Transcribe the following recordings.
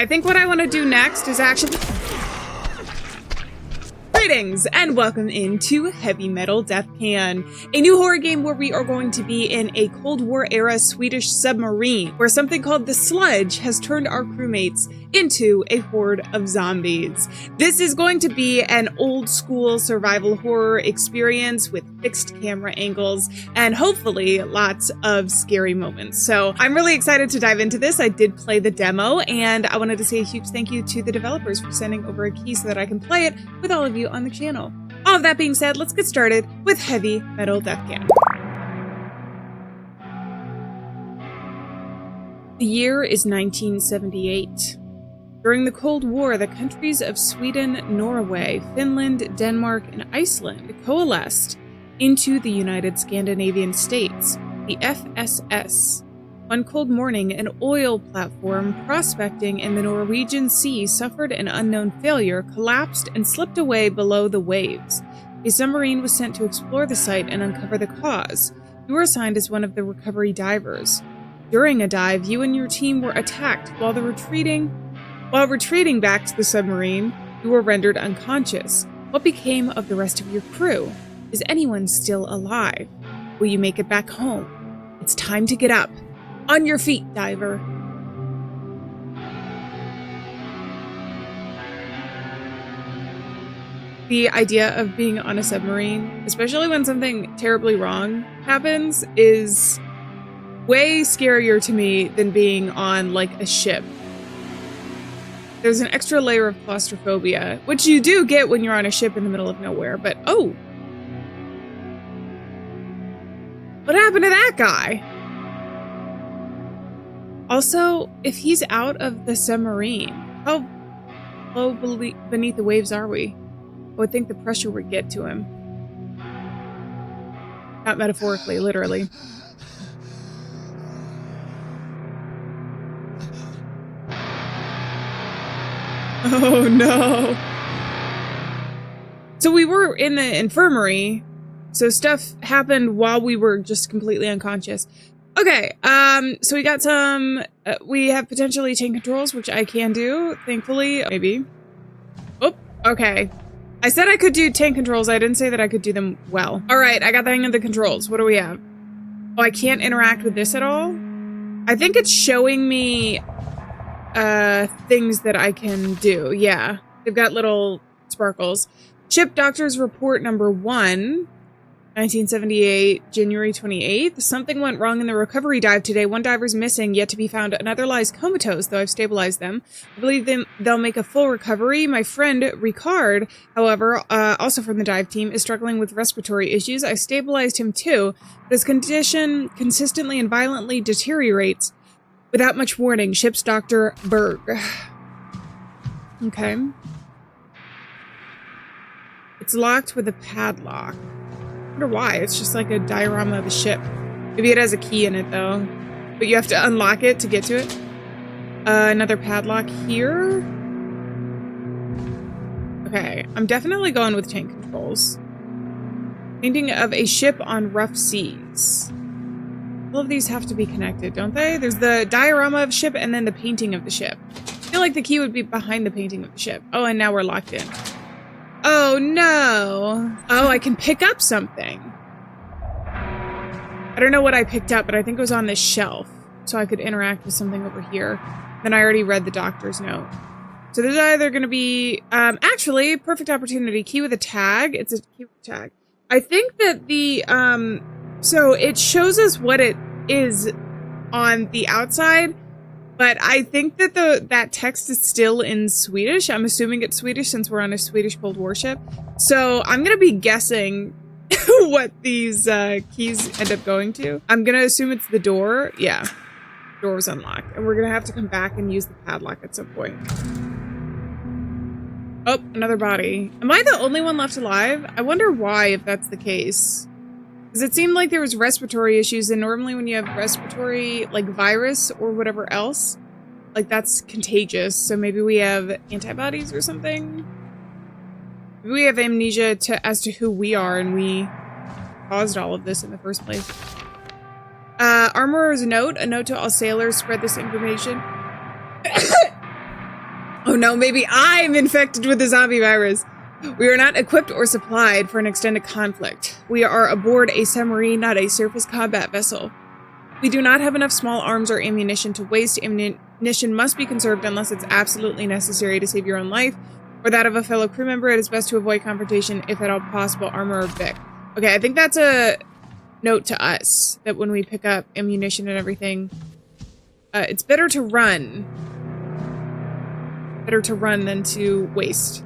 I think what I want to do next is actually... Greetings and welcome into Heavy Metal Death Can, a new horror game where we are going to be in a Cold War era Swedish submarine where something called the sludge has turned our crewmates into a horde of zombies. This is going to be an old school survival horror experience with fixed camera angles and hopefully lots of scary moments. So I'm really excited to dive into this. I did play the demo and I wanted to say a huge thank you to the developers for sending over a key so that I can play it with all of you on the channel. All of that being said, let's get started with Heavy Metal Death Can. The year is 1978. During the Cold War, the countries of Sweden, Norway, Finland, Denmark, and Iceland coalesced into the United Scandinavian States, the FSS. One cold morning, an oil platform prospecting in the Norwegian Sea suffered an unknown failure, collapsed, and slipped away below the waves. A submarine was sent to explore the site and uncover the cause. You were assigned as one of the recovery divers. During a dive, you and your team were attacked while retreating back to the submarine. You were rendered unconscious. What became of the rest of your crew? Is anyone still alive? Will you make it back home? It's time to get up. On your feet, diver. The idea of being on a submarine, especially when something terribly wrong happens, is way scarier to me than being on, like, a ship. There's an extra layer of claustrophobia, which you do get when you're on a ship in the middle of nowhere, but oh! What happened to that guy? Also, if he's out of the submarine, how low beneath the waves are we? I would think the pressure would get to him. Not metaphorically, literally. Oh no. So we were in the infirmary, so stuff happened while we were just completely unconscious. Okay, so we got some, we have potentially tank controls, which I can do, thankfully, maybe. Oh, okay. I said I could do tank controls, I didn't say that I could do them well. All right, I got the hang of the controls. What do we have? Oh, I can't interact with this at all? I think it's showing me, things that I can do, yeah. They've got little sparkles. Ship Doctor's Report number 1. 1978, January 28th. Something went wrong in the recovery dive today. One diver's missing, yet to be found. Another lies comatose, though I've stabilized them. I believe they'll make a full recovery. My friend, Ricard, however, also from the dive team, is struggling with respiratory issues. I stabilized him too. His condition consistently and violently deteriorates. Without much warning, Ship's Dr. Berg. Okay. It's locked with a padlock. I wonder why. It's just like a diorama of a ship. Maybe it has a key in it, though. But you have to unlock it to get to it. Another padlock here. Okay, I'm definitely going with tank controls. Painting of a ship on rough seas. All of these have to be connected, don't they? There's the diorama of ship and then the painting of the ship. I feel like the key would be behind the painting of the ship. Oh, and now we're locked in. Oh no. Oh, I can pick up something. I don't know what I picked up, but I think it was on this shelf. So I could interact with something over here. Then I already read the doctor's note. So there's either going to be, actually, perfect opportunity. Key with a tag. It's a key with a tag. I think that the, so it shows us what it is on the outside. But I think that that text is still in Swedish. I'm assuming it's Swedish since we're on a Swedish Cold War ship. So I'm going to be guessing what these keys end up going to. I'm going to assume it's the door. Yeah, the door was unlocked. And we're going to have to come back and use the padlock at some point. Oh, another body. Am I the only one left alive? I wonder why, if that's the case. Because it seemed like there was respiratory issues, and normally when you have respiratory, like virus or whatever else, like that's contagious. So maybe we have antibodies or something. Maybe we have amnesia as to who we are, and we caused all of this in the first place. Armorer's note. A note to all sailors. Spread this information. Oh no, maybe I'm infected with the zombie virus. We are not equipped or supplied for an extended conflict. We are aboard a submarine, not a surface combat vessel. We do not have enough small arms or ammunition to waste. Ammunition must be conserved unless it's absolutely necessary to save your own life or that of a fellow crew member. It is best to avoid confrontation if at all possible. Armor or Vic. Okay, I think that's a note to us that when we pick up ammunition and everything, it's better to run. Better to run than to waste.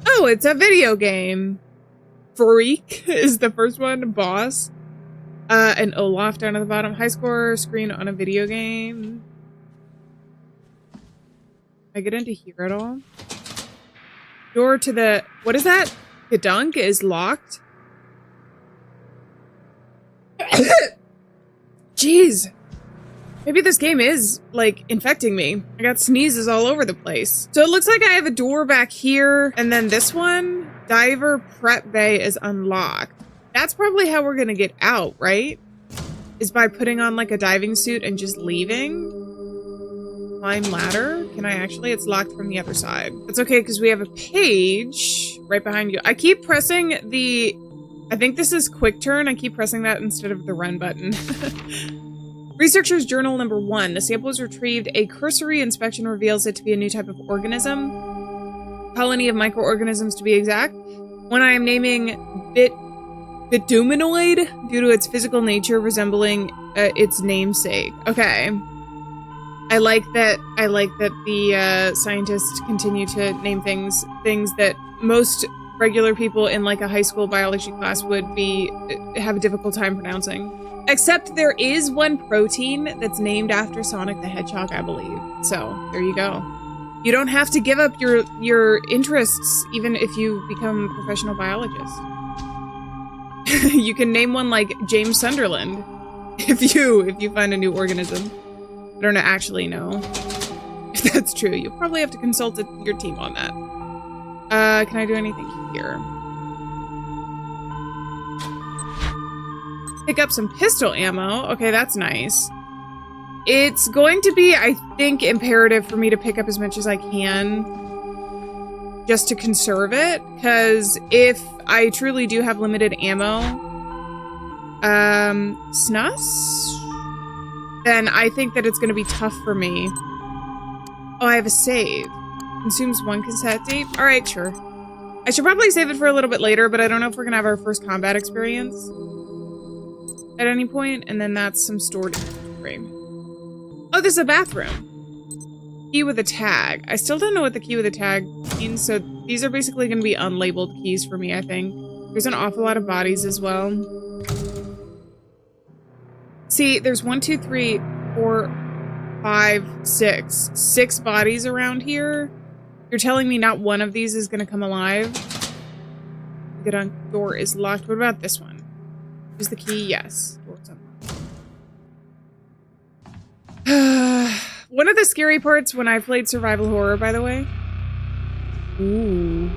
Oh, it's a video game. Freak is the first one. Boss. And Olaf down at the bottom. High score screen on a video game. Can I get into here at all? Door to the... What is that? The dunk is locked. Jeez. Maybe this game is, like, infecting me. I got sneezes all over the place. So it looks like I have a door back here. And then this one, diver prep bay is unlocked. That's probably how we're gonna get out, right? Is by putting on, like, a diving suit and just leaving. Climb ladder. Can I actually? It's locked from the other side. That's okay, because we have a page right behind you. I keep pressing the... I think this is quick turn. I keep pressing that instead of the run button. Researcher's Journal number 1. The sample was retrieved. A cursory inspection reveals it to be a new type of organism. Colony of microorganisms to be exact. One I am naming Bituminoid due to its physical nature resembling its namesake. Okay. I like that the scientists continue to name things that most regular people in like a high school biology class would have a difficult time pronouncing. Except there is one protein that's named after Sonic the Hedgehog, I believe. So, there you go. You don't have to give up your interests, even if you become a professional biologist. You can name one like James Sunderland, if you find a new organism. I don't actually know if that's true. You'll probably have to consult your team on that. Can I do anything here? Pick up some pistol ammo. Okay, that's nice. It's going to be, I think, imperative for me to pick up as much as I can just to conserve it, because if I truly do have limited ammo, snus, then I think that it's going to be tough for me. Oh, I have a save. Consumes 1 cassette tape. All right, sure. I should probably save it for a little bit later, but I don't know if we're going to have our first combat experience at any point, and then that's some stored inventory. Oh, this is a bathroom. Key with a tag. I still don't know what the key with a tag means, so these are basically going to be unlabeled keys for me, I think. There's an awful lot of bodies as well. See, there's 1, 2, 3, 4, 5, 6. 6 bodies around here. You're telling me not one of these is going to come alive? The door is locked. What about this one? Is the key? Yes. Door's unlocked. One of the scary parts when I played survival horror, by the way. Ooh.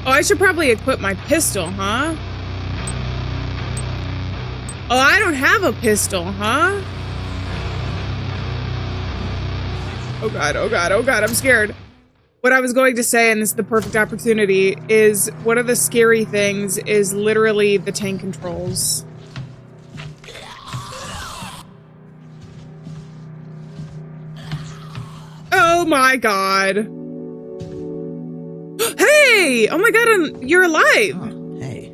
Oh, I should probably equip my pistol, huh? Oh, I don't have a pistol, huh? Oh god, oh god, oh god, I'm scared. What I was going to say, and this is the perfect opportunity, is one of the scary things is literally the tank controls. Oh my god. Hey! Oh my god, you're alive! Oh, hey.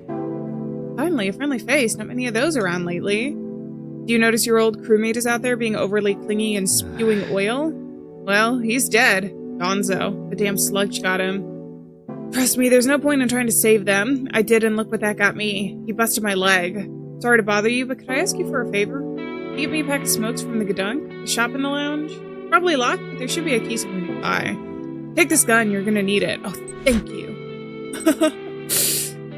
Finally, a friendly face. Not many of those around lately. Do you notice your old crewmate is out there being overly clingy and spewing oil? Well, he's dead. Gonzo. The damn sludge got him. Trust me, there's no point in trying to save them. I did, and look what that got me. He busted my leg. Sorry to bother you, but could I ask you for a favor? Can you give me a pack of smokes from the Gadunk? The shop in the lounge? Probably locked, but there should be a key somewhere nearby. Take this gun, you're gonna need it. Oh, thank you.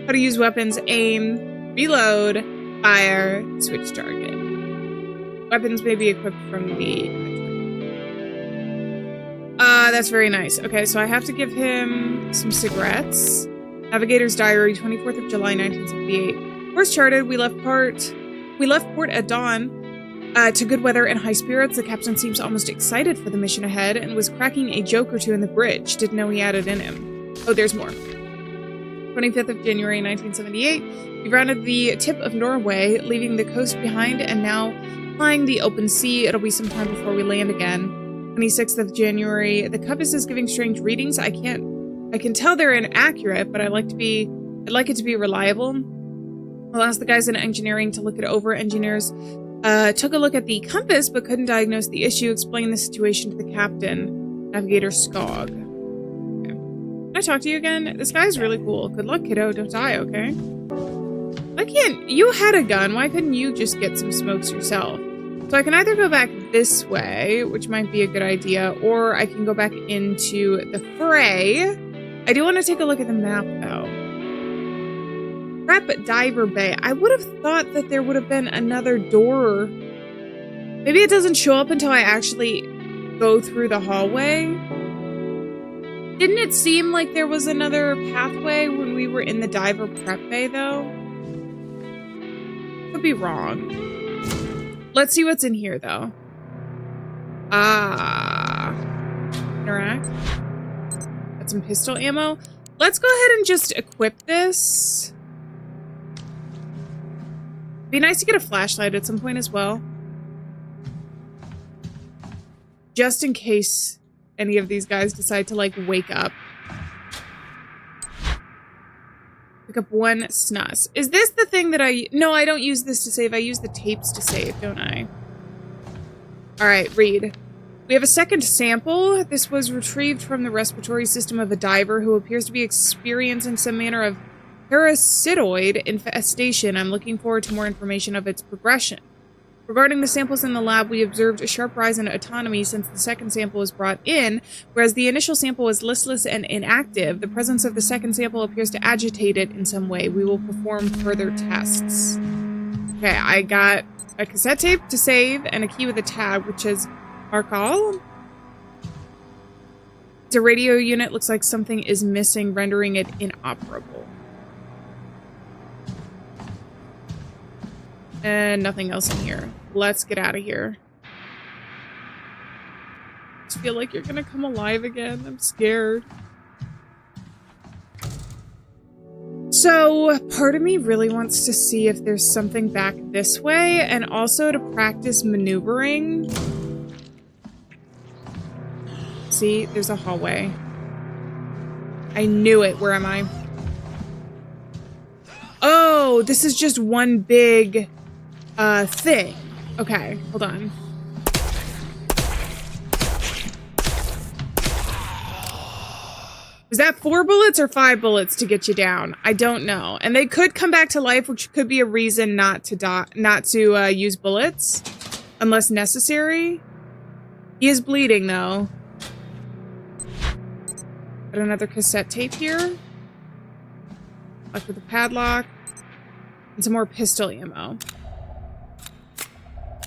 How to use weapons: aim, reload, fire, switch target. Weapons may be equipped from the... that's very nice. Okay, so I have to give him some cigarettes. Navigator's Diary, 24th of July, 1978. Course charted, we left port at dawn to good weather and high spirits. The captain seems almost excited for the mission ahead and was cracking a joke or two in the bridge. Didn't know he had it in him. Oh, there's more. 25th of January, 1978. We rounded the tip of Norway, leaving the coast behind and now flying the open sea. It'll be some time before we land again. 26th of January. The compass is giving strange readings. I can tell they're inaccurate, but I'd like it to be reliable. I'll ask the guys in engineering to look it over. Engineers took a look at the compass, but couldn't diagnose the issue. Explained the situation to the captain, Navigator Skog. Okay. Can I talk to you again? This guy's really cool. Good luck, kiddo. Don't die, okay? Why can't you had a gun? Why couldn't you just get some smokes yourself? So I can either go back this way, which might be a good idea, or I can go back into the fray. I do want to take a look at the map, though. Prep Diver Bay. I would have thought that there would have been another door. Maybe it doesn't show up until I actually go through the hallway. Didn't it seem like there was another pathway when we were in the Diver Prep Bay, though? Could be wrong. Let's see what's in here, though. Interact. Got some pistol ammo. Let's go ahead and just equip this. Be nice to get a flashlight at some point as well. Just in case any of these guys decide to, like, wake up. Pick up one snus. Is this the thing that No, I don't use this to save. I use the tapes to save, don't I? Alright, read. We have a second sample. This was retrieved from the respiratory system of a diver who appears to be experiencing some manner of parasitoid infestation. I'm looking forward to more information of its progression. Regarding the samples in the lab, we observed a sharp rise in autonomy since the second sample was brought in, whereas the initial sample was listless and inactive. The presence of the second sample appears to agitate it in some way. We will perform further tests. Okay, I got a cassette tape to save and a key with a tag, which is mark all. It's a radio unit. Looks like something is missing, rendering it inoperable. And nothing else in here. Let's get out of here. I just feel like you're gonna come alive again. I'm scared. So, part of me really wants to see if there's something back this way, and also to practice maneuvering. See, there's a hallway. I knew it. Where am I? Oh, this is just one big thing. Okay, hold on. Was that 4 bullets or 5 bullets to get you down? I don't know. And they could come back to life, which could be a reason not to use bullets unless necessary. He is bleeding though. Got another cassette tape here. Locked with a padlock. And some more pistol ammo.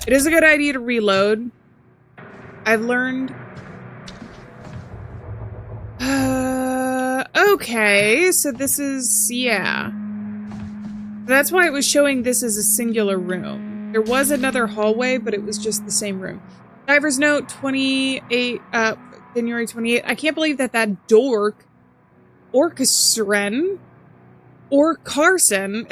It is a good idea to reload. I've learned. Okay, so this is, yeah. That's why it was showing this as a singular room. There was another hallway, but it was just the same room. Diver's note, January 28th. I can't believe that dork, or Carson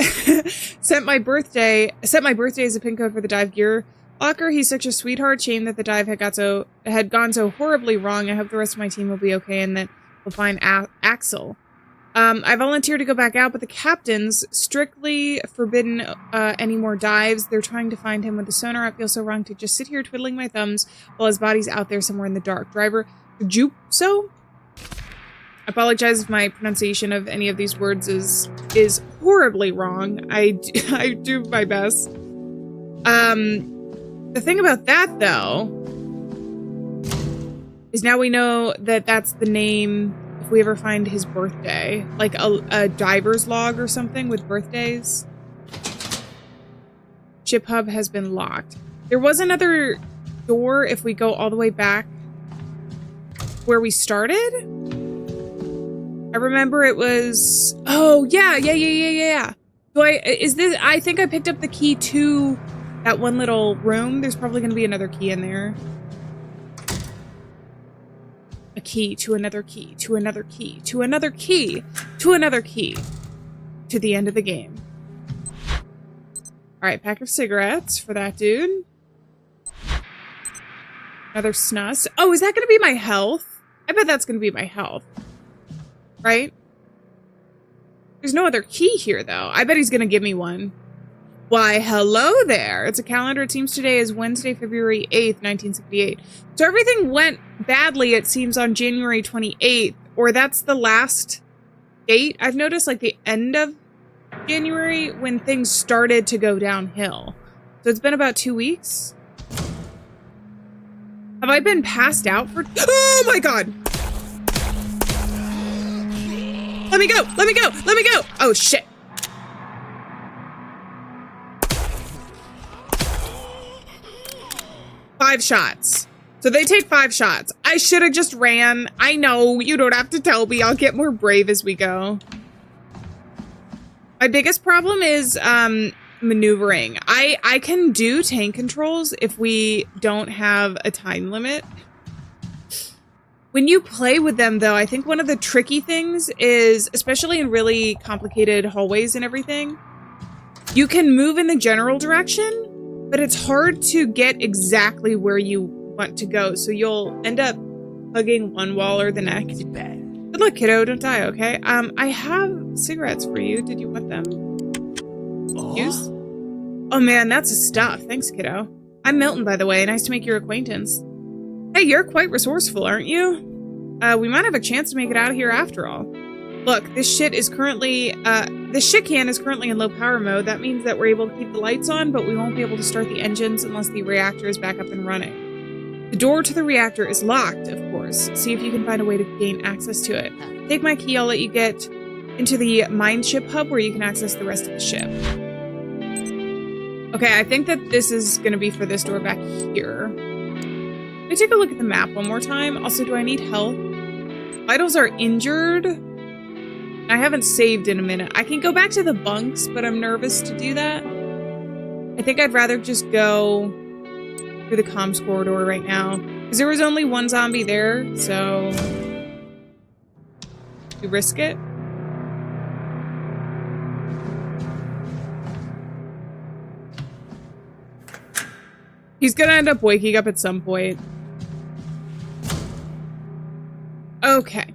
sent my birthday as a pin code for the dive gear locker. He's such a sweetheart. Shame that the dive had gone so horribly wrong. I hope the rest of my team will be okay and that we'll find Axel. I volunteered to go back out, but the captain's strictly forbidden any more dives. They're trying to find him with the sonar. It feels so wrong to just sit here twiddling my thumbs while his body's out there somewhere in the dark. Driver, Jupso? I apologize if my pronunciation of any of these words is horribly wrong. I do my best. The thing about that, though, is now we know that that's the name if we ever find his birthday. Like a diver's log or something with birthdays. Ship hub has been locked. There was another door if we go all the way back where we started. I remember it was, oh yeah. So I think I picked up the key to that one little room. There's probably going to be another key in there. A key to another key, to another key, to another key, to another key, to the end of the game. All right, pack of cigarettes for that dude. Another snus. Oh, is that going to be my health? I bet that's going to be my health. Right? There's no other key here, though. I bet he's going to give me one. Why, hello there. It's a calendar. It seems today is Wednesday, February 8th, 1978. So everything went badly, it seems, on January 28th. Or that's the last date. I've noticed, like, the end of January when things started to go downhill. So it's been about 2 weeks. Have I been passed out for... Oh, my God! Let me go! Let me go! Let me go! Oh, shit. Five shots. So they take 5 shots. I should have just ran. I know, you don't have to tell me. I'll get more brave as we go. My biggest problem is maneuvering. I can do tank controls if we don't have a time limit. When you play with them, though, I think one of the tricky things is, especially in really complicated hallways and everything, you can move in the general direction, but it's hard to get exactly where you want to go. So you'll end up hugging one wall or the next. Good luck, kiddo. Don't die, okay? I have cigarettes for you. Did you want them? Use? Oh, man, that's a stuff. Thanks, kiddo. I'm Milton, by the way. Nice to make your acquaintance. Hey, you're quite resourceful, aren't you? We might have a chance to make it out of here after all. Look, this shit can is currently in low power mode. That means that we're able to keep the lights on, but we won't be able to start the engines unless the reactor is back up and running. The door to the reactor is locked, of course. See if you can find a way to gain access to it. Take my key, I'll let you get into the mine ship hub where you can access the rest of the ship. Okay, I think that this is going to be for this door back here. Let me take a look at the map one more time. Also, do I need help? Vitals are injured. I haven't saved in a minute. I can go back to the bunks, but I'm nervous to do that. I think I'd rather just go through the comms corridor right now. Because there was only one zombie there, so... You risk it? He's gonna end up waking up at some point. Okay.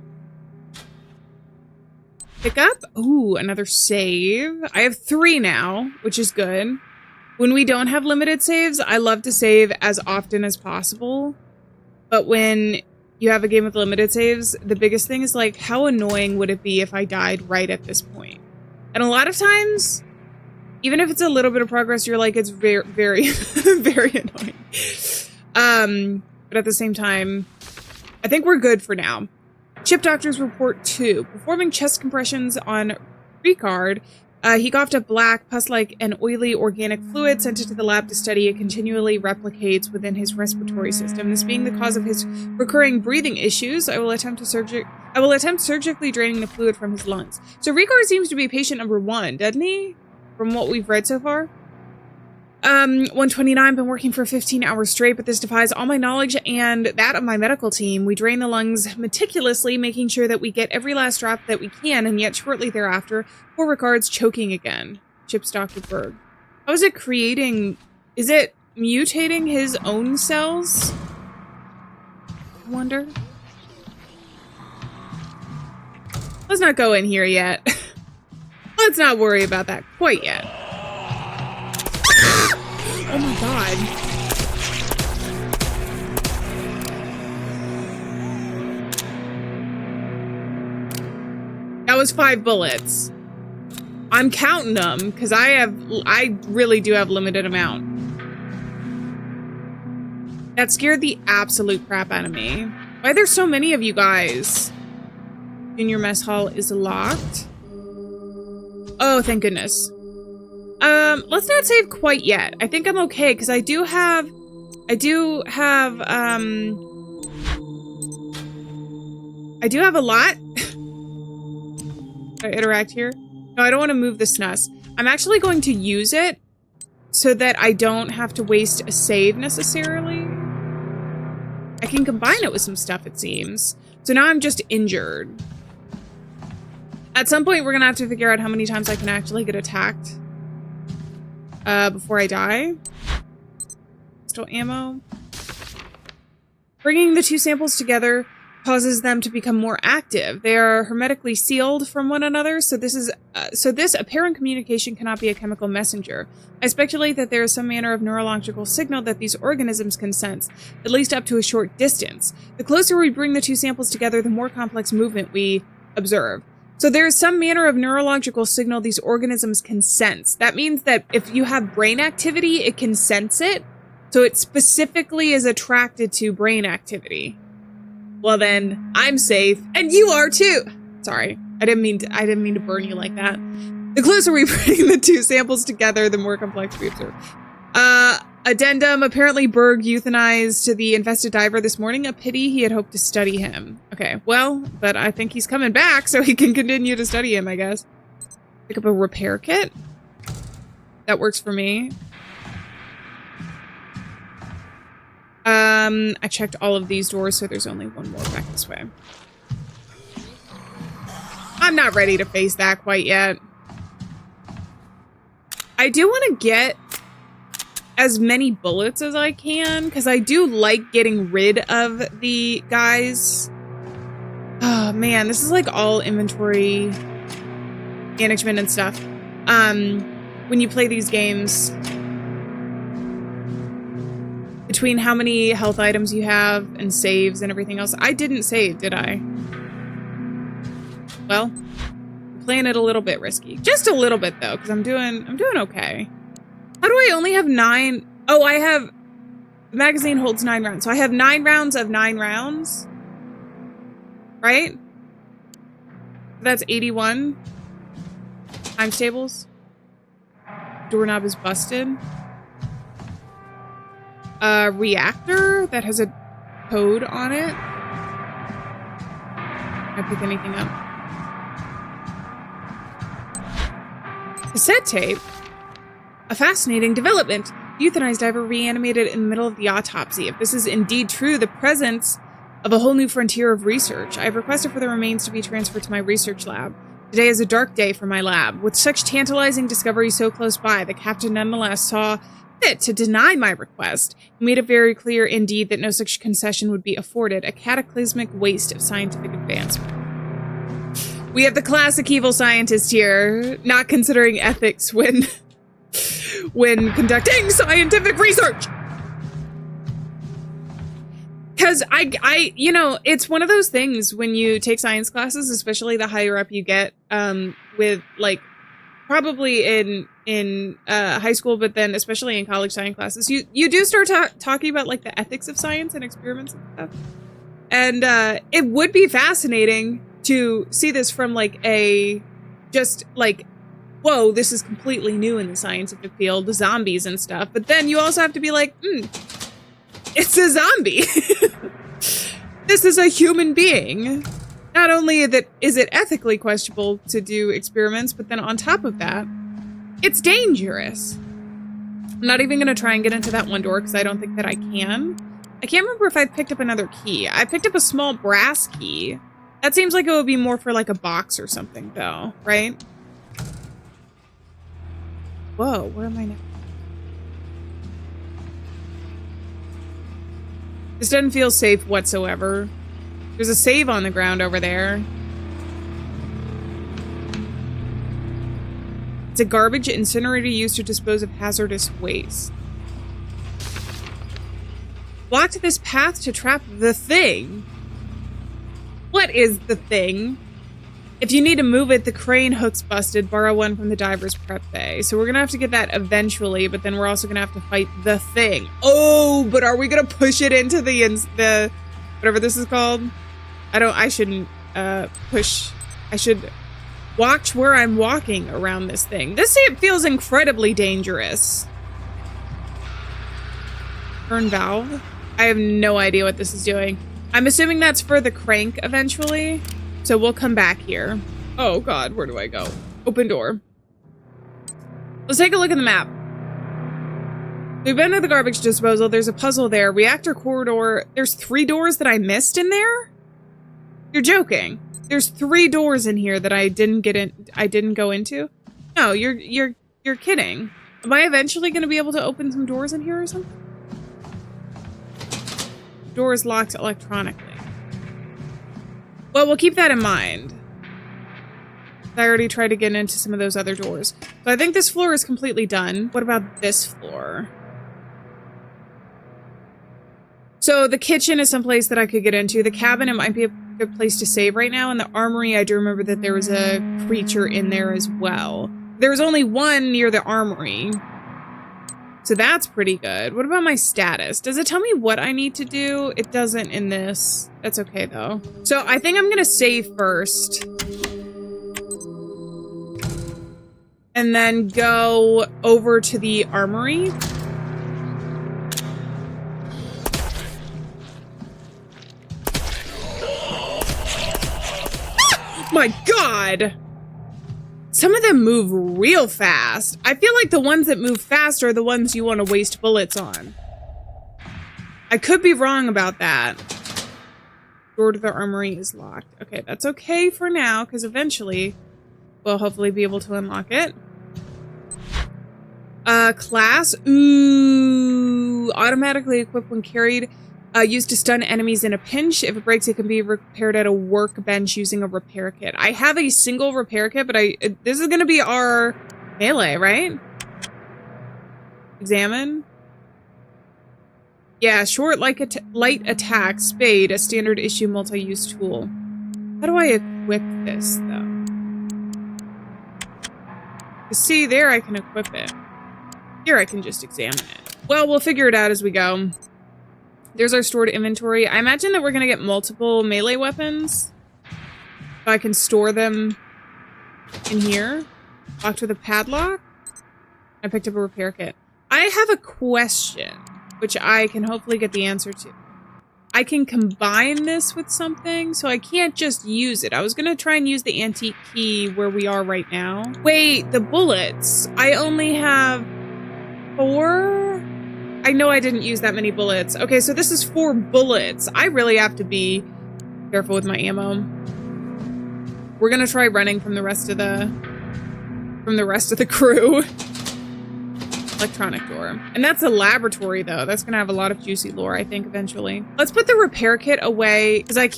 Pick up. Ooh, another save. I have 3 now, which is good. When we don't have limited saves, I love to save as often as possible. But when you have a game with limited saves, the biggest thing is, like, how annoying would it be if I died right at this point? And a lot of times, even if it's a little bit of progress, you're like, it's very, very, very annoying. But at the same time, I think we're good for now. Ship doctors report 2. Performing chest compressions on Ricard, he coughed up black, pus-like, and oily organic fluid sent it to the lab to study. It continually replicates within his respiratory system. This being the cause of his recurring breathing issues, I will attempt surgically draining the fluid from his lungs. So Ricard seems to be patient number 1, doesn't he? From what we've read so far. 129, been working for 15 hours straight, but this defies all my knowledge and that of my medical team. We drain the lungs meticulously, making sure that we get every last drop that we can, and yet shortly thereafter, poor Ricard's choking again. Chips Dr. Berg. How is it creating... Is it mutating his own cells? I wonder. Let's not go in here yet. Let's not worry about that quite yet. Oh my god. That was 5 bullets. I'm counting them because I really do have limited amount. That scared the absolute crap out of me. Why are there so many of you guys? Junior mess hall is locked. Oh, thank goodness. Let's not save quite yet. I think I'm okay, because I do have a lot. Should I interact here? No, I don't want to move the snus. I'm actually going to use it so that I don't have to waste a save necessarily. I can combine it with some stuff, it seems. So now I'm just injured. At some point, we're going to have to figure out how many times I can actually get attacked before I die. Pistol ammo. Bringing the two samples together causes them to become more active. They are hermetically sealed from one another, so this apparent communication cannot be a chemical messenger. I speculate that there is some manner of neurological signal that these organisms can sense, at least up to a short distance. The closer we bring the two samples together, the more complex movement we observe. So there is some manner of neurological signal these organisms can sense. That means that if you have brain activity, it can sense it, so it specifically is attracted to brain activity. Well then, I'm safe, and you are too. Sorry, I didn't mean to burn you like that. The closer we bring the two samples together, the more complex we observe. Addendum, apparently Berg euthanized the infested diver this morning. A pity, he had hoped to study him. Okay, well, but I think he's coming back, so he can continue to study him, I guess. Pick up a repair kit. That works for me. I checked all of these doors, so there's only one more back this way. I'm not ready to face that quite yet. I do want to get as many bullets as I can, because I do like getting rid of the guys. Oh man, this is like all inventory management and stuff. When you play these games, between how many health items you have and saves and everything else. I didn't save, did I? Well, I'm playing it a little bit risky. Just a little bit though, because I'm doing okay. How do I only have 9? Oh, I have, the magazine holds 9 rounds. So I have 9 rounds of 9 rounds. Right? That's 81. Times tables. Doorknob is busted. A reactor that has a code on it. Can I pick anything up? Cassette tape? A fascinating development. The euthanized diver reanimated in the middle of the autopsy. If this is indeed true, the presence of a whole new frontier of research. I have requested for the remains to be transferred to my research lab. Today is a dark day for my lab. With such tantalizing discovery so close by, the captain nonetheless saw fit to deny my request. He made it very clear indeed that no such concession would be afforded, a cataclysmic waste of scientific advancement. We have the classic evil scientist here, not considering ethics when conducting scientific research. Because I, you know, it's one of those things when you take science classes, especially the higher up you get, with like probably in high school, but then especially in college science classes, you do start talking about like the ethics of science and experiments and stuff. And it would be fascinating to see this from like a just like, whoa, this is completely new in the scientific field, the zombies and stuff. But then you also have to be like, it's a zombie. This is a human being. Not only is it ethically questionable to do experiments, but then on top of that, it's dangerous. I'm not even going to try and get into that one door because I don't think that I can. I can't remember if I picked up another key. I picked up a small brass key. That seems like it would be more for like a box or something though, right? Whoa, where am I now? This doesn't feel safe whatsoever. There's a save on the ground over there. It's a garbage incinerator used to dispose of hazardous waste. Blocked this path to trap the thing. What is the thing? If you need to move it, the crane hook's busted. Borrow one from the diver's prep bay. So we're gonna have to get that eventually, but then we're also gonna have to fight the thing. Oh, but are we gonna push it into the whatever this is called? I shouldn't push. I should watch where I'm walking around this thing. This feels incredibly dangerous. Turn valve. I have no idea what this is doing. I'm assuming that's for the crank eventually. So we'll come back here. Oh God, where do I go? Open door. Let's take a look at the map. We've been to the garbage disposal. There's a puzzle there. Reactor corridor. There's 3 doors that I missed in there? You're joking. There's 3 doors in here that I didn't get in. I didn't go into. No, you're kidding. Am I eventually going to be able to open some doors in here or something? Door is locked electronically. Well, we'll keep that in mind. I already tried to get into some of those other doors. So I think this floor is completely done. What about this floor? So the kitchen is someplace that I could get into. The cabinet might be a good place to save right now. And the armory, I do remember that there was a creature in there as well. There was only one near the armory. So that's pretty good. What about my status? Does it tell me what I need to do? It doesn't in this. That's okay though. So I think I'm going to save first. And then go over to the armory. My God! Some of them move real fast. I feel like the ones that move fast are the ones you want to waste bullets on. I could be wrong about that. Door to the armory is locked. Okay, that's okay for now, because eventually we'll hopefully be able to unlock it. Class. Ooh. Automatically equipped when carried. Used to stun enemies in a pinch. If it breaks, it can be repaired at a workbench using a repair kit. I have a single repair kit, but this is going to be our melee, right? Examine. Yeah, short light attack, spade, a standard issue multi-use tool. How do I equip this, though? See, there I can equip it. Here I can just examine it. Well, we'll figure it out as we go. There's our stored inventory. I imagine that we're going to get multiple melee weapons. So I can store them in here. Locked with a padlock. I picked up a repair kit. I have a question, which I can hopefully get the answer to. I can combine this with something, so I can't just use it. I was going to try and use the antique key where we are right now. Wait, the bullets. I only have 4? I know I didn't use that many bullets. Okay, so this is 4 bullets. I really have to be careful with my ammo. We're gonna try running from the rest of the crew. Electronic door. And that's a laboratory though. That's gonna have a lot of juicy lore, I think, eventually. Let's put the repair kit away because I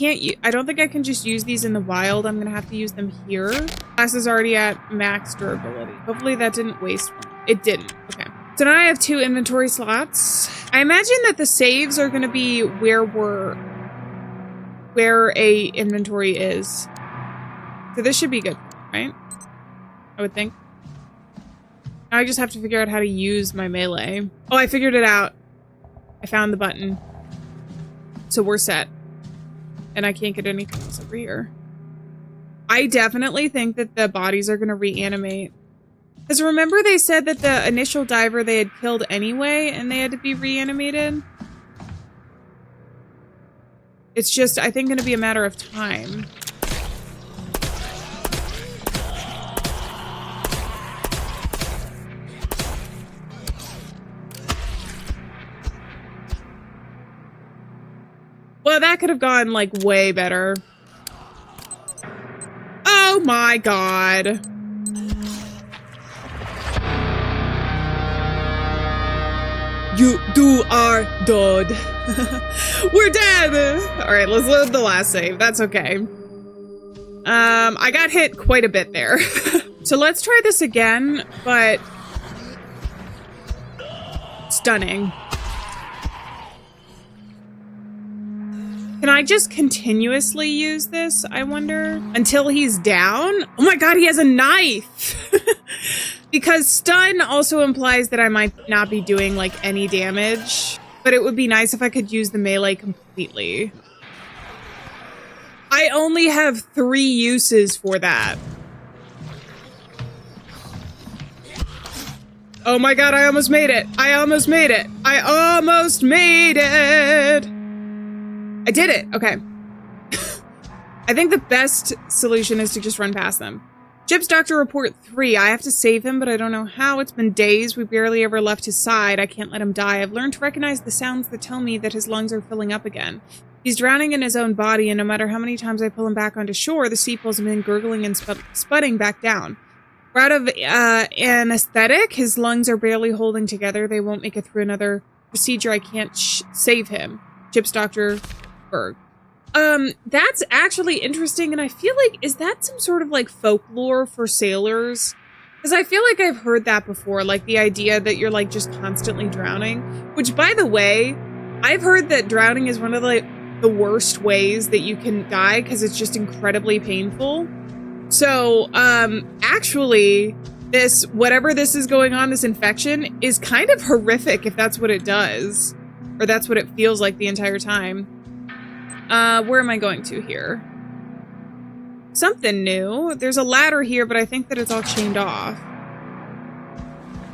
don't think I can just use these in the wild. I'm gonna have to use them here. Class is already at max durability. Hopefully that didn't waste one. It didn't. Okay. So now I have 2 inventory slots. I imagine that the saves are going to be where a inventory is. So this should be good, right? I would think. Now I just have to figure out how to use my melee. Oh, I figured it out. I found the button. So we're set. And I can't get anything else over here. I definitely think that the bodies are going to reanimate. Because remember they said that the initial diver they had killed anyway and they had to be reanimated? It's just, I think, going to be a matter of time. Well, that could have gone, like, way better. Oh my God. You are dead. We're dead. All right, let's load the last save. That's okay. I got hit quite a bit there. So let's try this again, but stunning. Can I just continuously use this, I wonder? Until he's down? Oh my God, he has a knife! Because stun also implies that I might not be doing, like, any damage. But it would be nice if I could use the melee completely. I only have 3 uses for that. Oh my God, I almost made it! I almost made it! I almost made it! I did it! Okay. I think the best solution is to just run past them. Ship's Doctor Report 3. I have to save him, but I don't know how. It's been days. We barely ever left his side. I can't let him die. I've learned to recognize the sounds that tell me that his lungs are filling up again. He's drowning in his own body, and no matter how many times I pull him back onto shore, the sea pulls him in, gurgling and sputting back down. We're out of anesthetic. His lungs are barely holding together. They won't make it through another procedure. I can't save him. Ship's Dr. Berg. That's actually interesting, and I feel like, is that some sort of, like, folklore for sailors? Because I feel like I've heard that before, like, the idea that you're, like, just constantly drowning. Which, by the way, I've heard that drowning is one of, like, the worst ways that you can die, because it's just incredibly painful. So, actually, this, whatever this is going on, this infection, is kind of horrific if that's what it does. Or that's what it feels like the entire time. Where am I going to here? Something new. There's a ladder here, but I think that it's all chained off.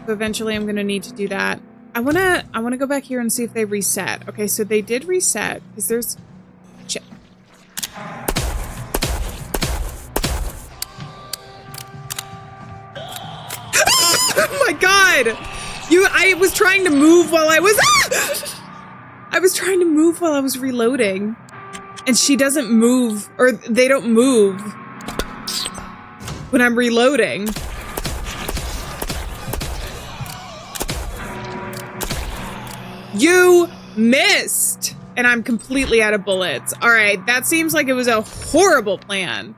So eventually I'm gonna need to do that. I wanna go back here and see if they reset. Okay, so they did reset, because there's... Shit. Oh my god! I was trying to move while I was... I was trying to move while I was reloading. And she doesn't move, or they don't move when I'm reloading. You missed! And I'm completely out of bullets. Alright, that seems like it was a horrible plan.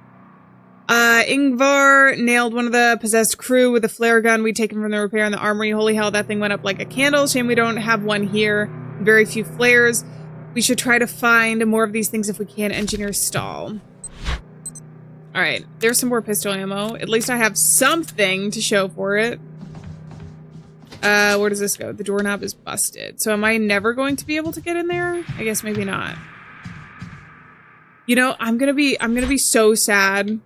Ingvar nailed one of the possessed crew with a flare gun we'd taken from the repair in the armory. Holy hell, that thing went up like a candle. Shame we don't have one here. Very few flares. We should try to find more of these things if we can. Engineer stall. Alright, there's some more pistol ammo. At least I have something to show for it. Where does this go? The doorknob is busted. So am I never going to be able to get in there? I guess maybe not. You know, I'm gonna be so sad. I'm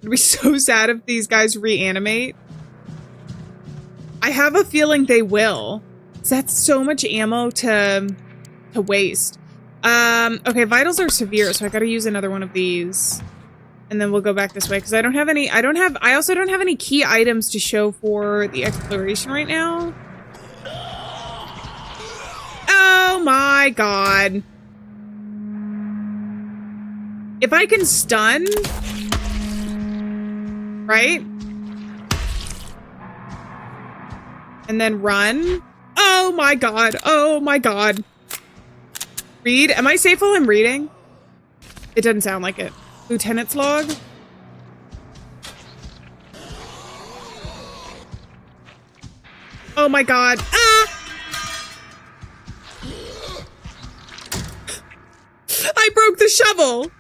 gonna be so sad if these guys reanimate. I have a feeling they will. That's so much ammo to waste. Okay, vitals are severe, so I gotta use another one of these. And then we'll go back this way, because I also don't have any key items to show for the exploration right now. Oh my god. If I can stun, right? And then run. Oh my god. Oh my god. Read. Am I safe while I'm reading? It doesn't sound like it. Lieutenant's log. Oh my god. Ah! I broke the shovel.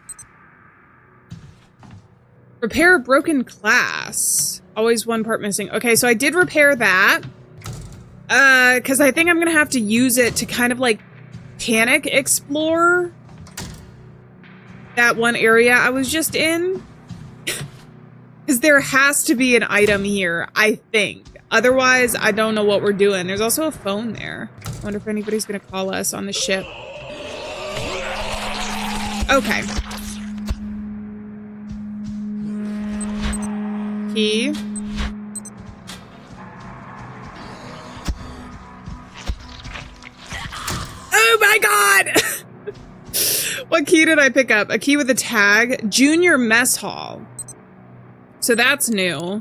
Repair a broken glass. Always one part missing. Okay, so I did repair that. Because I think I'm gonna have to use it to kind of like panic explore that one area I was just in. Because there has to be an item here, I think. Otherwise, I don't know what we're doing. There's also a phone there. I wonder if anybody's gonna call us on the ship. Okay. Key. Oh my god! What key did I pick up? A key with a tag. Junior mess hall. So that's new.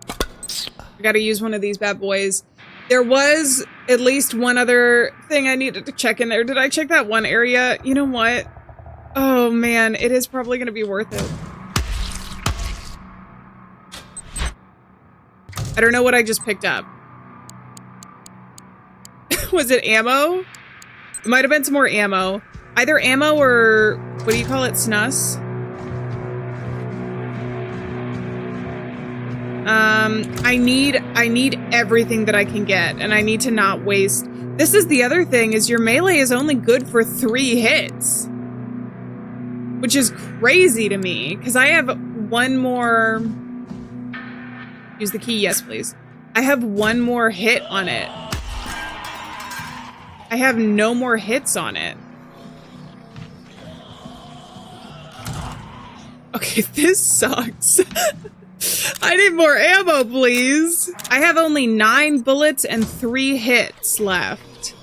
I gotta use one of these bad boys. There was at least one other thing I needed to check in there. Did I check that one area? You know what? Oh man, it is probably gonna be worth it. I don't know what I just picked up. Was it ammo? It might have been some more ammo. Either ammo or, what do you call it, snus? I need everything that I can get, and I need to not waste. This is the other thing, is your melee is only good for 3 hits. Which is crazy to me, because I have one more... Use the key, yes please. I have one more hit on it. I have no more hits on it. Okay, this sucks. I need more ammo, please. I have only 9 bullets and 3 hits left.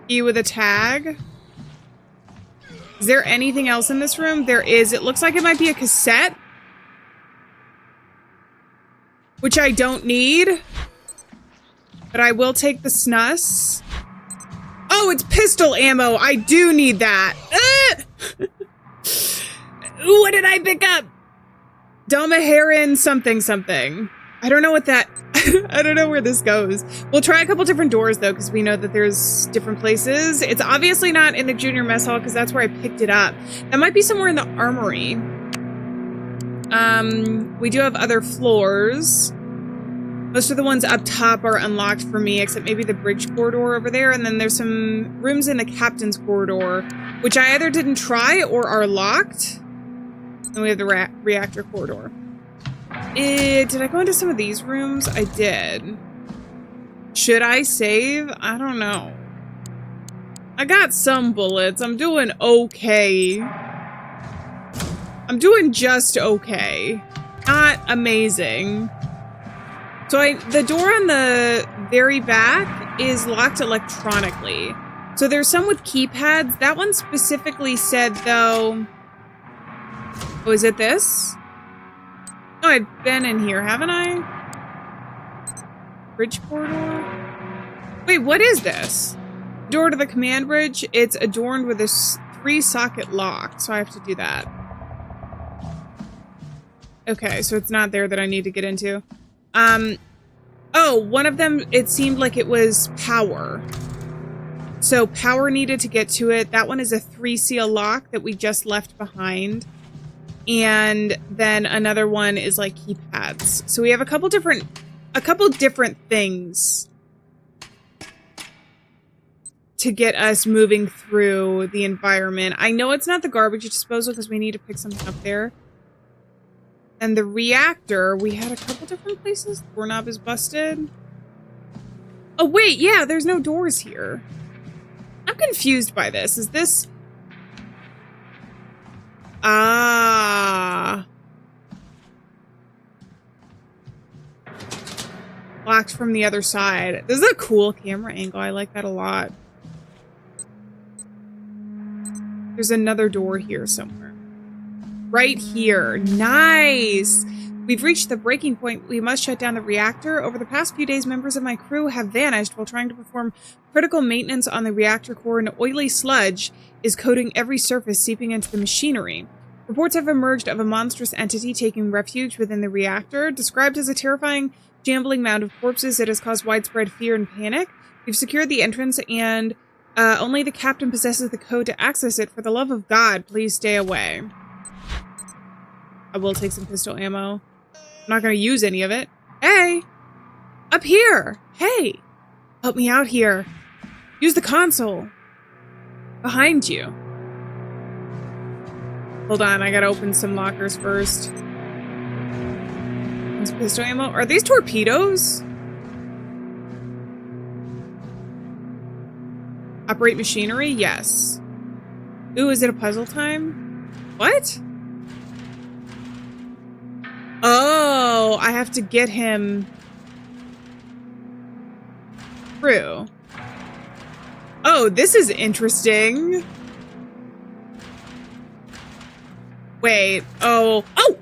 E with a tag. Is there anything else in this room? There is. It looks like it might be a cassette. Which I don't need. But I will take the snus. Oh, it's pistol ammo. I do need that. What did I pick up? Domaharin something something. I don't know what that... I don't know where this goes. We'll try a couple different doors, though, because we know that there's different places. It's obviously not in the junior mess hall, because that's where I picked it up. That might be somewhere in the armory. We do have other floors. Most of the ones up top are unlocked for me, except maybe the bridge corridor over there. And then there's some rooms in the captain's corridor, which I either didn't try or are locked. And we have the reactor corridor. Did I go into some of these rooms? I did. Should I save? I don't know. I got some bullets. I'm doing okay. I'm doing just okay. Not amazing. So the door on the very back is locked electronically. So there's some with keypads. That one specifically said, though... Oh, is it this? No, I've been in here, haven't I? Bridge corridor? Wait, what is this? Door to the command bridge. It's adorned with a 3-socket lock, so I have to do that. Okay, so it's not there that I need to get into. Oh, one of them, it seemed like it was power. So power needed to get to it. That one is a 3-seal lock that we just left behind. And then another one is like keypads. So we have a couple different things to get us moving through the environment. I know it's not the garbage disposal because we need to pick something up there. And the reactor, we had a couple different places. The doorknob is busted. Oh wait, yeah, there's no doors here. I'm confused by this. Is this... Ah. Locked from the other side. This is a cool camera angle. I like that a lot. There's another door here somewhere. Right here. Nice. We've reached the breaking point. We must shut down the reactor. Over the past few days, members of my crew have vanished while trying to perform critical maintenance on the reactor core. An oily sludge is coating every surface, seeping into the machinery. Reports have emerged of a monstrous entity taking refuge within the reactor. Described as a terrifying, jambling mound of corpses, it has caused widespread fear and panic. We've secured the entrance, and only the captain possesses the code to access it. For the love of God, please stay away. I will take some pistol ammo. I'm not going to use any of it. Hey! Up here! Hey! Help me out here. Use the console. Behind you. Hold on, I gotta open some lockers first. This pistol ammo. Are these torpedoes? Operate machinery? Yes. Ooh, is it a puzzle time? What? Oh, I have to get him through. Oh, this is interesting. Wait. Oh. Oh!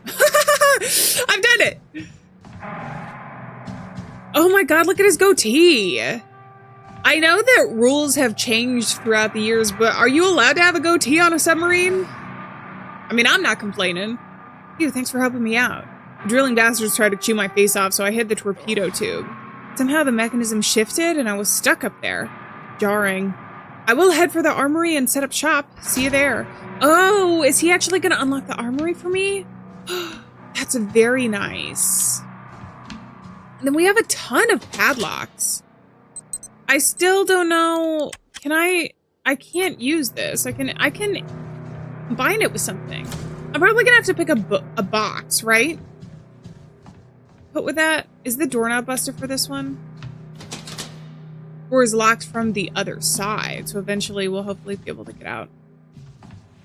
I've done it! Oh my god, look at his goatee. I know that rules have changed throughout the years, but are you allowed to have a goatee on a submarine? I mean, I'm not complaining. Phew, thanks for helping me out. The drilling bastards tried to chew my face off, so I hid the torpedo tube. Somehow the mechanism shifted, and I was stuck up there. Jarring. I will head for the armory and set up shop. See you there. Oh, is he actually going to unlock the armory for me? That's very nice. And then we have a ton of padlocks. I still don't know. Can I can't use this. I can combine it with something. I'm probably gonna have to pick a box, right? But with that, is the doorknob busted for this one? Door is locked from the other side. So eventually we'll hopefully be able to get out.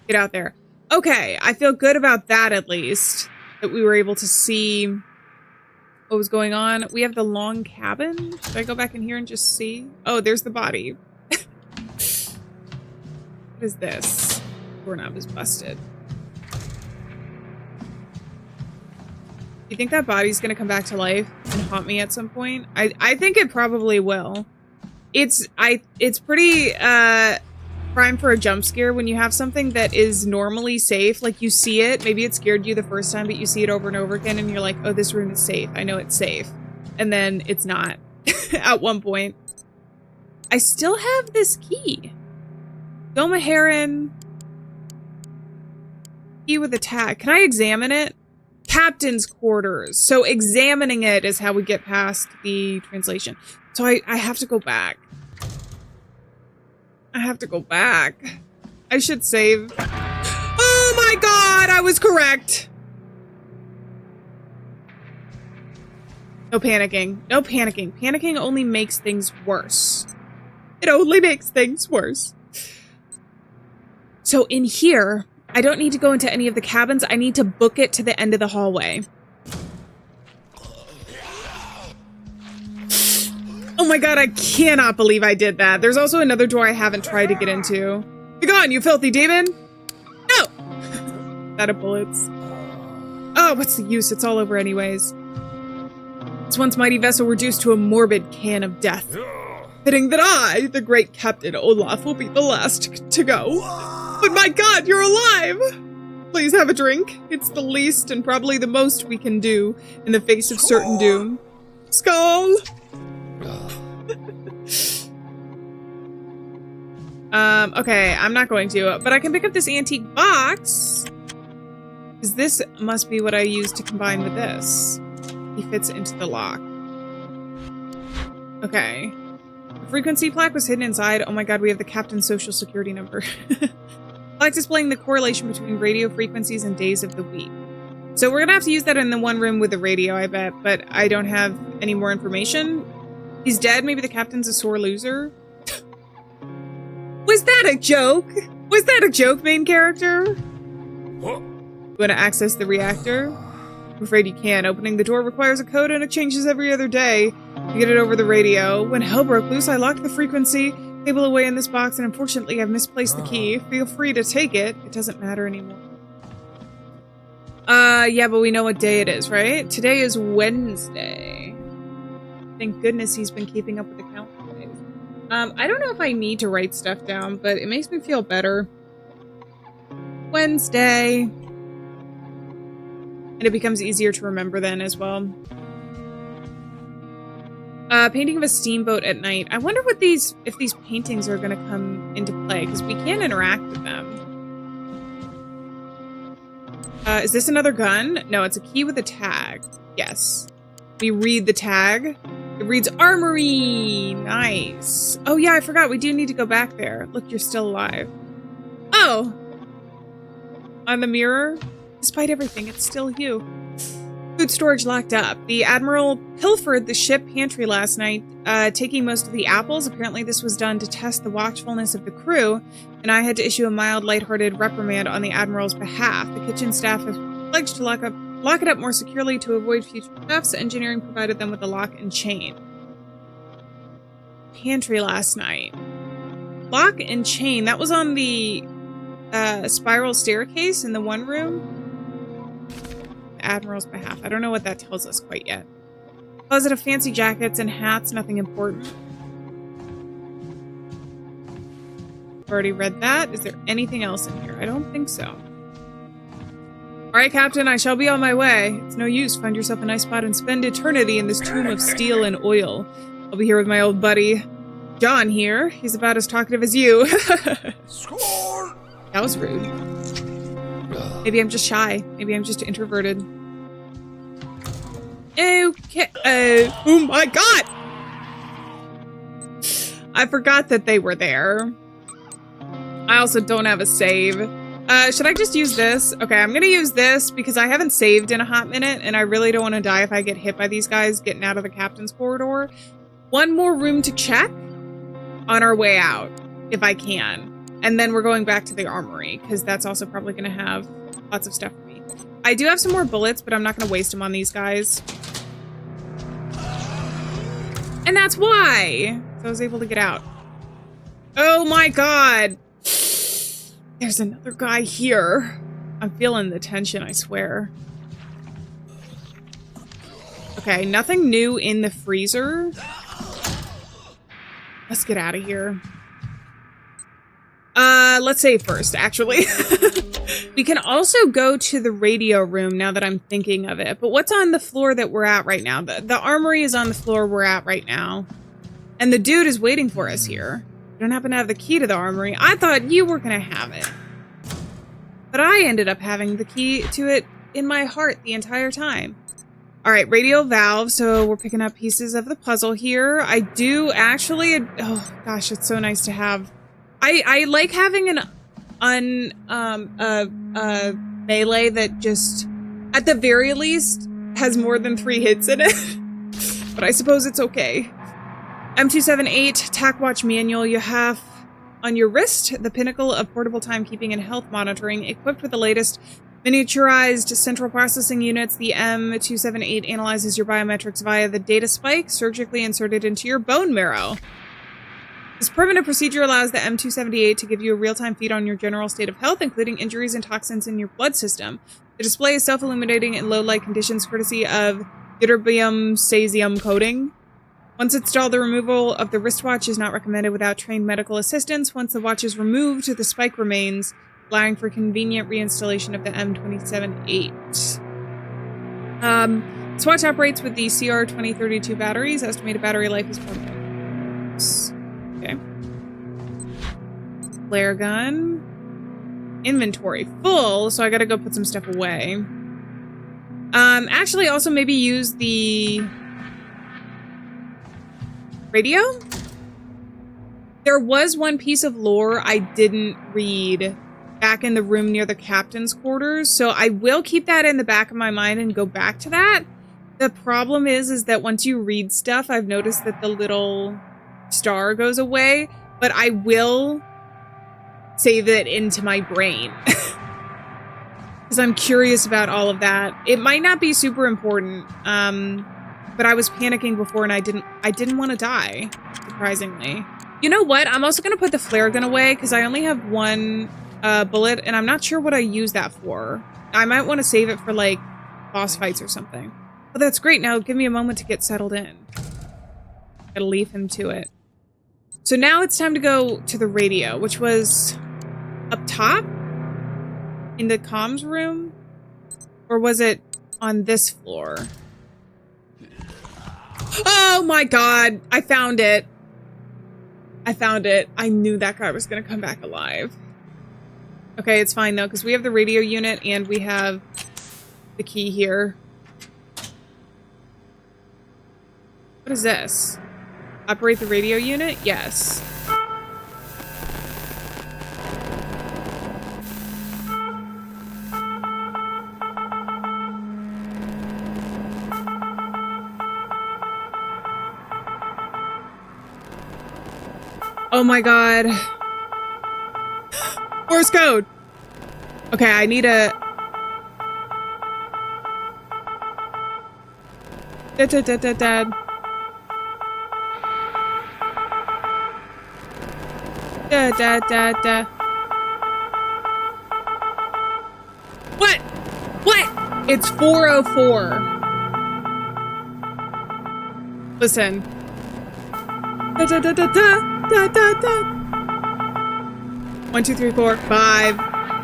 Get out there. Okay, I feel good about that at least. That we were able to see what was going on. We have the long cabin. Should I go back in here and just see? Oh, there's the body. What is this? Doorknob is busted. You think that body's gonna come back to life and haunt me at some point? I think it probably will. It's pretty prime for a jump scare when you have something that is normally safe. Like you see it, maybe it scared you the first time, but you see it over and over again and you're like, oh, this room is safe. I know it's safe. And then it's not at one point. I still have this key. Doma Heron. Key with a tag. Can I examine it? Captain's quarters. So examining it is how we get past the translation. So I have to go back. I have to go back. I should save. Oh my god, I was correct. No panicking. No panicking. Panicking only makes things worse. It only makes things worse. So in here, I don't need to go into any of the cabins. I need to book it to the end of the hallway. Oh my god, I cannot believe I did that. There's also another door I haven't tried to get into. Be gone, you filthy demon! No! Out of bullets. Oh, what's the use? It's all over anyways. This once mighty vessel reduced to a morbid can of death. Fitting that I, the great Captain Olaf, will be the last to go. But my god, you're alive! Please have a drink. It's the least and probably the most we can do in the face of certain doom. Skull! Okay, I'm not going to, but I can pick up this antique box. Because this must be what I use to combine with this. He fits into the lock. Okay. The frequency plaque was hidden inside. Oh my god, we have the captain's social security number. Plaque displaying the correlation between radio frequencies and days of the week. So we're gonna have to use that in the one room with the radio, I bet, but I don't have any more information. He's dead. Maybe the captain's a sore loser. Was that a joke? Was that a joke, main character? You want to access the reactor? I'm afraid you can't. Opening the door requires a code and it changes every other day. You get it over the radio. When hell broke loose, I locked the frequency cable away in this box, and unfortunately I've misplaced the key. Feel free to take it. It doesn't matter anymore. Yeah, but we know what day it is, right? Today is Wednesday. Thank goodness he's been keeping up with the count for days. I don't know if I need to write stuff down, but it makes me feel better. Wednesday. And it becomes easier to remember then as well. Painting of a steamboat at night. I wonder what if these paintings are going to come into play, because we can interact with them. Is this another gun? No, it's a key with a tag. Yes. We read the tag. It reads Armory. Nice. Oh yeah, I forgot. We do need to go back there. Look, you're still alive. Oh. On the mirror. Despite everything, it's still you. Food storage locked up. The Admiral pilfered the ship pantry last night, taking most of the apples. Apparently this was done to test the watchfulness of the crew, and I had to issue a mild, lighthearted reprimand on the Admiral's behalf. The kitchen staff have pledged to lock it up more securely to avoid future thefts. Engineering provided them with a lock and chain. Pantry last night. Lock and chain. That was on the spiral staircase in the one room. Admiral's behalf. I don't know what that tells us quite yet. Closet of fancy jackets and hats, nothing important. I've already read that. Is there anything else in here? I don't think so. Alright, Captain, I shall be on my way. It's no use. Find yourself a nice spot and spend eternity in this tomb of steel and oil. I'll be here with my old buddy, John here. He's about as talkative as you. Score! That was rude. Maybe I'm just shy. Maybe I'm just introverted. Okay. Oh my god! I forgot that they were there. I also don't have a save. Should I just use this? Okay, I'm gonna use this because I haven't saved in a hot minute and I really don't want to die if I get hit by these guys getting out of the captain's corridor. One more room to check. on our way out, if I can. And then we're going back to the armory, because that's also probably going to have lots of stuff for me. I do have some more bullets, but I'm not going to waste them on these guys. And that's why! So I was able to get out. Oh my god! There's another guy here. I'm feeling the tension, I swear. Okay, nothing new in the freezer. Let's get out of here. Let's save first, actually. We can also go to the radio room now that I'm thinking of it. But what's on the floor that we're at right now? The armory is on the floor we're at right now. And the dude is waiting for us here. You don't happen to have the key to the armory. I thought you were going to have it. But I ended up having the key to it in my heart the entire time. All right, radio valve. So we're picking up pieces of the puzzle here. I do actually... Oh, gosh, it's so nice to have... I like having a melee that just, at the very least, has more than 3 hits in it. But I suppose it's okay. M278 TAC Watch Manual. You have on your wrist the pinnacle of portable timekeeping and health monitoring, equipped with the latest miniaturized central processing units. The M278 analyzes your biometrics via the data spike surgically inserted into your bone marrow. This permanent procedure allows the M278 to give you a real-time feed on your general state of health, including injuries and toxins in your blood system. The display is self-illuminating in low-light conditions, courtesy of ytterbium cesium coating. Once installed, the removal of the wristwatch is not recommended without trained medical assistance. Once the watch is removed, the spike remains, allowing for convenient reinstallation of the M278. This watch operates with the CR2032 batteries. Estimated battery life is 4 Okay. Flare gun. Inventory full, so I gotta go put some stuff away. Actually, also maybe use the radio? There was one piece of lore I didn't read back in the room near the captain's quarters, so I will keep that in the back of my mind and go back to that. The problem is that once you read stuff, I've noticed that the little star goes away, but I will save it into my brain because I'm curious about all of that. It might not be super important, but I was panicking before and I didn't want to die, surprisingly. You know what? I'm also going to put the flare gun away because I only have 1 bullet and I'm not sure what I use that for. I might want to save it for like boss fights or something. But that's great. Now give me a moment to get settled in. Gotta leave him to it. So now it's time to go to the radio, which was up top in the comms room, or was it on this floor? Oh my god, I found it. I found it. I knew that guy was going to come back alive. Okay, it's fine though, because we have the radio unit and we have the key here. What is this? Operate the radio unit? Yes. Oh my god. Morse code! Okay, I need a... Dad. Da. What? It's 4:04. Listen. Da. 1, 2, 3, 4, 5.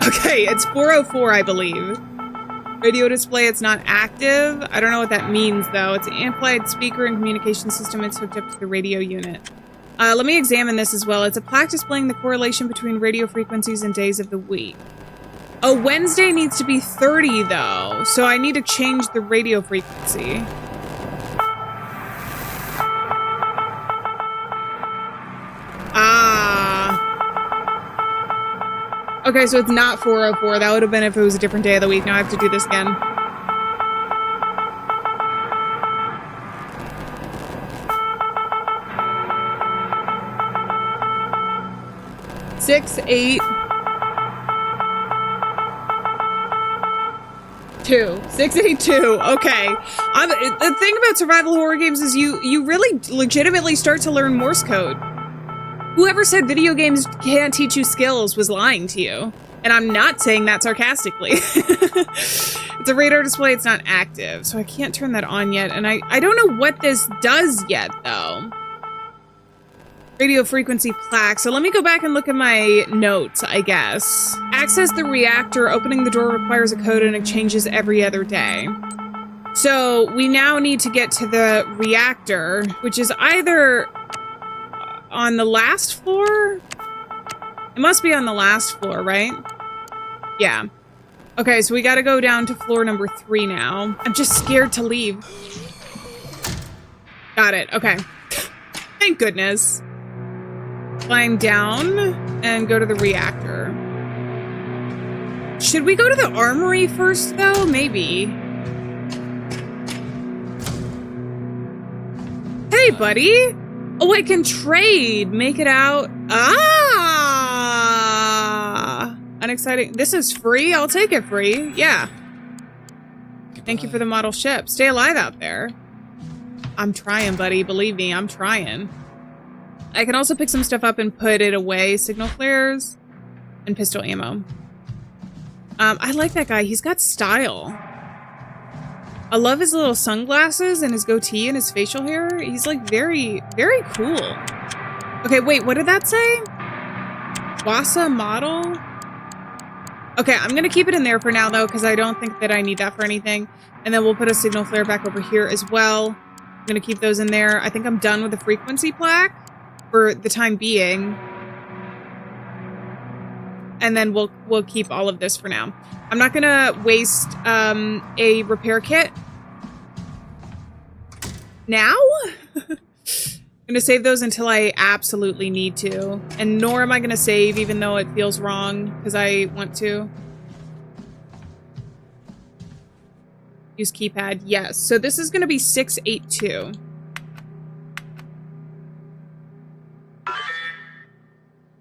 Okay, it's 4:04, I believe. Radio display, it's not active. I don't know what that means, though. It's an amplified speaker and communication system. It's hooked up to the radio unit. Let me examine this as well. It's a plaque displaying the correlation between radio frequencies and days of the week. A Wednesday needs to be 30, though, so I need to change the radio frequency. Okay, so it's not 4:04. That would have been if it was a different day of the week. Now I have to do this again. 6, 8, 2. 6, 8, 2. Okay. The thing about survival horror games is you really legitimately start to learn Morse code. Whoever said video games can't teach you skills was lying to you. And I'm not saying that sarcastically. It's a radar display, it's not active, so I can't turn that on yet. And I don't know what this does yet, though. Radio frequency plaque. So let me go back and look at my notes, I guess. Access the reactor. Opening the door requires a code and it changes every other day. So we now need to get to the reactor, which is either on the last floor? It must be on the last floor, right? Yeah. Okay, so we gotta go down to floor number 3 now. I'm just scared to leave. Got it, okay. Thank goodness. Climb down and go to the reactor. Should we go to the armory first, though? Maybe. Hey, buddy! Oh, I can trade! Make it out. Ah! Unexciting. This is free? I'll take it free. Yeah. Thank you for the model ship. Stay alive out there. I'm trying, buddy. Believe me, I'm trying. I can also pick some stuff up and put it away. Signal flares and pistol ammo. I like that guy. He's got style. I love his little sunglasses and his goatee and his facial hair. He's like very, very cool. Okay, wait, what did that say? Wasa model? Okay, I'm gonna keep it in there for now though, because I don't think that I need that for anything. And then we'll put a signal flare back over here as well. I'm gonna keep those in there. I think I'm done with the frequency plaque for the time being. And then we'll keep all of this for now. I'm not gonna waste a repair kit now. I'm gonna save those until I absolutely need to. And nor am I gonna save even though it feels wrong because I want to. Use keypad, yes. So this is gonna be 682.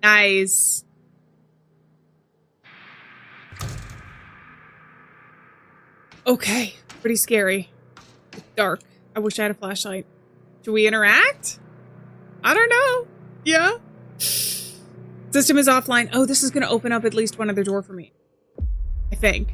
Nice. Okay, pretty scary. It's dark. I wish I had a flashlight. Should we interact? I don't know. Yeah. System is offline. Oh, this is gonna open up at least one other door for me. I think.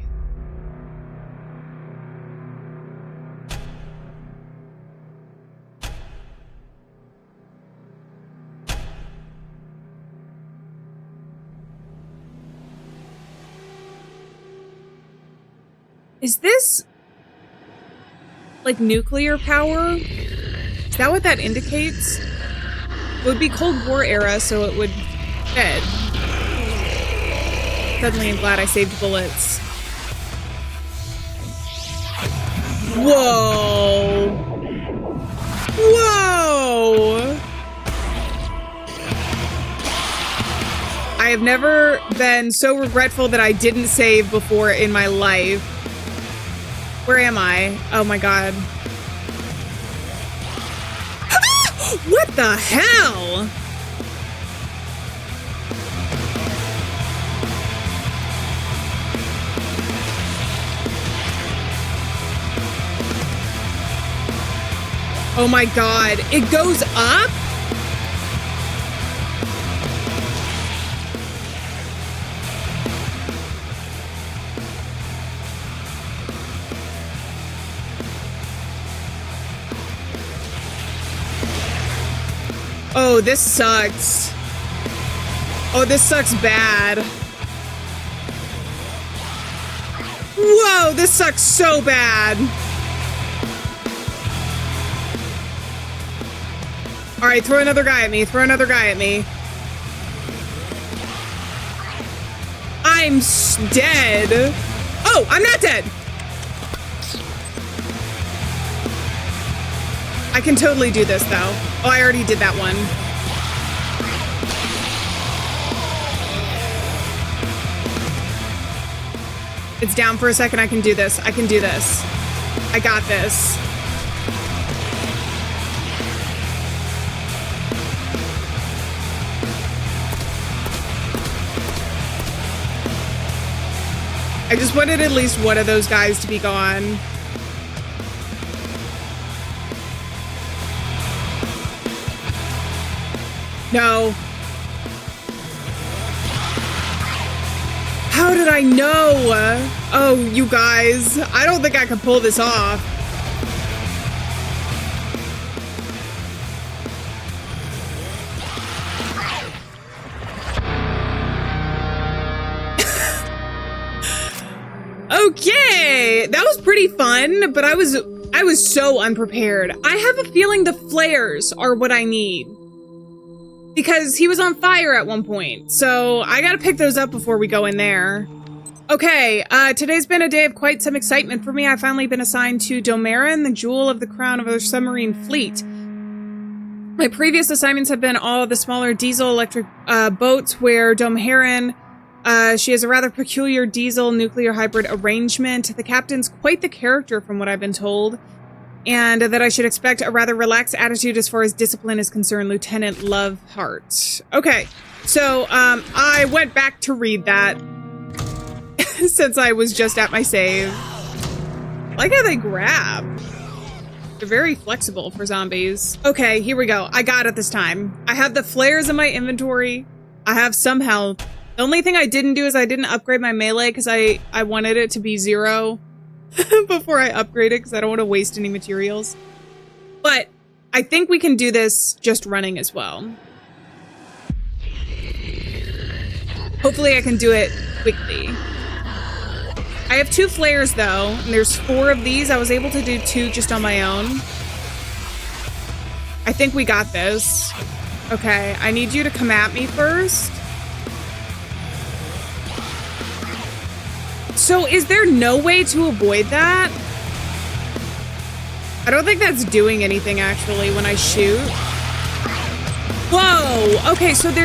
Is this like nuclear power? Is that what that indicates? It would be Cold War era, so it would fit. Suddenly I'm glad I saved bullets. Whoa! Whoa! I have never been so regretful that I didn't save before in my life. Where am I? Oh my god. Ah! What the hell? Oh my god. It goes up? Oh, this sucks. Oh, this sucks bad. Whoa, this sucks so bad. All right, throw another guy at me. Throw another guy at me. I'm dead. Oh, I'm not dead. I can totally do this, though. Oh, I already did that one. It's down for a second. I can do this. I can do this. I got this. I just wanted at least one of those guys to be gone. No. How did I know? Oh, you guys. I don't think I can pull this off. Okay, that was pretty fun, but I was so unprepared. I have a feeling the flares are what I need. Because he was on fire at one point, so I gotta pick those up before we go in there. Okay, today's been a day of quite some excitement for me. I've finally been assigned to Domarin, the jewel of the crown of our submarine fleet. My previous assignments have been all of the smaller diesel-electric boats where Domarin, she has a rather peculiar diesel-nuclear hybrid arrangement. The captain's quite the character from what I've been told. And that I should expect a rather relaxed attitude as far as discipline is concerned, Lieutenant Loveheart. Okay, so I went back to read that since I was just at my save. I like how they grab. They're very flexible for zombies. Okay, here we go. I got it this time. I have the flares in my inventory. I have some health. The only thing I didn't do is I didn't upgrade my melee because I wanted it to be 0. Before I upgrade it because I don't want to waste any materials. But I think we can do this just running as well. Hopefully I can do it quickly. I have 2 flares though, and there's 4 of these. I was able to do 2 just on my own. I think we got this. Okay, I need you to come at me first. So is there no way to avoid that? I don't think that's doing anything actually when I shoot. Whoa, okay, so okay.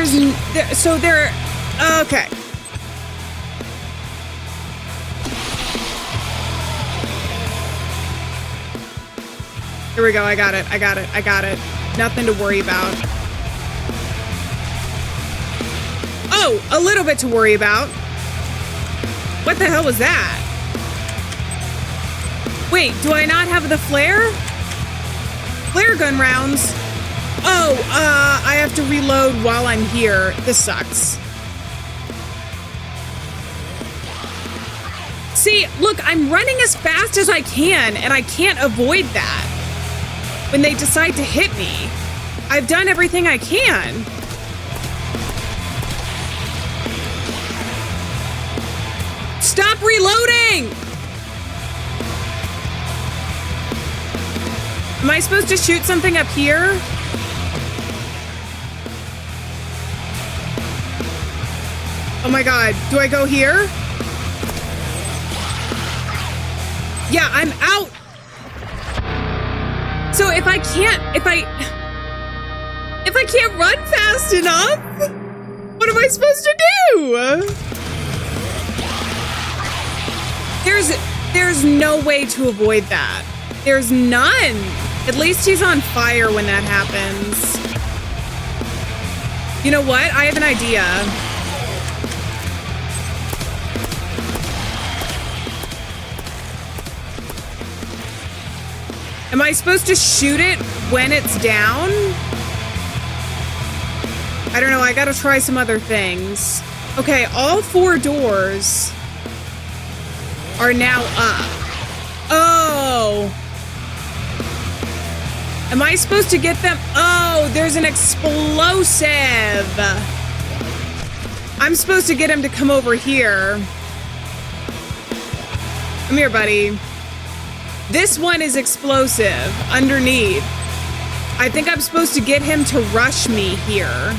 Here we go, I got it. Nothing to worry about. Oh, a little bit to worry about. What the hell was that? Wait, do I not have the flare? Flare gun rounds. Oh, I have to reload while I'm here. This sucks. See, look, I'm running as fast as I can, and I can't avoid that when they decide to hit me. I've done everything I can. Stop reloading! Am I supposed to shoot something up here? Oh my god, do I go here? Yeah, I'm out! So if I can't run fast enough, what am I supposed to do? There's no way to avoid that. There's none. At least he's on fire when that happens. You know what? I have an idea. Am I supposed to shoot it when it's down? I don't know. I gotta try some other things. Okay, all 4 doors are now up. Oh. Am I supposed to get them? Oh, there's an explosive. I'm supposed to get him to come over here. Come here, buddy. This one is explosive underneath. I think I'm supposed to get him to rush me here.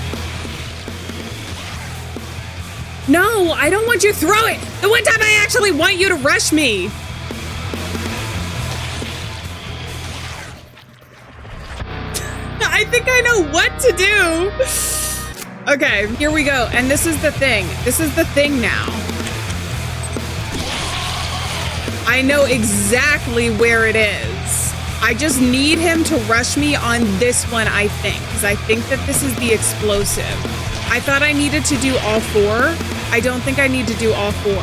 No, I don't want you to throw it. The one time I actually want you to rush me. I think I know what to do. Okay, here we go. And this is the thing. This is the thing now. I know exactly where it is. I just need him to rush me on this one, I think. Because I think that this is the explosive. I thought I needed to do all 4. I don't think I need to do all 4.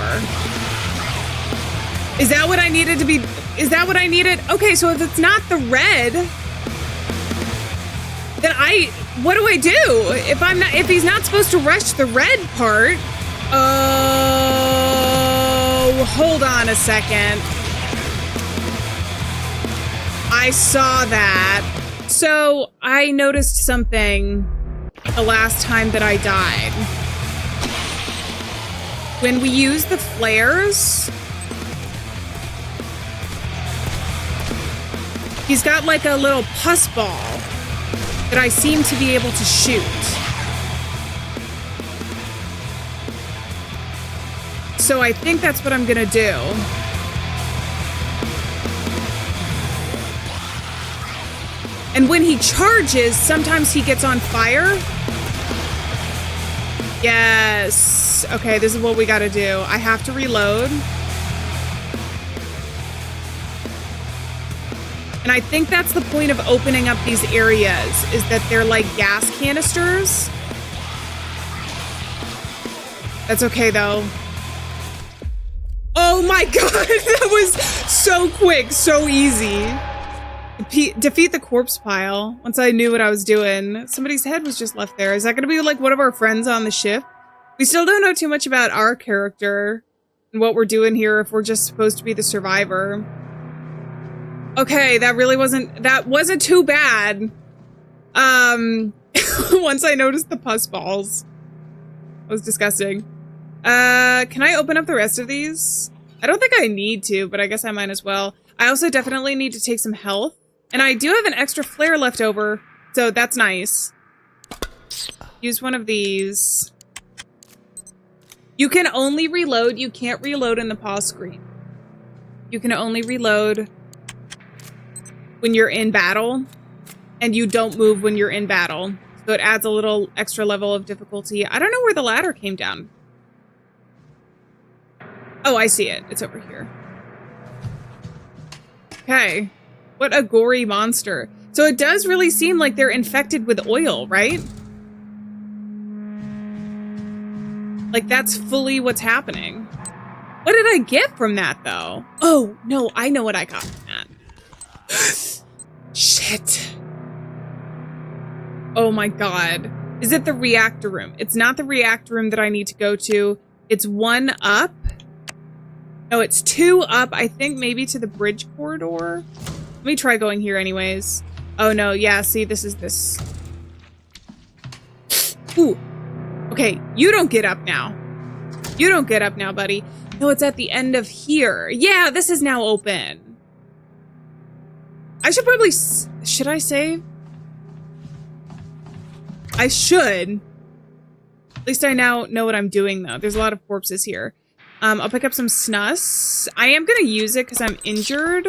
Is that what I needed to be? Is that what I needed? Okay, so if it's not the red, then what do I do? If he's not supposed to rush the red part, oh, hold on a second. I saw that. So I noticed something the last time that I died. When we use the flares, he's got like a little pus ball that I seem to be able to shoot. So I think that's what I'm gonna do. And when he charges, sometimes he gets on fire. Yes. Okay, this is what we gotta do. I have to reload. And I think that's the point of opening up these areas, is that they're like gas canisters. That's okay, though. Oh my god, that was so quick, so easy. Defeat the corpse pile. Once I knew what I was doing. Somebody's head was just left there. Is that going to be like one of our friends on the ship? We still don't know too much about our character and what we're doing here, if we're just supposed to be the survivor. Okay, that wasn't too bad. Once I noticed the pus balls. That was disgusting. Can I open up the rest of these? I don't think I need to, but I guess I might as well. I also definitely need to take some health. And I do have an extra flare left over, so that's nice. Use one of these. You can only reload. You can't reload in the pause screen. You can only reload when you're in battle, and you don't move when you're in battle. So it adds a little extra level of difficulty. I don't know where the ladder came down. Oh, I see it. It's over here. Okay. What a gory monster. So it does really seem like they're infected with oil, right? Like, that's fully what's happening. What did I get from that, though? Oh, no, I know what I got from that. Shit. Oh my god. Is it the reactor room? It's not the reactor room that I need to go to. It's one up. No, it's two up. I think maybe to the bridge corridor. Let me try going here anyways. Oh no, yeah, see, this is this. Ooh. Okay, you don't get up now. You don't get up now, buddy. No, it's at the end of here. Yeah, this is now open. I should probably... Should I save? I should. At least I now know what I'm doing, though. There's a lot of corpses here. I'll pick up some snus. I am going to use it because I'm injured.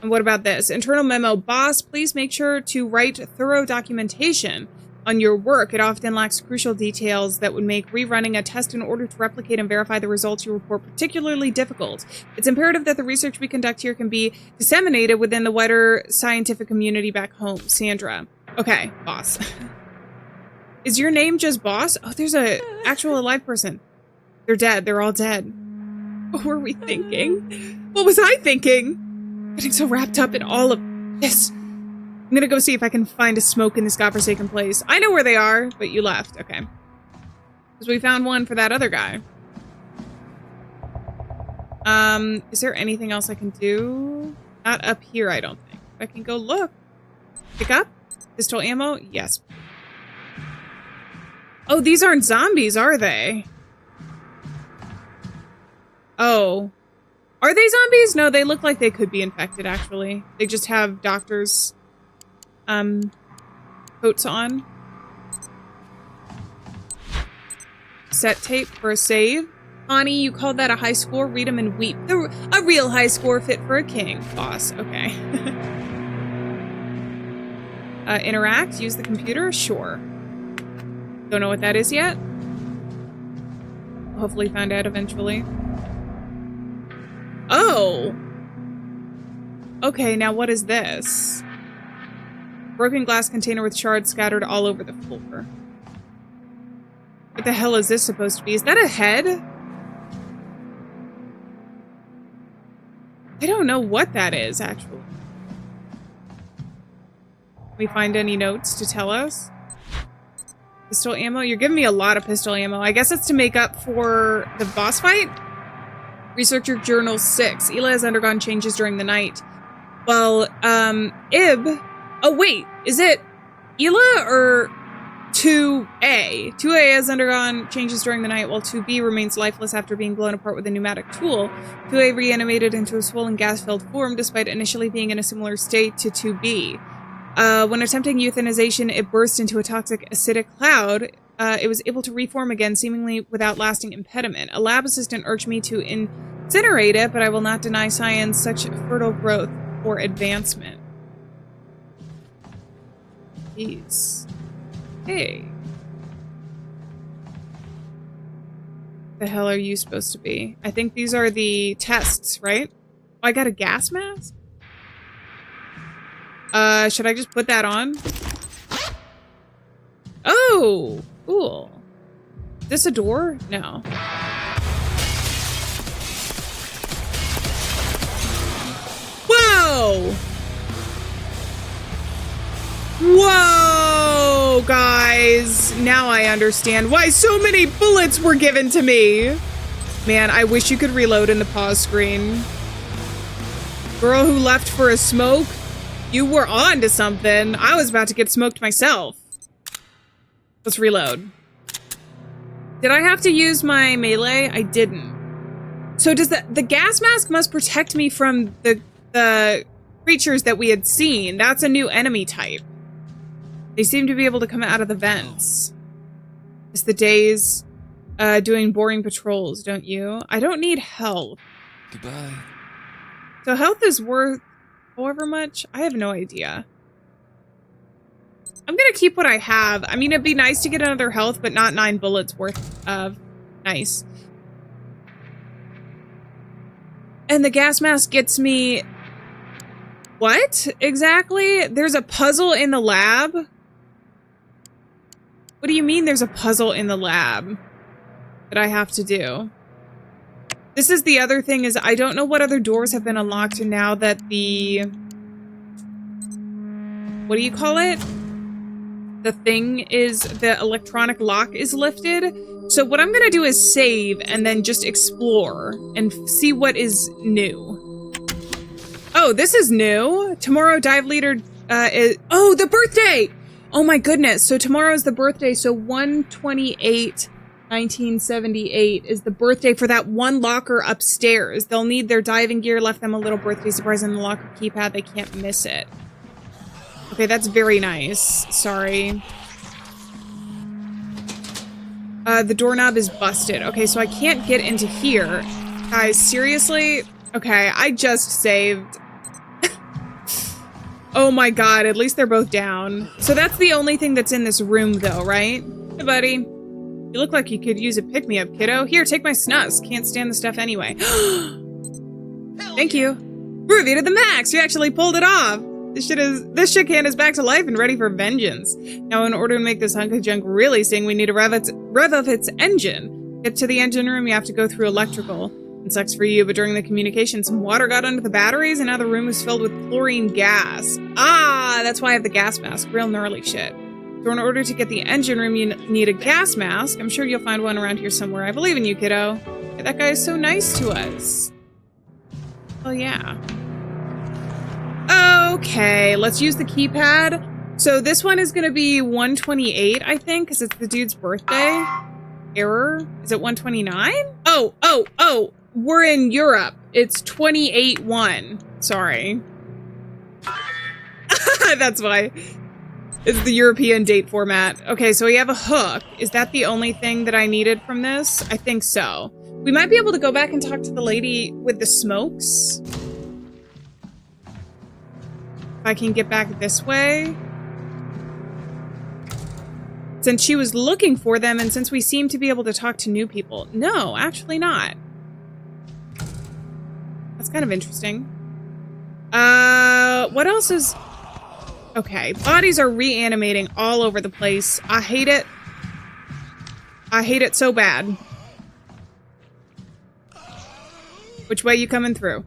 And what about this? Internal memo. Boss, please make sure to write thorough documentation on your work. It often lacks crucial details that would make rerunning a test in order to replicate and verify the results you report particularly difficult. It's imperative that the research we conduct here can be disseminated within the wider scientific community back home. Sandra. Okay, boss. Is your name just boss? Oh, there's a actual alive person. They're dead. They're all dead. What were we thinking? What was I thinking? Getting so wrapped up in all of this. I'm gonna go see if I can find a smoke in this godforsaken place. I know where they are, but you left. Okay. Because we found one for that other guy. Is there anything else I can do? Not up here, I don't think. I can go look. Pick up? Pistol ammo? Yes. Oh, these aren't zombies, are they? Oh. Are they zombies? No, they look like they could be infected, actually. They just have doctors' coats on. Set tape for a save. Ani, you called that a high score? Read them and weep. A real high score fit for a king. Boss, okay. Interact, use the computer? Sure. Don't know what that is yet. Hopefully find out eventually. Oh! Okay, now what is this? Broken glass container with shards scattered all over the floor. What the hell is this supposed to be? Is that a head? I don't know what that is, actually. Can we find any notes to tell us? Pistol ammo? You're giving me a lot of pistol ammo. I guess it's to make up for the boss fight? Researcher Journal 6. Ela has undergone changes during the night. Well, Ib... Oh, wait. Is it Ela or 2A? 2A has undergone changes during the night, while 2B remains lifeless after being blown apart with a pneumatic tool. 2A reanimated into a swollen gas-filled form, despite initially being in a similar state to 2B. When attempting euthanization, it burst into a toxic acidic cloud. It was able to reform again, seemingly without lasting impediment. A lab assistant urged me to incinerate it, but I will not deny science such fertile growth for advancement. Jeez. Hey. The hell are you supposed to be? I think these are the tests, right? Oh, I got a gas mask? Should I just put that on? Oh, cool. Is this a door? No. Whoa! Whoa, guys. Now I understand why so many bullets were given to me. Man, I wish you could reload in the pause screen. Girl who left for a smoke? You were on to something. I was about to get smoked myself. Let's reload. Did I have to use my melee? I didn't. So does the gas mask must protect me from the creatures that we had seen. That's a new enemy type. They seem to be able to come out of the vents. It's the days doing boring patrols, don't you? I don't need health. Goodbye. So health is worth however much? I have no idea. I'm gonna keep what I have. I mean, it'd be nice to get another health, but not 9 bullets worth of nice. And the gas mask gets me... What? Exactly? There's a puzzle in the lab? What do you mean there's a puzzle in the lab that I have to do? This is the other thing, is I don't know what other doors have been unlocked now that the... What do you call it? The thing is, the electronic lock is lifted. So what I'm gonna do is save and then just explore and see what is new. Oh, this is new. Tomorrow dive leader is... Oh, the birthday! Oh my goodness. So tomorrow is the birthday. So 1/28/1978 is the birthday for that one locker upstairs. They'll need their diving gear. Left them a little birthday surprise in the locker keypad. They can't miss it. Okay, that's very nice. Sorry. The doorknob is busted. Okay, so I can't get into here. Guys, seriously? Okay, I just saved. Oh my god, at least they're both down. So that's the only thing that's in this room though, right? Hey buddy. You look like you could use a pick-me-up, kiddo. Here, take my snus. Can't stand the stuff anyway. Thank you. Groovy to the max! You actually pulled it off! This shit can is back to life and ready for vengeance. Now, in order to make this hunk of junk really sing, we need to rev up its engine. Get to the engine room, you have to go through electrical. It sucks for you, but during the communication, some water got under the batteries, and now the room is filled with chlorine gas. Ah, that's why I have the gas mask. Real gnarly shit. So in order to get the engine room, you need a gas mask. I'm sure you'll find one around here somewhere. I believe in you, kiddo. Hey, that guy is so nice to us. Oh, yeah. Okay, let's use the keypad. So this one is going to be 128, I think, because it's the dude's birthday. Error? Is it 129? Oh, we're in Europe. It's 28-1. Sorry. That's why. It's the European date format. Okay, so we have a hook. Is that the only thing that I needed from this? I think so. We might be able to go back and talk to the lady with the smokes. If I can get back this way. Since she was looking for them, and since we seem to be able to talk to new people. No, actually not. That's kind of interesting. What else is... Okay, bodies are reanimating all over the place. I hate it. I hate it so bad. Which way you coming through?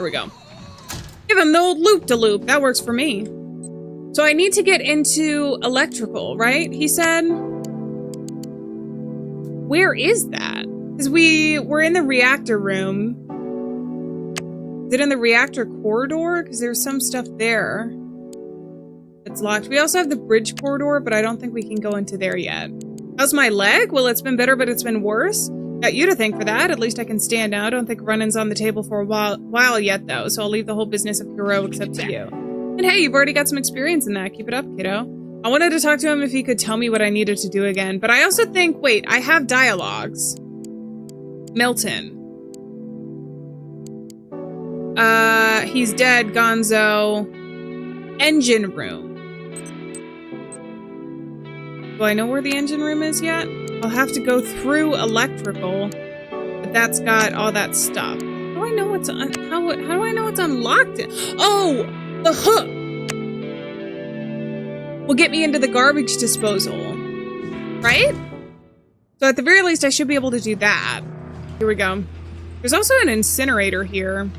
Here we go. Give him the old loop-de-loop. That works for me. So I need to get into electrical, right? He said. Where is that? Because we were in the reactor room. Is it in the reactor corridor? Because there's some stuff there. It's locked. We also have the bridge corridor, but I don't think we can go into there yet. How's my leg? Well, it's been better, but it's been worse. Got you to thank for that. At least I can stand now. I don't think running's on the table for a while yet, though, so I'll leave the whole business of heroics up to you. And hey, you've already got some experience in that. Keep it up, kiddo. I wanted to talk to him if he could tell me what I needed to do again, but I also think, wait, I have dialogues. Milton. He's dead, Gonzo. Engine room. Do I know where the engine room is yet? I'll have to go through electrical, but that's got all that stuff. How do I know what's how do I know it's unlocked? Oh, the hook will get me into the garbage disposal, right? So at the very least, I should be able to do that. Here we go. There's also an incinerator here.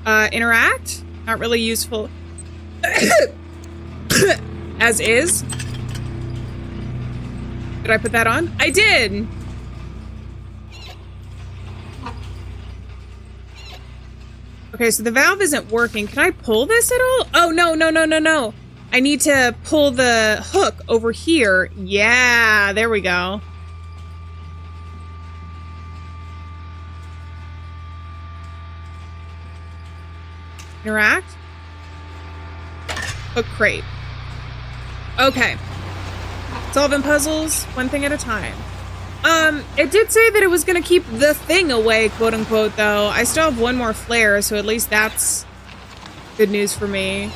Interact? Not really useful. As is. Did I put that on? I did! Okay, so the valve isn't working. Can I pull this at all? Oh, no. I need to pull the hook over here. Yeah, there we go. Interact. Hook crate. Okay. Solving puzzles, one thing at a time. It did say that it was gonna keep the thing away, quote unquote, though. I still have one more flare, so at least that's good news for me.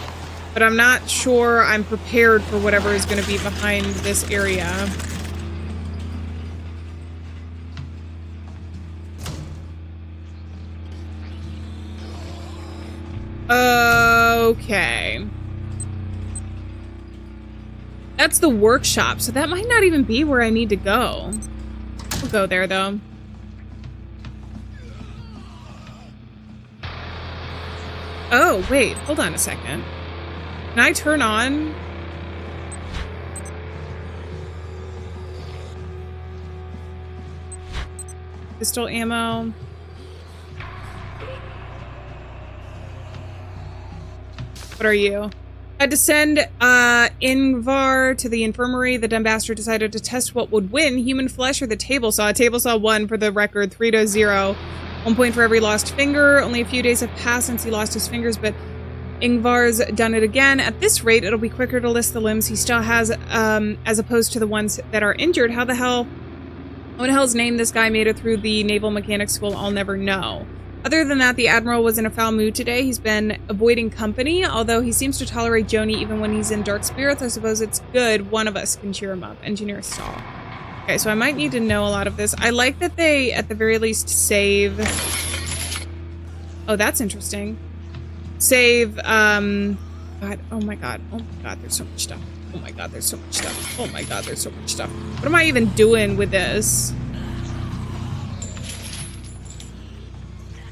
But I'm not sure I'm prepared for whatever is gonna be behind this area. Okay. That's the workshop, so that might not even be where I need to go. We'll go there, though. Oh, wait. Hold on a second. Can I turn on... pistol ammo? What are you? Had to send Ingvar to the infirmary. The dumb bastard decided to test what would win, human flesh or the table saw. Table saw 1 for the record, 3-0. 1 point for every lost finger. Only a few days have passed since he lost his fingers, but Ingvar's done it again. At this rate, it'll be quicker to list the limbs he still has, as opposed to the ones that are injured. How the hell's name this guy made it through the Naval Mechanics School? I'll never know. Other than that, the Admiral was in a foul mood today. He's been avoiding company, although he seems to tolerate Joni even when he's in dark spirits. I suppose it's good one of us can cheer him up. Engineer Stahl. Okay, so I might need to know a lot of this. I like that they, at the very least, save... Oh, that's interesting. Save, God, oh my god, there's so much stuff. Oh my god, there's so much stuff. Oh my god, there's so much stuff. What am I even doing with this?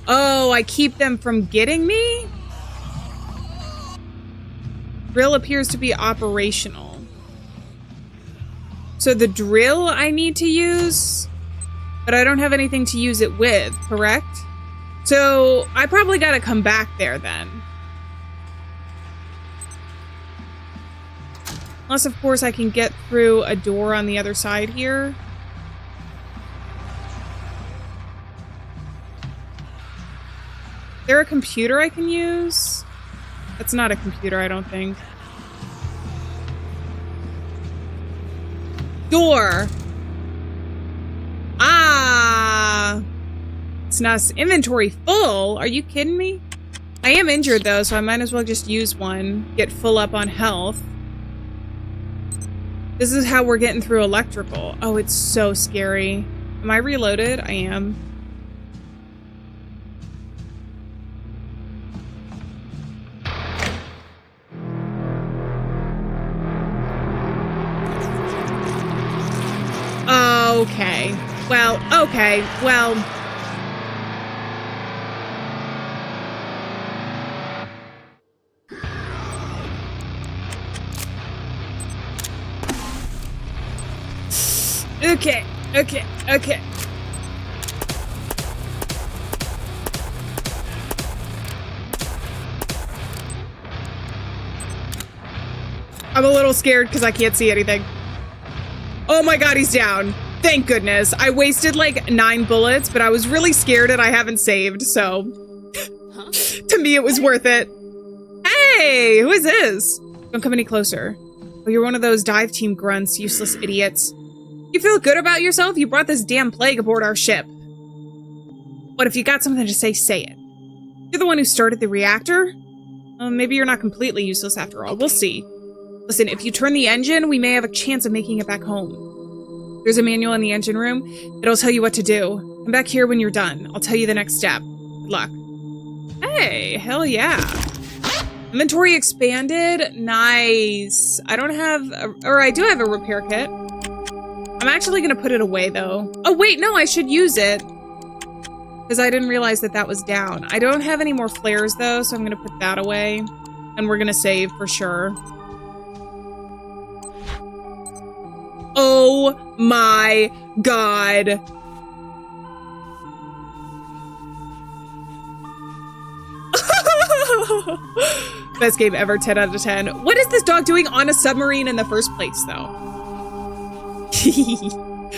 Oh, I keep them from getting me? Drill appears to be operational. So the drill I need to use, but I don't have anything to use it with, correct? So I probably gotta come back there then. Unless, of course, I can get through a door on the other side here. Is there a computer I can use? That's not a computer, I don't think. Door! Ah! It's not inventory full. Are you kidding me? I am injured, though, so I might as well just use one. Get full up on health. This is how we're getting through electrical. Oh, it's so scary. Am I reloaded? I am. Okay. Well, Okay, okay, okay. I'm a little scared because I can't see anything. Oh my god, he's down. Thank goodness. I wasted like 9 bullets, but I was really scared and I haven't saved, so... To me, it was worth it. Hey, who is this? Don't come any closer. Oh, you're one of those dive team grunts, useless idiots. You feel good about yourself? You brought this damn plague aboard our ship. What if you got something to say it. You're the one who started the reactor? Maybe you're not completely useless after all. We'll see. Listen, if you turn the engine, we may have a chance of making it back home. There's a manual in the engine room. It'll tell you what to do. Come back here when you're done. I'll tell you the next step. Good luck. Hey, hell yeah. Inventory expanded. Nice. I don't have, or I do have a repair kit. I'm actually going to put it away though. Oh wait, no, I should use it. Because I didn't realize that that was down. I don't have any more flares though, so I'm going to put that away. And we're going to save for sure. Oh my god. Best game ever, 10 out of 10. What is this dog doing on a submarine in the first place, though?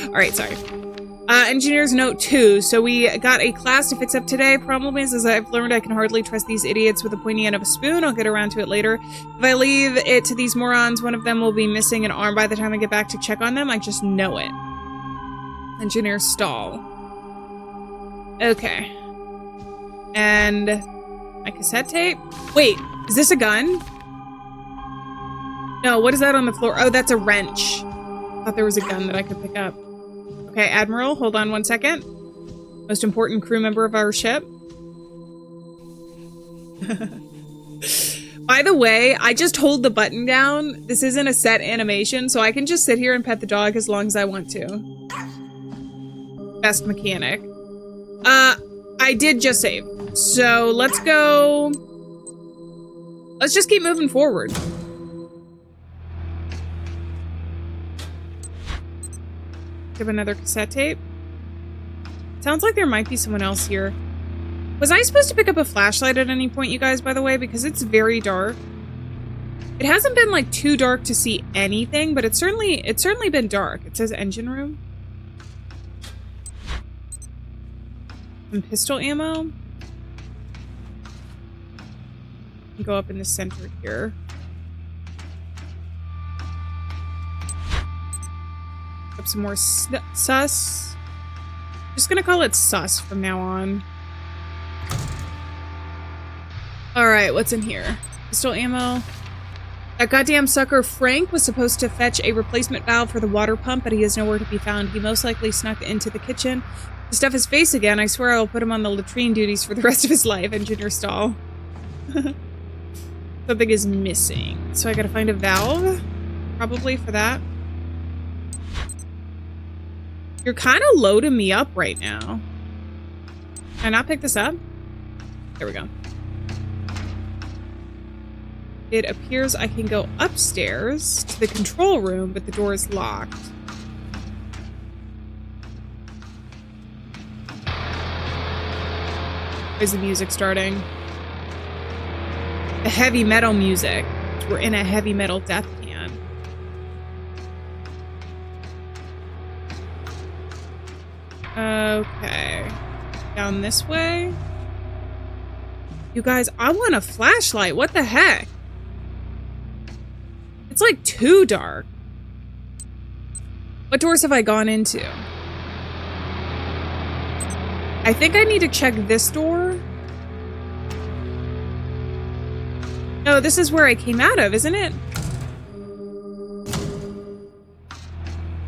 All right, sorry. Engineer's note 2. So we got a class to fix up today. Problem is, as I've learned, I can hardly trust these idiots with the pointy end of a spoon. I'll get around to it later. If I leave it to these morons, one of them will be missing an arm by the time I get back to check on them. I just know it. Engineer stall. Okay. And my cassette tape. Wait, is this a gun? No, what is that on the floor? Oh, that's a wrench. I thought there was a gun that I could pick up. Okay, Admiral, hold on 1 second. Most important crew member of our ship. By the way, I just hold the button down. This isn't a set animation, so I can just sit here and pet the dog as long as I want to. Best mechanic. I did just save. So let's go. Let's just keep moving forward. Give another cassette tape. Sounds like there might be someone else here. Was I supposed to pick up a flashlight at any point, you guys, by the way? Because it's very dark. It hasn't been like too dark to see anything, but it's certainly been dark. It says engine room. Some pistol ammo. Go up in the center here. Up some more sus. Just gonna call it sus from now on. Alright, what's in here? Pistol ammo. That goddamn sucker Frank was supposed to fetch a replacement valve for the water pump, but he is nowhere to be found. He most likely snuck into the kitchen to stuff his face again. I swear I will put him on the latrine duties for the rest of his life. Engineer stall. Something is missing. So I gotta find a valve? Probably for that. You're kind of loading me up right now. Can I not pick this up? There we go. It appears I can go upstairs to the control room, but the door is locked. Is the music starting? The heavy metal music. We're in a heavy metal death can. Okay. Down this way. You guys, I want a flashlight. What the heck? It's like too dark. What doors have I gone into? I think I need to check this door. No, this is where I came out of, isn't it?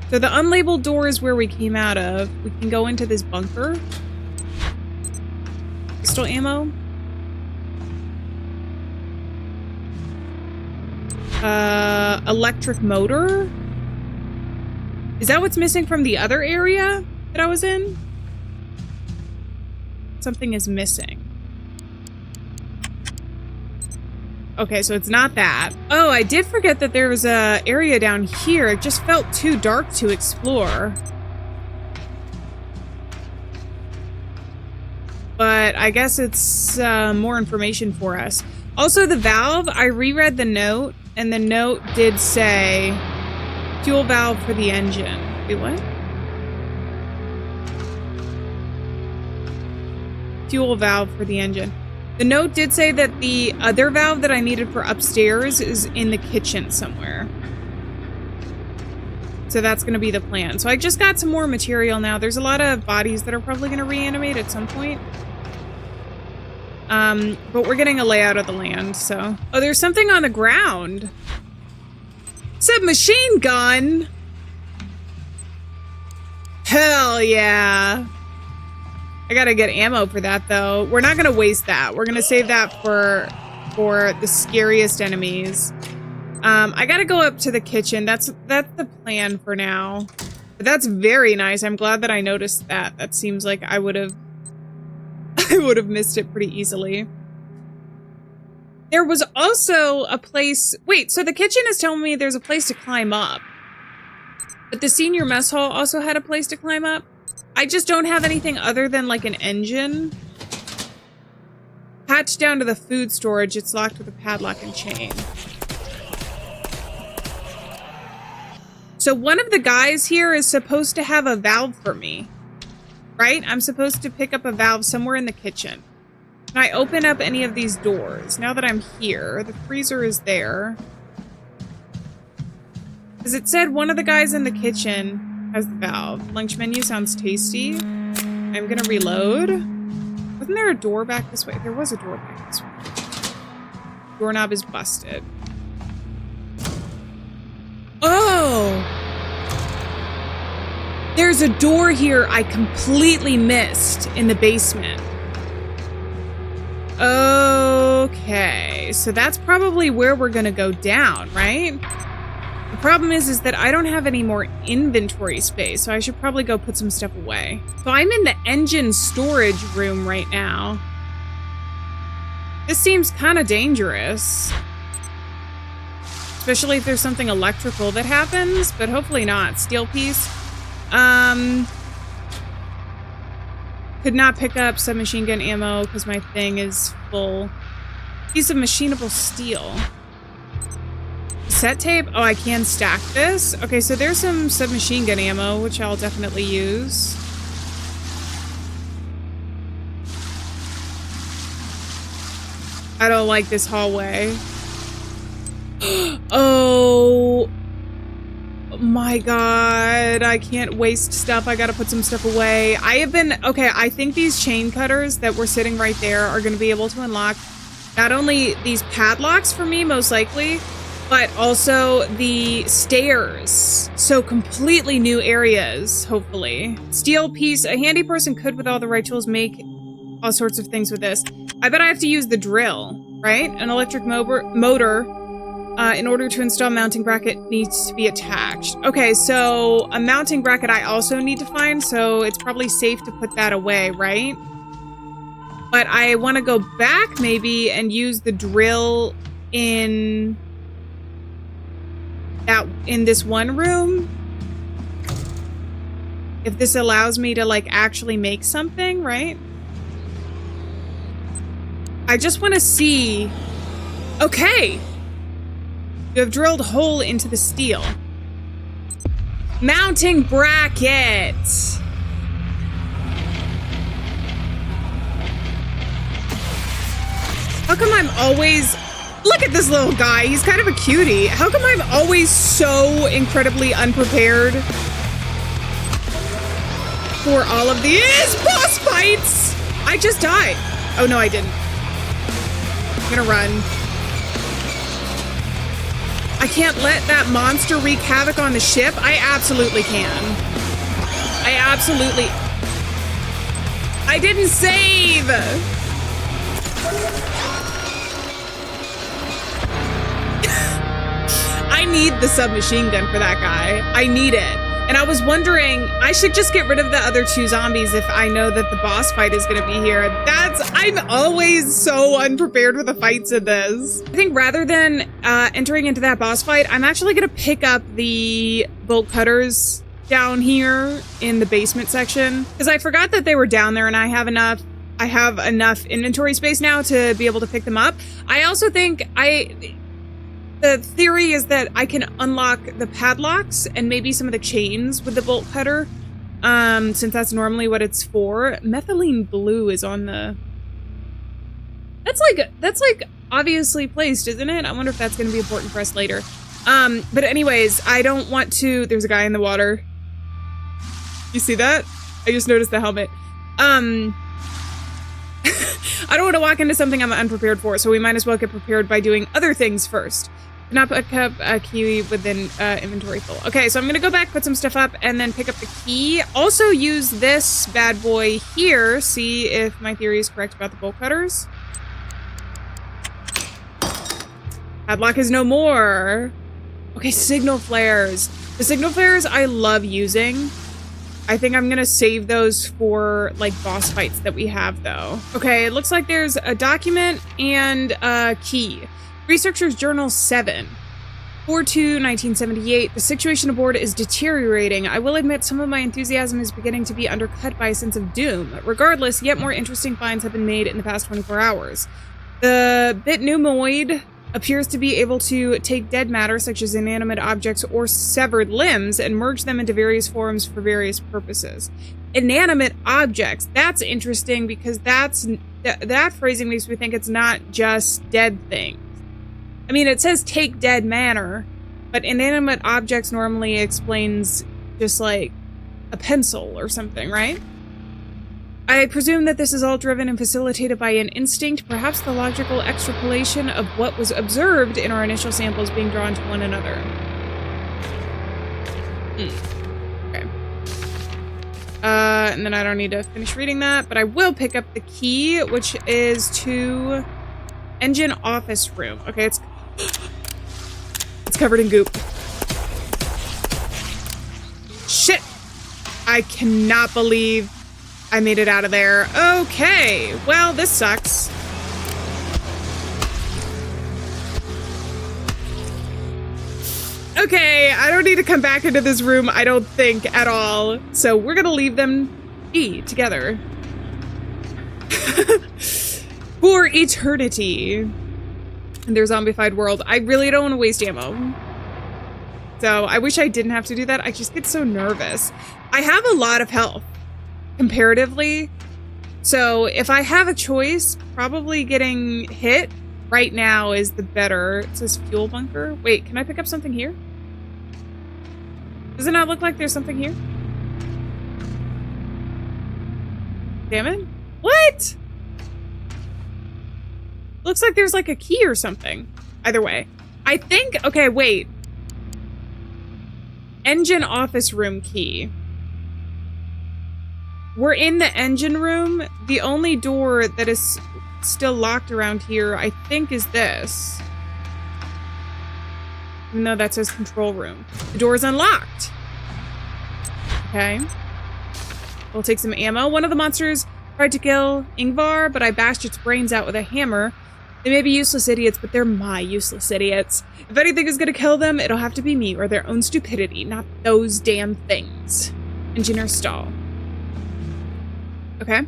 So the unlabeled door is where we came out of. We can go into this bunker. Pistol ammo. Electric motor. Is that what's missing from the other area that I was in? Something is missing. Okay, so it's not that. Oh, I did forget that there was a area down here. It just felt too dark to explore. But I guess it's more information for us. Also, the valve, I reread the note, and the note did say fuel valve for the engine. Wait, what? Fuel valve for the engine. The note did say that the other valve that I needed for upstairs is in the kitchen somewhere. So that's going to be the plan. So I just got some more material now. There's a lot of bodies that are probably going to reanimate at some point. But we're getting a layout of the land, so... Oh, there's something on the ground. Submachine gun! Hell yeah. I gotta get ammo for that, though. We're not gonna waste that. We're gonna save that for the scariest enemies. I gotta go up to the kitchen. That's the plan for now. But that's very nice. I'm glad that I noticed that. That seems like I would have missed it pretty easily. There was also a place... Wait, so the kitchen is telling me there's a place to climb up. But the senior mess hall also had a place to climb up? I just don't have anything other than, like, an engine. Hatched down to the food storage. It's locked with a padlock and chain. So one of the guys here is supposed to have a valve for me. Right? I'm supposed to pick up a valve somewhere in the kitchen. Can I open up any of these doors? Now that I'm here, the freezer is there. Because it said one of the guys in the kitchen has the valve. Lunch menu sounds tasty. I'm gonna reload. Wasn't there a door back this way? There was a door back this way. Doorknob is busted. Oh! There's a door here I completely missed in the basement. Okay, so that's probably where we're gonna go down, right? The problem is that I don't have any more inventory space, so I should probably go put some stuff away. So I'm in the engine storage room right now. This seems kind of dangerous. Especially if there's something electrical that happens, but hopefully not. Steel piece. Could not pick up submachine gun ammo because my thing is full. Piece of machinable steel. Cassette tape? Oh, I can stack this? Okay, so there's some submachine gun ammo, which I'll definitely use. I don't like this hallway. Oh my god, I can't waste stuff. I gotta put some stuff away. Okay, I think these chain cutters that were sitting right there are gonna be able to unlock not only these padlocks for me, most likely, but also the stairs. So completely new areas, hopefully. Steel piece, a handy person could, with all the right tools, make all sorts of things with this. I bet I have to use the drill, right? An electric motor. In order to install mounting bracket needs to be attached. Okay, so a mounting bracket I also need to find, so it's probably safe to put that away, right? But I want to go back maybe and use the drill in this one room. If this allows me to like actually make something, right? I just want to see. Okay. You have drilled a hole into the steel. Mounting bracket. How come I'm always... Look at this little guy. He's kind of a cutie. How come I'm always so incredibly unprepared for all of these boss fights? I just died. Oh, no, I didn't. I'm gonna run. I can't let that monster wreak havoc on the ship. I absolutely can. I didn't save. I need the submachine gun for that guy. I need it. And I was wondering, I should just get rid of the other 2 zombies if I know that the boss fight is gonna be here. I'm always so unprepared with the fights in this. I think rather than entering into that boss fight, I'm actually gonna pick up the bolt cutters down here in the basement section. Because I forgot that they were down there and I have enough inventory space now to be able to pick them up. I also think the theory is that I can unlock the padlocks and maybe some of the chains with the bolt cutter, since that's normally what it's for. Methylene blue is on the... That's like obviously placed, isn't it? I wonder if that's going to be important for us later. But anyways, I don't want to... There's a guy in the water. You see that? I just noticed the helmet. I don't want to walk into something I'm unprepared for, so we might as well get prepared by doing other things first. Not pick up a key within inventory full. Okay, so I'm gonna go back, put some stuff up, and then pick up the key. Also use this bad boy here, see if my theory is correct about the bolt cutters. Padlock is no more. Okay, signal flares. The signal flares I love using. I think I'm gonna save those for like boss fights that we have though. Okay, it looks like there's a document and a key. Researcher's Journal 7. 4/2/1978. The situation aboard is deteriorating. I will admit some of my enthusiasm is beginning to be undercut by a sense of doom. Regardless, yet more interesting finds have been made in the past 24 hours. The Bitnumoid appears to be able to take dead matter such as inanimate objects or severed limbs and merge them into various forms for various purposes. Inanimate objects. That's interesting because that phrasing makes me think it's not just dead things. I mean, it says take dead matter, but inanimate objects normally explains just like a pencil or something, right? I presume that this is all driven and facilitated by an instinct, perhaps the logical extrapolation of what was observed in our initial samples being drawn to one another. Okay. And then I don't need to finish reading that, but I will pick up the key, which is to engine office room. Okay, it's covered in goop. Shit! I cannot believe I made it out of there. Okay, well, this sucks. Okay, I don't need to come back into this room, I don't think, at all. So we're gonna leave them be together. For eternity. In their zombified world. I really don't want to waste ammo. So I wish I didn't have to do that. I just get so nervous. I have a lot of health, comparatively. So if I have a choice, probably getting hit right now is the better. It says fuel bunker. Wait, can I pick up something here? Does it not look like there's something here? Damn it. What? Looks like there's like a key or something. Either way. I think, okay, wait. Engine office room key. We're in the engine room. The only door that is still locked around here, I think, is this. No, that says control room. The door is unlocked. Okay. We'll take some ammo. One of the monsters tried to kill Ingvar, but I bashed its brains out with a hammer. They may be useless idiots, but they're my useless idiots. If anything is gonna kill them, it'll have to be me or their own stupidity, not those damn things. Engineer stall. Okay.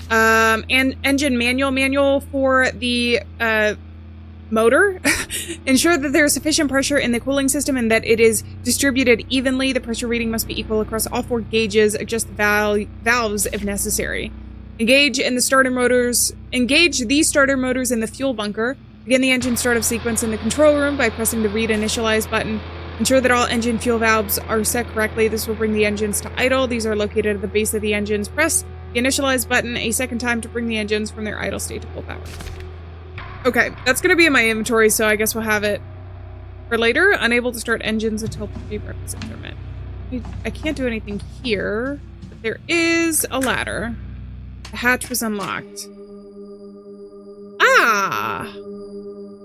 And engine manual for the motor. Ensure that there is sufficient pressure in the cooling system and that it is distributed evenly. The pressure reading must be equal across all 4 gauges. Adjust the valves if necessary. Engage the starter motors in the fuel bunker. Begin the engine startup sequence in the control room by pressing the read initialize button. Ensure that all engine fuel valves are set correctly. This will bring the engines to idle. These are located at the base of the engines. Press the initialize button a second time to bring the engines from their idle state to full power. Okay, that's going to be in my inventory, so I guess we'll have it for later. Unable to start engines until prerequisites are met. I can't do anything here, but there is a ladder. The hatch was unlocked. Ah!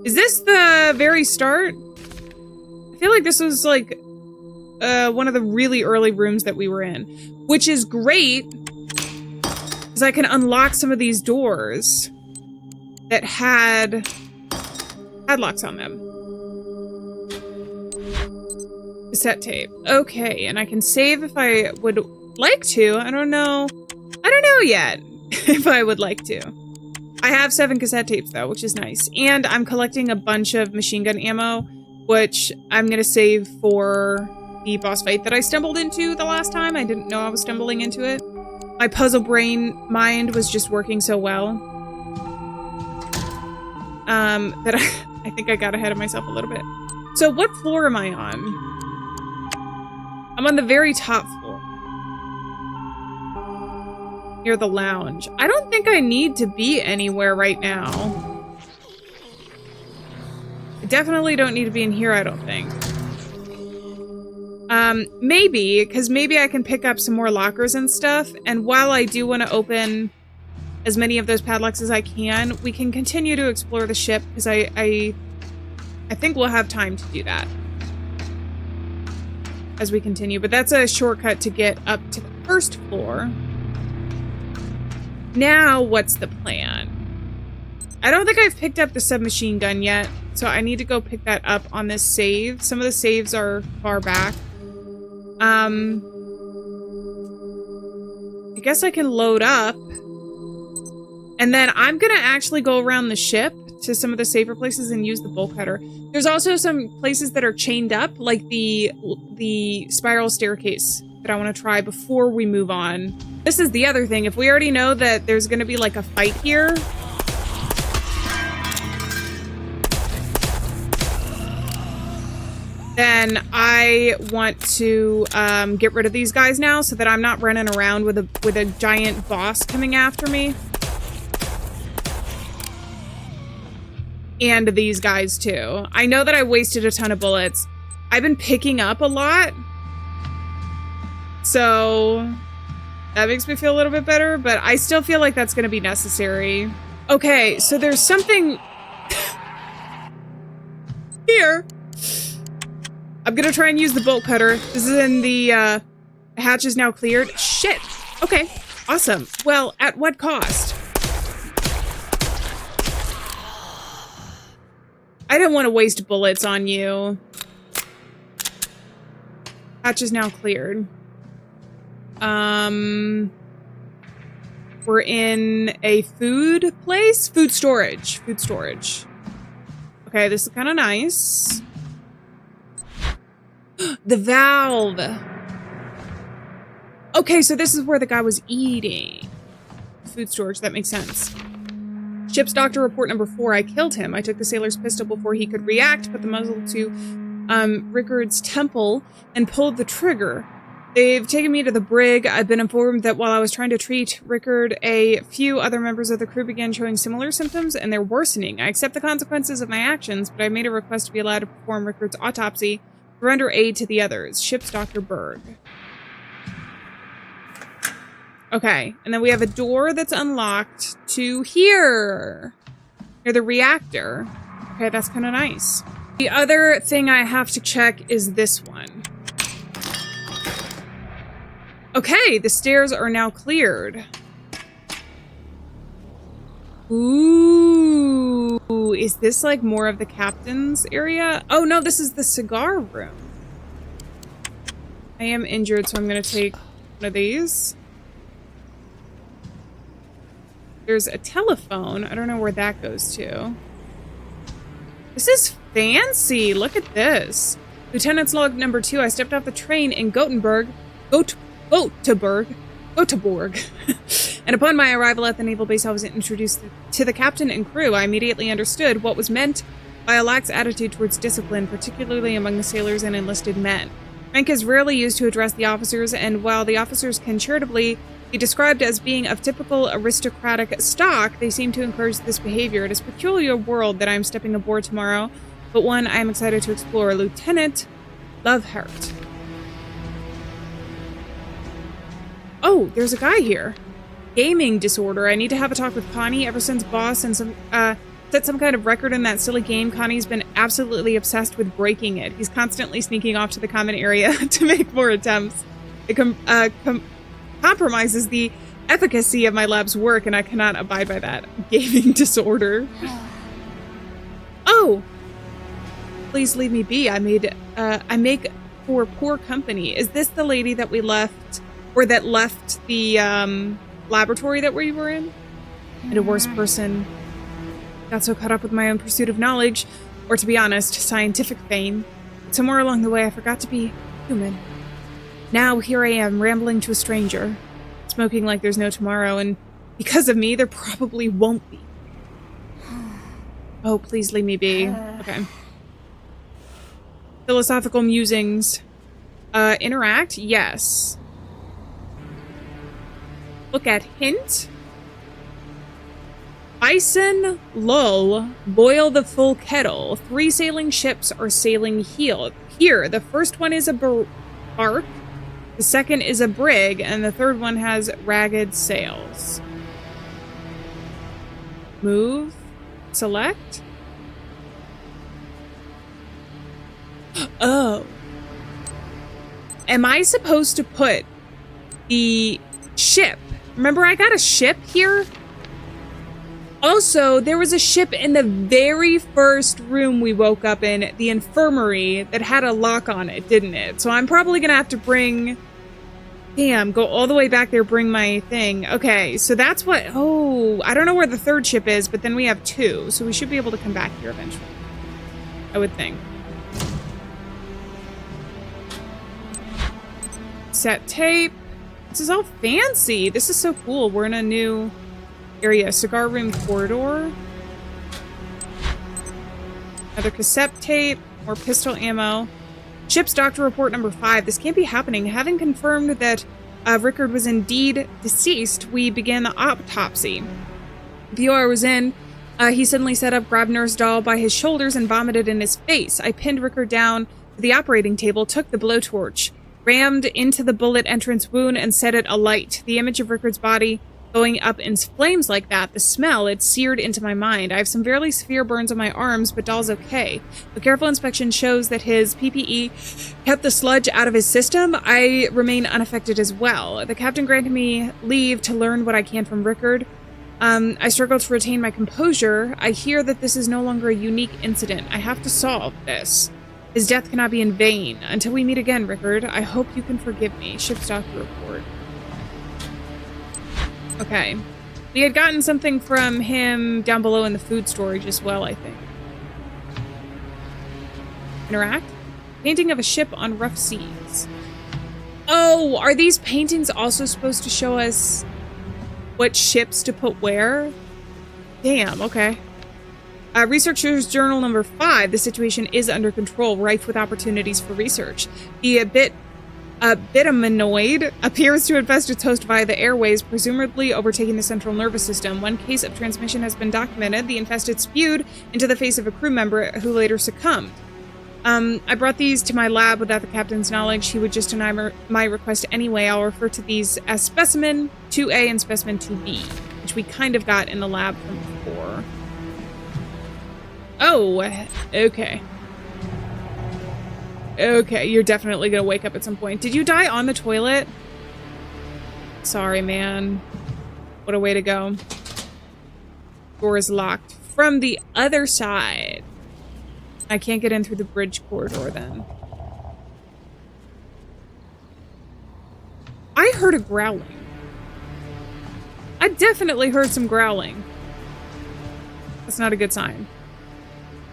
Is this the very start? I feel like this was like one of the really early rooms that we were in, which is great because I can unlock some of these doors that had padlocks on them. Cassette tape. Okay, and I can save if I would like to. I don't know yet if I would like to. I have 7 cassette tapes though, which is nice. And I'm collecting a bunch of machine gun ammo, which I'm gonna save for the boss fight that I stumbled into the last time. I didn't know I was stumbling into it. My puzzle brain mind was just working so well that I think I got ahead of myself a little bit. So what floor am I on? I'm on the very top floor. Near the lounge. I don't think I need to be anywhere right now. I definitely don't need to be in here, I don't think. Maybe, because maybe I can pick up some more lockers and stuff, and while I do want to open as many of those padlocks as I can, we can continue to explore the ship, because I think we'll have time to do that as we continue, but that's a shortcut to get up to the first floor. Now, what's the plan? I don't think I've picked up the submachine gun yet, so I need to go pick that up on this save. Some of the saves are far back. I guess I can load up. And then I'm gonna actually go around the ship to some of the safer places and use the bolt cutter. There's also some places that are chained up, like the spiral staircase that I want to try before we move on. This is the other thing. If we already know that there's going to be like a fight here, then I want to get rid of these guys now so that I'm not running around with a giant boss coming after me. And these guys too. I know that I wasted a ton of bullets. I've been picking up a lot, so that makes me feel a little bit better, but I still feel like that's going to be necessary. Okay, so there's something here. I'm going to try and use the bolt cutter. This is in the hatch is now cleared. Shit. Okay, awesome. Well, at what cost? I didn't want to waste bullets on you. Hatch is now cleared. We're in a food place? Food storage. Food storage. Okay, this is kind of nice. The valve. Okay, so this is where the guy was eating. Food storage, that makes sense. Ship's doctor report number 4, I killed him. I took the sailor's pistol before he could react, put the muzzle to Rickard's temple, and pulled the trigger. They've taken me to the brig. I've been informed that while I was trying to treat Rickard, a few other members of the crew began showing similar symptoms, and they're worsening. I accept the consequences of my actions, but I made a request to be allowed to perform Rickard's autopsy to render aid to the others. Ship's Dr. Berg. Okay, and then we have a door that's unlocked to here, near the reactor. Okay, that's kind of nice. The other thing I have to check is this one. Okay, the stairs are now cleared. Ooh, is this like more of the captain's area? Oh no, this is the cigar room. I am injured, so I'm gonna take one of these. There's a telephone. I don't know where that goes to. This is fancy. Look at this. Lieutenant's log number 2. I stepped off the train in Gothenburg. Gothenburg. And upon my arrival at the naval base, I was introduced to the captain and crew. I immediately understood what was meant by a lax attitude towards discipline, particularly among the sailors and enlisted men. Rank is rarely used to address the officers, and while the officers can charitably be described as being of typical aristocratic stock, they seem to encourage this behavior. It is a peculiar world that I am stepping aboard tomorrow, but one I am excited to explore. Lieutenant Loveheart. Oh, there's a guy here. Gaming disorder. I need to have a talk with Connie. Ever since boss and some set some kind of record in that silly game. Connie's been absolutely obsessed with breaking it. He's constantly sneaking off to the common area to make more attempts. It compromises the efficacy of my lab's work, and I cannot abide by that. Gaming disorder. Oh! Please leave me be. I make for poor company. Is this the lady that we left, or that left the laboratory that we were in? And a worse person. Got so caught up with my own pursuit of knowledge, or to be honest, scientific fame. But somewhere along the way I forgot to be human. Now here I am, rambling to a stranger, smoking like there's no tomorrow, and because of me, there probably won't be. Oh, please leave me be. Okay. Philosophical musings. Interact? Yes. Look at hint. Bison, lull, boil the full kettle. 3 sailing ships are sailing here. The first one is a bark, the second is a brig, and the third one has ragged sails. Move. Select. Oh. Am I supposed to put the ship? Remember, I got a ship here? Also, there was a ship in the very first room we woke up in, the infirmary, that had a lock on it, didn't it? So I'm probably gonna have to bring... Damn, go all the way back there, bring my thing. Okay, so that's what... Oh, I don't know where the third ship is, but then we have 2, so we should be able to come back here eventually. I would think. Set tape. This is all fancy. This is so cool. We're in a new... area. Cigar room corridor. Another cassette tape. More pistol ammo. Ship's doctor report number 5. This can't be happening. Having confirmed that Rickard was indeed deceased, we began the autopsy. The OR was in. He suddenly sat up, grabbed Nurse Dahl by his shoulders, and vomited in his face. I pinned Rickard down to the operating table, took the blowtorch, rammed into the bullet entrance wound, and set it alight. The image of Rickard's body going up in flames like that, the smell, it seared into my mind. I have some fairly severe burns on my arms, but Dahl's okay. A careful inspection shows that his PPE kept the sludge out of his system. I remain unaffected as well. The captain granted me leave to learn what I can from Rickard. I struggle to retain my composure. I hear that this is no longer a unique incident. I have to solve this. His death cannot be in vain. Until we meet again, Rickard, I hope you can forgive me. Ship's doctor report. Okay. We had gotten something from him down below in the food storage as well, I think. Interact. Painting of a ship on rough seas. Oh, are these paintings also supposed to show us what ships to put where? Damn, okay. Researcher's Journal number 5. The situation is under control, rife with opportunities for research. The bitaminoid appears to infest its host via the airways, presumably overtaking the central nervous system. One case of transmission has been documented. The infested spewed into the face of a crew member who later succumbed. I brought these to my lab without the captain's knowledge. He would just deny my request anyway. I'll refer to these as Specimen 2A and Specimen 2B, which we kind of got in the lab from before. Oh, okay. Okay, you're definitely gonna wake up at some point. Did you die on the toilet? Sorry, man. What a way to go. Door is locked from the other side. I can't get in through the bridge corridor then. I heard a growling. I definitely heard some growling. That's not a good sign.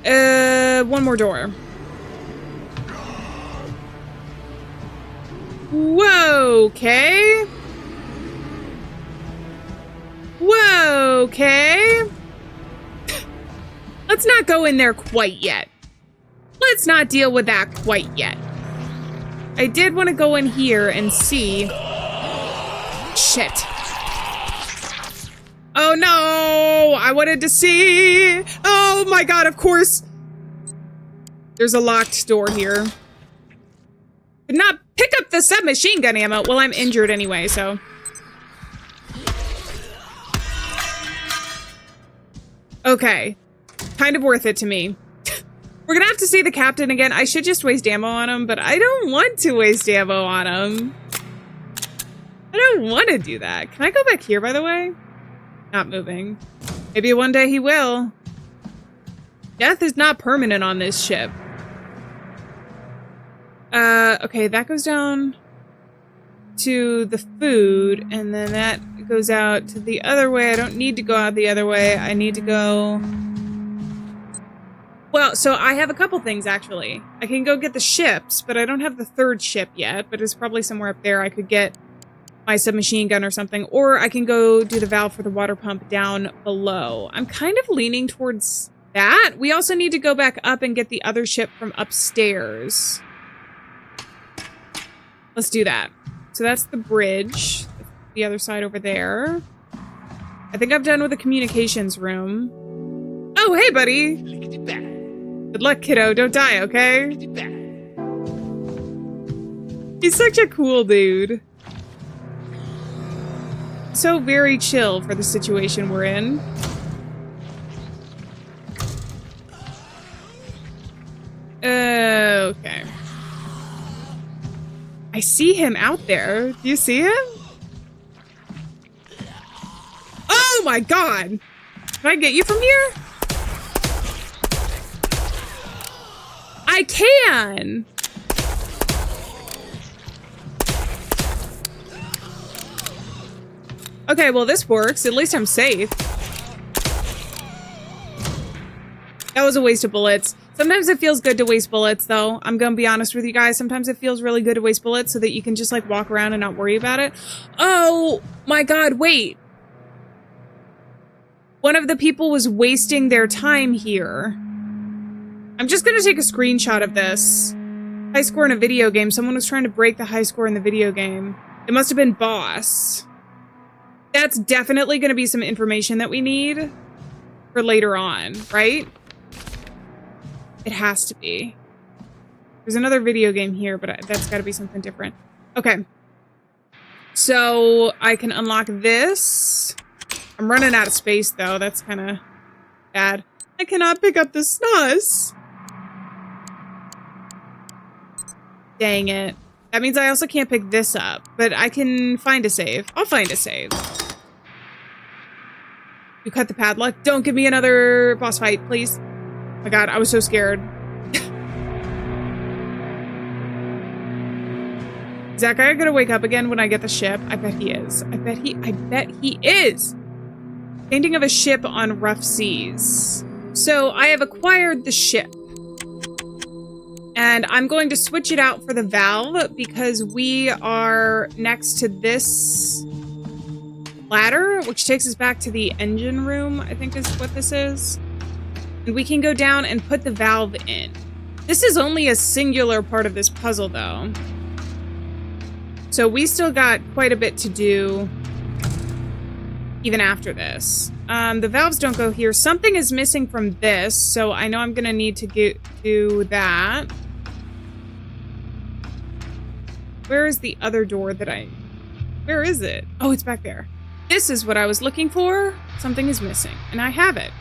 One more door. Whoa, okay. Whoa, okay. Let's not go in there quite yet. Let's not deal with that quite yet. I did want to go in here and see. Shit. Oh no! I wanted to see! Oh my god, of course! There's a locked door here. Did not pick up the submachine gun ammo. Well, I'm injured anyway, so. Okay. kind of worth it to me. We're gonna have to see the captain again. I should just waste ammo on him, but I don't want to waste ammo on him. I don't want to do that. Can I go back here, by the way? Not moving. Maybe one day he will. Death is not permanent on this ship. Okay, that goes down to the food, and then that goes out to the other way. I don't need to go out the other way. I need to go... Well, so I have a couple things, actually. I can go get the ships, but I don't have the third ship yet, but it's probably somewhere up there. I could get my submachine gun or something, or I can go do the valve for the water pump down below. I'm kind of leaning towards that. We also need to go back up and get the other ship from upstairs. Let's do that. So that's the bridge. The other side over there. I think I'm done with the communications room. Oh, hey, buddy. Good luck, kiddo. Don't die, okay? He's such a cool dude. So very chill for the situation we're in. Okay. I see him out there. Do you see him? Oh my god! Can I get you from here? I can! Okay, well this works. At least I'm safe. That was a waste of bullets. Sometimes it feels good to waste bullets, though. I'm gonna be honest with you guys. Sometimes it feels really good to waste bullets so that you can just, like, walk around and not worry about it. Oh, my god, wait. One of the people was wasting their time here. I'm just gonna take a screenshot of this. High score in a video game. Someone was trying to break the high score in the video game. It must have been Boss. That's definitely gonna be some information that we need for later on, right? It has to be. There's another video game here, but that's got to be something different. Okay. So I can unlock this. I'm running out of space, though. That's kind of bad. I cannot pick up the snus. Dang it. That means I also can't pick this up, but I can find a save. I'll find a save. You cut the padlock. Don't give me another boss fight, please. Oh my god, I was so scared. Is that guy gonna wake up again when I get the ship? I bet he is. I bet he is! Painting of a ship on rough seas. So I have acquired the ship. And I'm going to switch it out for the valve because we are next to this ladder, which takes us back to the engine room, I think is what this is. And we can go down and put the valve in. This is only a singular part of this puzzle, though. So we still got quite a bit to do even after this. The valves don't go here. Something is missing from this, so I know I'm going to need to do that. Where is the other door that Where is it? Oh, it's back there. This is what I was looking for. Something is missing, and I have it.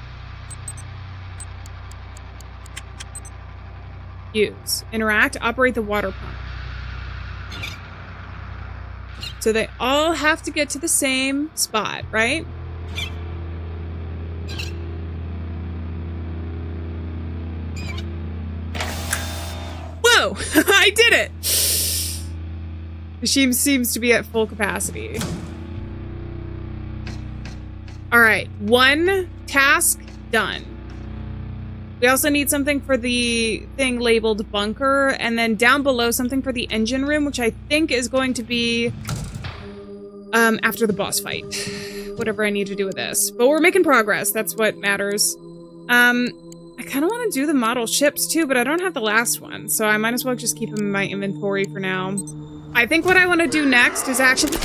Use. Interact. Operate the water pump. So they all have to get to the same spot, right? Whoa! I did it! The machine seems to be at full capacity. Alright, one task done. We also need something for the thing labeled bunker, and then down below something for the engine room, which I think is going to be after the boss fight. Whatever I need to do with this. But we're making progress. That's what matters. I kind of want to do the model ships too, but I don't have the last one, so I might as well just keep them in my inventory for now. I think what I want to do next is actually...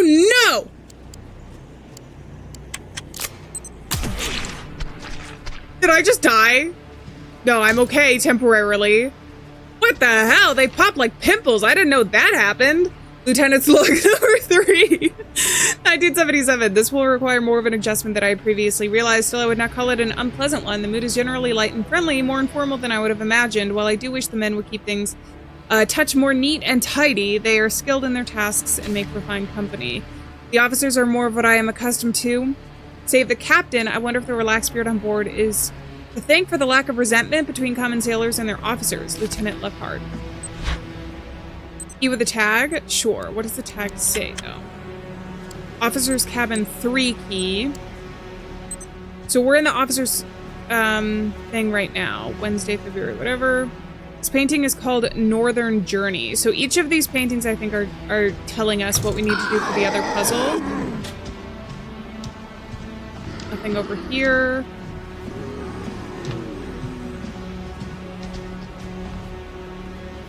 No! Did I just die? No, I'm okay temporarily. Wait, What the hell? They pop like pimples. I didn't know that happened. Lieutenant's log number 3. 1977. This will require more of an adjustment than I had previously realized. Still, I would not call it an unpleasant one. The mood is generally light and friendly, more informal than I would have imagined. While I do wish the men would keep things a touch more neat and tidy, they are skilled in their tasks and make for fine company. The officers are more of what I am accustomed to. Save the captain, I wonder if the relaxed spirit on board is to thank for the lack of resentment between common sailors and their officers. Lieutenant Lefhard. Key with a tag? Sure. What does the tag say, though? Officer's cabin 3 key. So we're in the officer's thing right now. Wednesday, February, whatever. This painting is called Northern Journey. So each of these paintings, I think, are telling us what we need to do for the other puzzle. Nothing over here.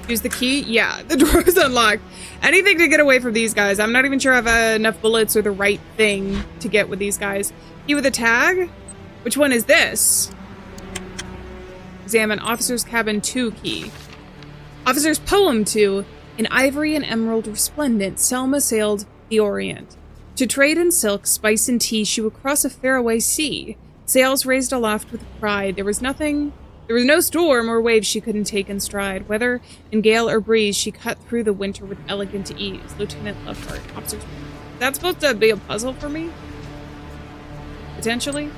Use the key? Yeah, the door is unlocked. Anything to get away from these guys. I'm not even sure I have enough bullets or the right thing to get with these guys. Key with a tag? Which one is this? Examine Officer's Cabin 2 key. Officer's Poem 2. In ivory and emerald resplendent, Selma sailed the Orient. To trade in silk, spice, and tea, she would cross a faraway sea. Sails raised aloft with pride. There was no storm or wave she couldn't take in stride. Whether in gale or breeze, she cut through the winter with elegant ease. Lieutenant Lefhard. Officer's... That's supposed to be a puzzle for me? Potentially?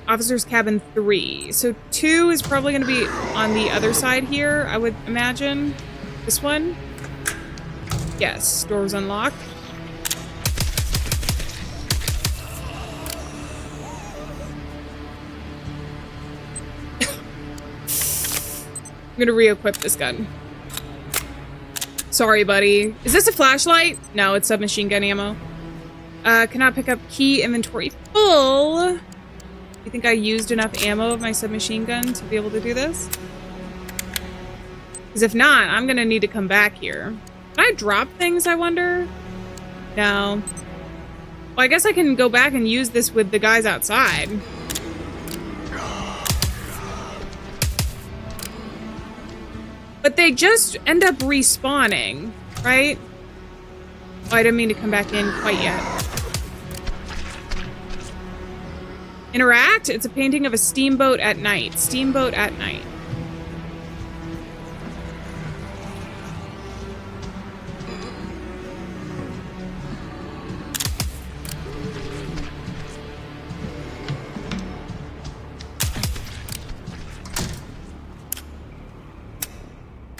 Officer's Cabin 3. So 2 is probably going to be on the other side here, I would imagine. This one? Yes. Door's unlocked. I'm gonna re-equip this gun. Sorry, buddy. Is this a flashlight? No, it's submachine gun ammo. Cannot pick up key inventory full. You think I used enough ammo of my submachine gun to be able to do this? Because if not, I'm gonna need to come back here. Can I drop things, I wonder? No. Well, I guess I can go back and use this with the guys outside. But they just end up respawning, right? Oh, I didn't mean to come back in quite yet. Interact? It's a painting of a steamboat at night. Steamboat at night.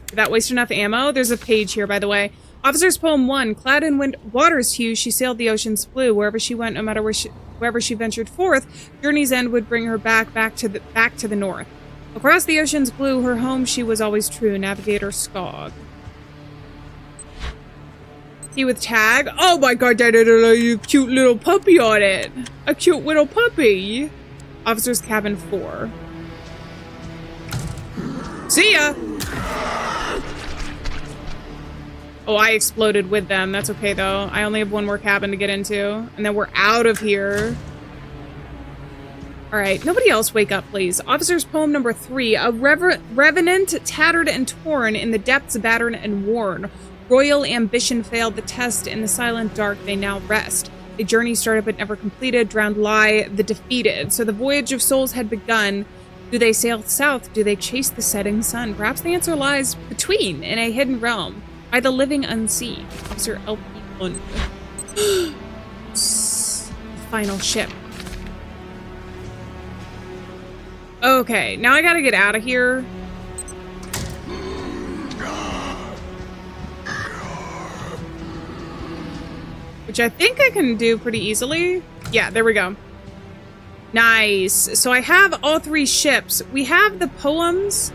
Did that waste enough ammo? There's a page here, by the way. Officer's Poem 1. Clad in water's hue, she sailed the ocean's blue. Wherever she went, no matter wherever she ventured forth, journey's end would bring her back to the north. Across the ocean's blue, her home she was always true. Navigator Skog. Key with tag. Oh my god, that had a cute little puppy on it. A cute little puppy. Officer's Cabin 4. See ya! Oh, I exploded with them. That's okay, though. I only have one more cabin to get into. And then we're out of here. All right. Nobody else wake up, please. Officer's Poem number 3. A revenant, tattered and torn, in the depths battered and worn. Royal ambition failed the test. In the silent dark, they now rest. A journey started but never completed. Drowned lie the defeated. So the voyage of souls had begun. Do they sail south? Do they chase the setting sun? Perhaps the answer lies between, in a hidden realm. By the living unseen. Officer LP1. Final ship. Okay, now I gotta get out of here. Which I think I can do pretty easily. Yeah, there we go. Nice. So I have all 3 ships. We have the poems.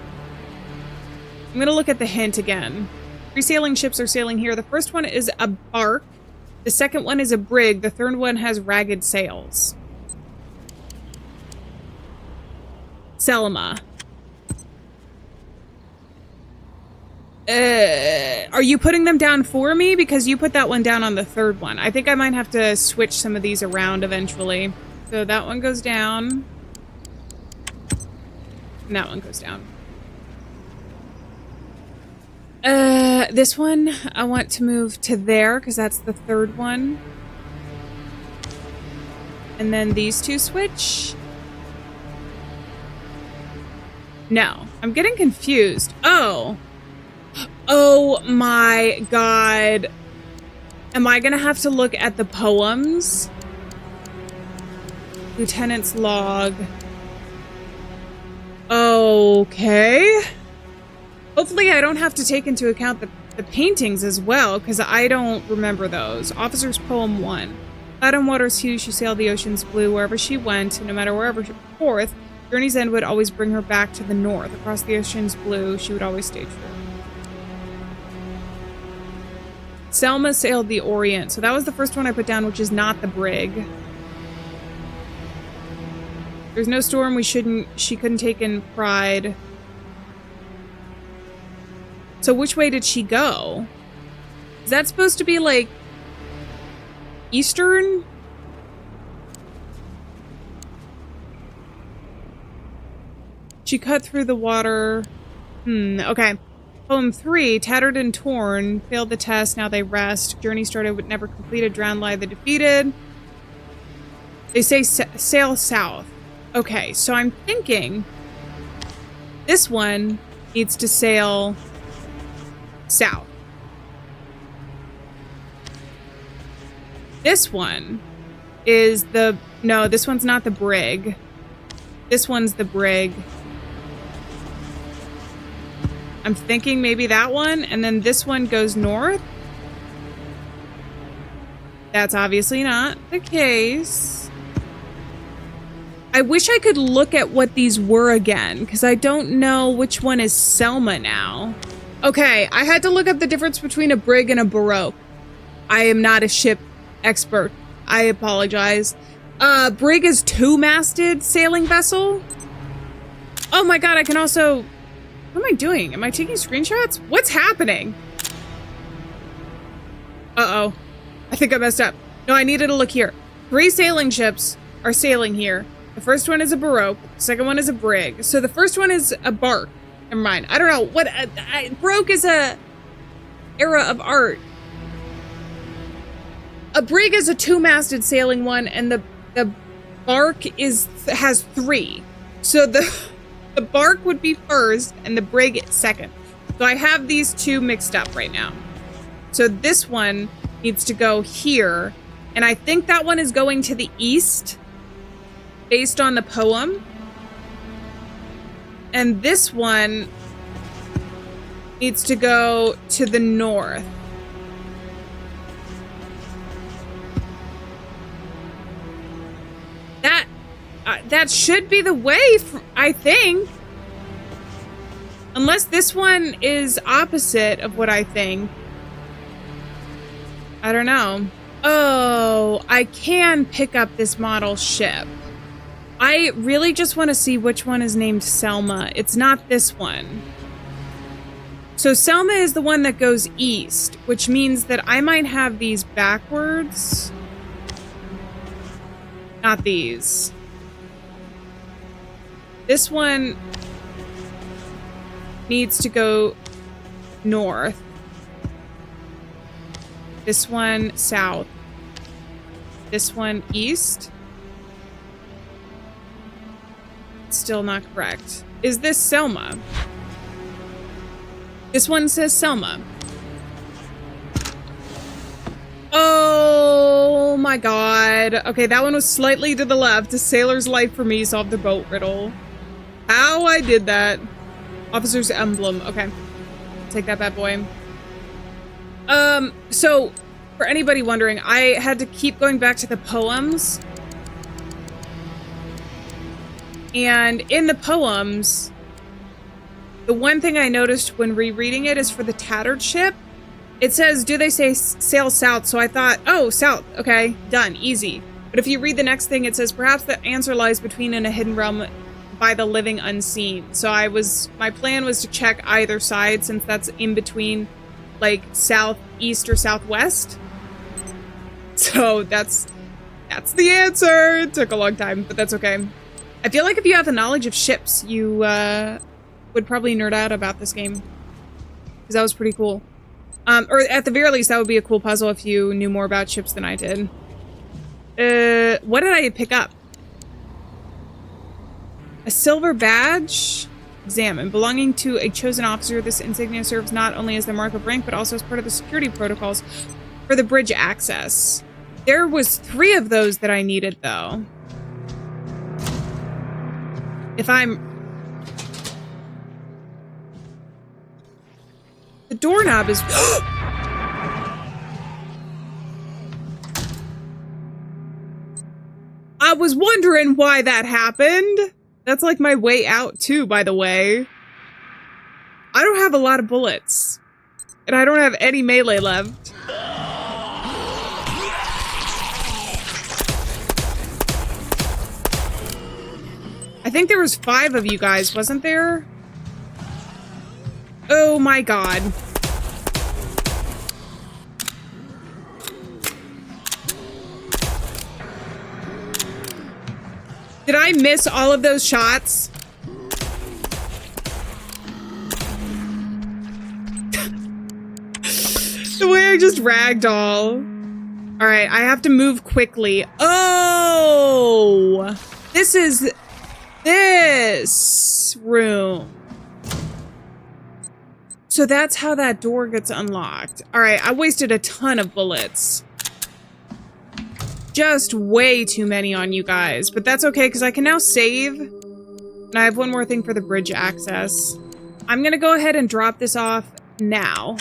I'm gonna look at the hint again. 3 sailing ships are sailing here. The first one is a bark. The second one is a brig. The third one has ragged sails. Selma. Are you putting them down for me? Because you put that one down on the third one. I think I might have to switch some of these around eventually. So that one goes down. And that one goes down. This one, I want to move to there because that's the third one. And then these two switch. No, I'm getting confused. Oh my god. Am I gonna have to look at the poems? Lieutenant's log. Okay. Hopefully I don't have to take into account the paintings as well, because I don't remember those. Officer's Poem 1. Out on water's hue, she sailed the ocean's blue wherever she went, and no matter wherever forth, journey's end would always bring her back to the north. Across the ocean's blue, she would always stay true. Selma sailed the Orient. So that was the first one I put down, which is not the brig. There's no storm she couldn't take in Pride. So which way did she go? Is that supposed to be like Eastern? She cut through the water. Okay. Poem 3, tattered and torn, failed the test, now they rest. Journey started but never completed, drowned lie the defeated. They say sail south. Okay, so I'm thinking this one needs to sail south. This one is no, this one's not the brig. This one's the brig. I'm thinking maybe that one, and then this one goes north. That's obviously not the case. I wish I could look at what these were again, because I don't know which one is Selma now. Okay, I had to look up the difference between a brig and a baroque. I am not a ship expert. I apologize. Brig is two-masted sailing vessel. Oh my god, I can also... What am I doing? Am I taking screenshots? What's happening? Uh-oh. I think I messed up. No, I needed to look here. 3 sailing ships are sailing here. The first one is a baroque. The second one is a brig. So the first one is a bark. Never mind. I don't know. What? Baroque is a era of art. A brig is a two-masted sailing one, and the bark has 3. So the bark would be first, and the brig second. So I have these two mixed up right now. So this one needs to go here, and I think that one is going to the east, based on the poem. And this one needs to go to the north. That should be the way, I think. Unless this one is opposite of what I think. I don't know. Oh, I can pick up this model ship. I really just want to see which one is named Selma. It's not this one. So Selma is the one that goes east, which means that I might have these backwards. Not these. This one needs to go north. This one south. This one east. Still not correct. Is this Selma? This one says Selma. Oh my god. Okay, that one was slightly to the left. A sailor's life for me solved the boat riddle. How I did that. Officer's emblem. Okay. Take that bad boy. So, for anybody wondering, I had to keep going back to the poems. And in the poems, the one thing I noticed when rereading it is for the tattered ship, it says, do they say sail south? So I thought, oh, south. Okay, done. Easy. But if you read the next thing, it says, perhaps the answer lies between in a hidden realm by the living unseen. So my plan was to check either side since that's in between, like, southeast or southwest. So that's the answer. It took a long time, but that's okay. I feel like if you have a knowledge of ships, you would probably nerd out about this game. because that was pretty cool. Or at the very least, that would be a cool puzzle if you knew more about ships than I did. What did I pick up? A silver badge? Examine. Belonging to a chosen officer, this insignia serves not only as the mark of rank, but also as part of the security protocols for the bridge access. There was 3 of those that I needed, though. If I'm... The doorknob is... I was wondering why that happened. That's like my way out too, by the way. I don't have a lot of bullets. And I don't have any melee left. I think there was 5 of you guys, wasn't there? Oh my god. Did I miss all of those shots? The way I just ragdoll. Alright, I have to move quickly. Oh! This is this room. So that's how that door gets unlocked. Alright, I wasted a ton of bullets. Just way too many on you guys, but that's okay because I can now save. And I have one more thing for the bridge access. I'm gonna go ahead and drop this off now.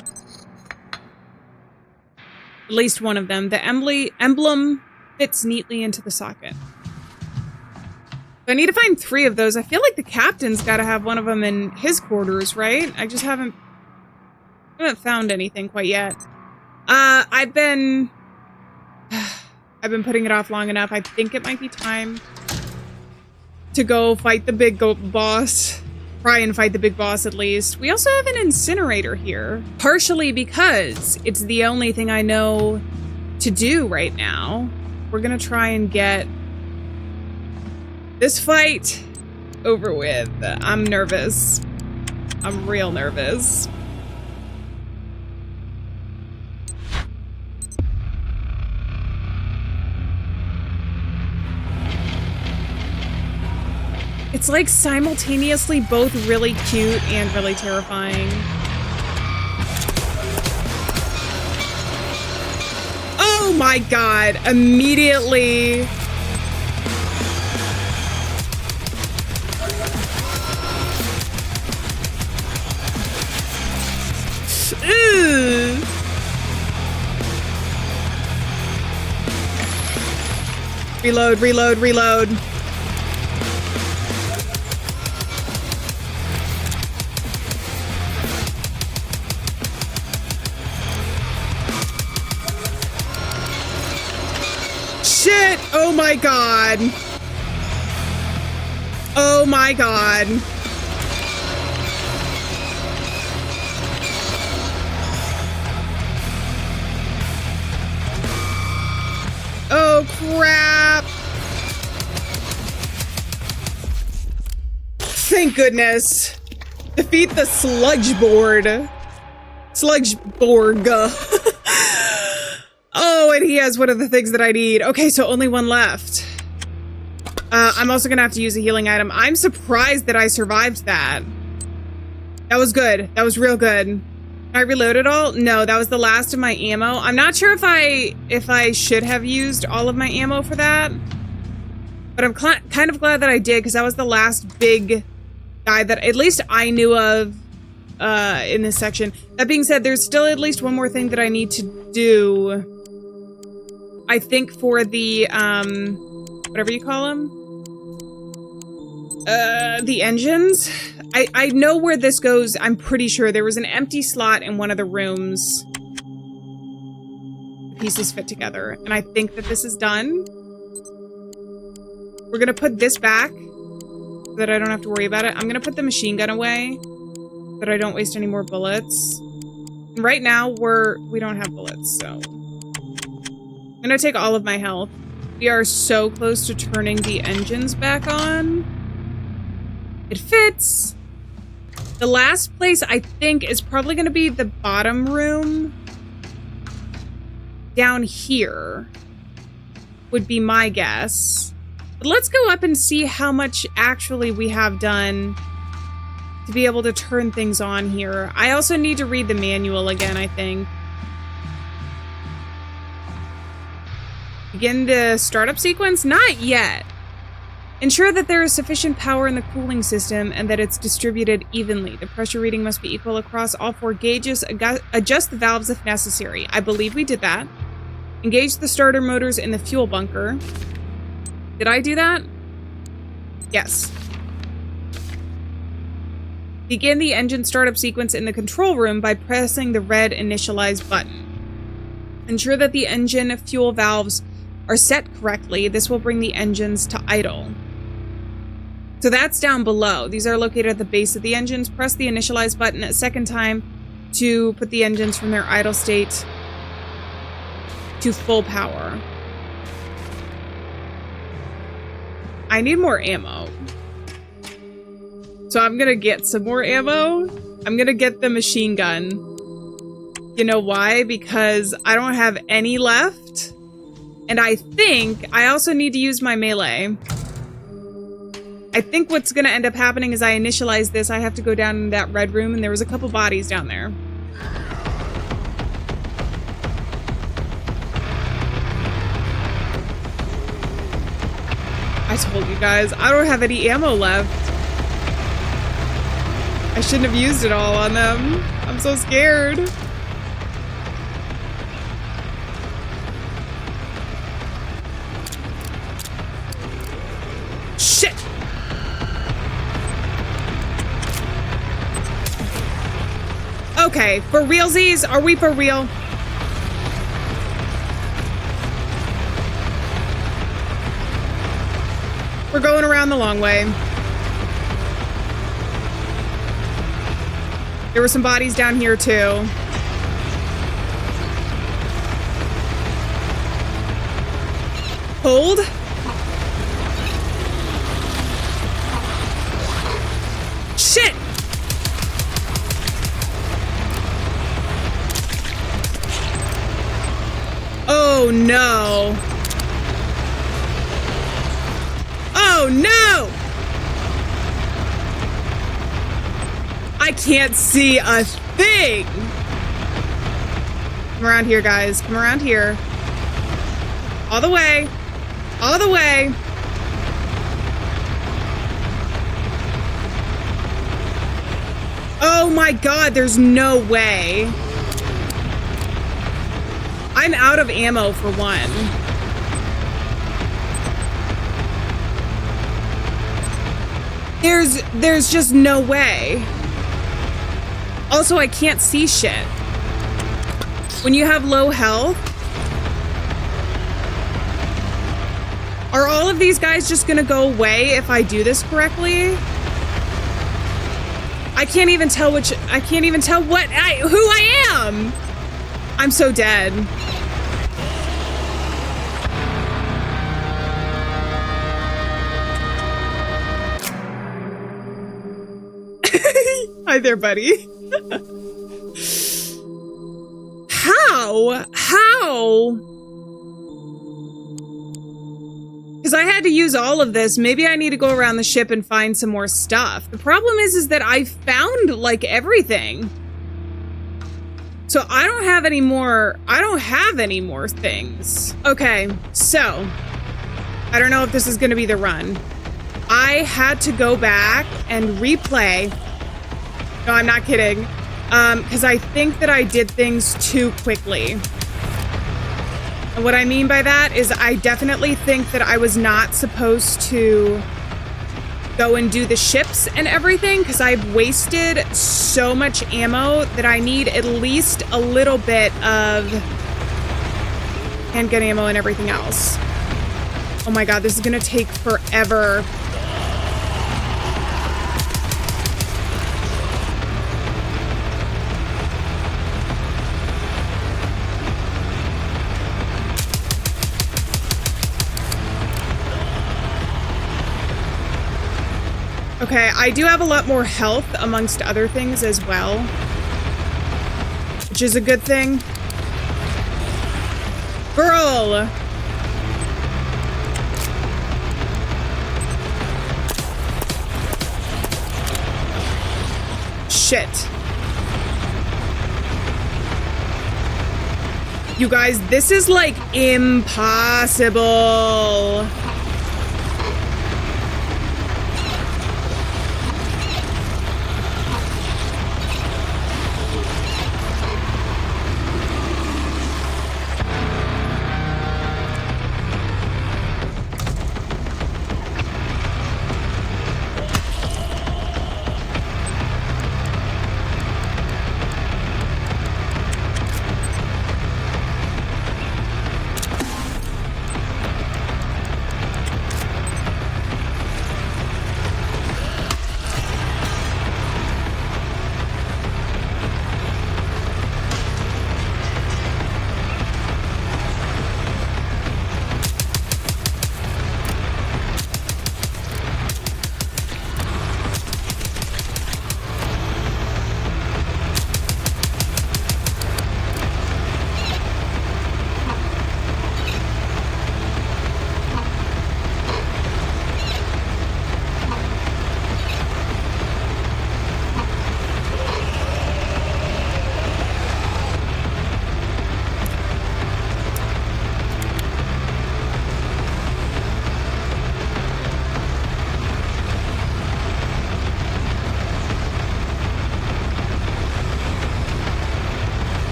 At least one of them. The emblem fits neatly into the socket. So I need to find 3 of those. I feel like the captain's got to have one of them in his quarters, right? I just haven't found anything quite yet. I've been putting it off long enough. I think it might be time to go fight the big boss. Try and fight the big boss at least. We also have an incinerator here. Partially because it's the only thing I know to do right now. We're gonna try and get this fight over with. I'm nervous. I'm real nervous. It's like simultaneously both really cute and really terrifying. Oh my god, immediately. Ugh. Reload, reload, reload. Shit! Oh my god. Oh my god. Oh crap. Thank goodness. Defeat the Sludgeborg. Oh, and he has one of the things that I need. Okay, so only one left. I'm also gonna have to use a healing item. I'm surprised that I survived that. That was good. That was real good. Can I reload it all? No, that was the last of my ammo. I'm not sure if I should have used all of my ammo for that. But I'm kind of glad that I did, because that was the last big guy that at least I knew of in this section. That being said, there's still at least one more thing that I need to do. I think for the, whatever you call them. The engines. I know where this goes. I'm pretty sure there was an empty slot in one of the rooms. The pieces fit together. And I think that this is done. We're gonna put this back so that I don't have to worry about it. I'm gonna put the machine gun away so that I don't waste any more bullets. And right now, we don't have bullets, so I'm gonna take all of my health. We are so close to turning the engines back on. It fits. The last place I think is probably going to be the bottom room. Down here would be my guess. But let's go up and see how much actually we have done to be able to turn things on here. I also need to read the manual again, I think. Begin the startup sequence? Not yet. Ensure that there is sufficient power in the cooling system and that it's distributed evenly. The pressure reading must be equal across all 4 gauges. Adjust the valves if necessary. I believe we did that. Engage the starter motors in the fuel bunker. Did I do that? Yes. Begin the engine startup sequence in the control room by pressing the red initialize button. Ensure that the engine fuel valves are set correctly. This will bring the engines to idle. So that's down below. These are located at the base of the engines. Press the initialize button a second time to put the engines from their idle state to full power. I need more ammo. So I'm gonna get some more ammo. I'm gonna get the machine gun. You know why? Because I don't have any left. And I think I also need to use my melee. I think what's gonna end up happening is I initialize this. I have to go down in that red room, and there was a couple bodies down there. I told you guys, I don't have any ammo left. I shouldn't have used it all on them. I'm so scared. Shit! Okay, for realsies, are we for real? We're going around the long way. There were some bodies down here too. Hold. Shit! Oh no. Oh no! I can't see a thing! Come around here, guys. Come around here. All the way. All the way. Oh my god, there's no way. I'm out of ammo for one. There's just no way. Also, I can't see shit. When you have low health, are all of these guys just gonna go away if I do this correctly? I can't even tell who I am. I'm so dead. Hi there, buddy. How? Because I had to use all of this. Maybe I need to go around the ship and find some more stuff. The problem is that I found, like, everything. So I don't have any more things. Okay, so I don't know if this is going to be the run. I had to go back and replay. No, I'm not kidding. Because I think that I did things too quickly. And what I mean by that is I definitely think that I was not supposed to go and do the ships and everything, because I've wasted so much ammo that I need at least a little bit of handgun ammo and everything else. Oh my god, this is gonna take forever. Okay, I do have a lot more health amongst other things as well, which is a good thing. Girl! Shit. You guys, this is like impossible.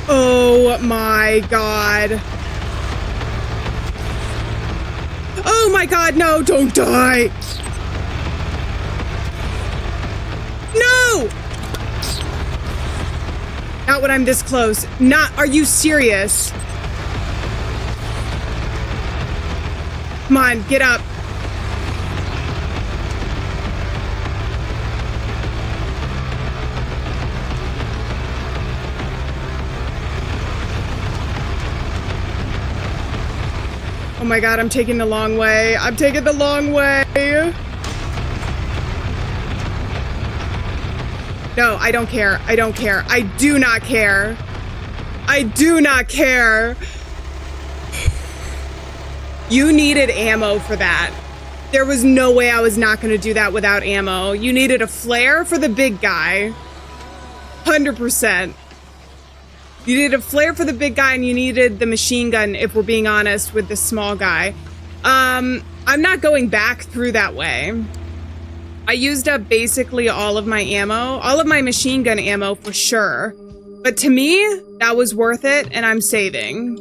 Oh my god. Oh my god, no, don't die. No! Not when I'm this close. Not, are you serious? Come on, get up. Oh my god, I'm taking the long way. I'm taking the long way. No, I don't care. I don't care. I do not care. I do not care. You needed ammo for that. There was no way I was not going to do that without ammo. You needed a flare for the big guy. 100%. You needed a flare for the big guy, and you needed the machine gun, if we're being honest, with the small guy. I'm not going back through that way. I used up basically all of my ammo, all of my machine gun ammo for sure. But to me, that was worth it, and I'm saving.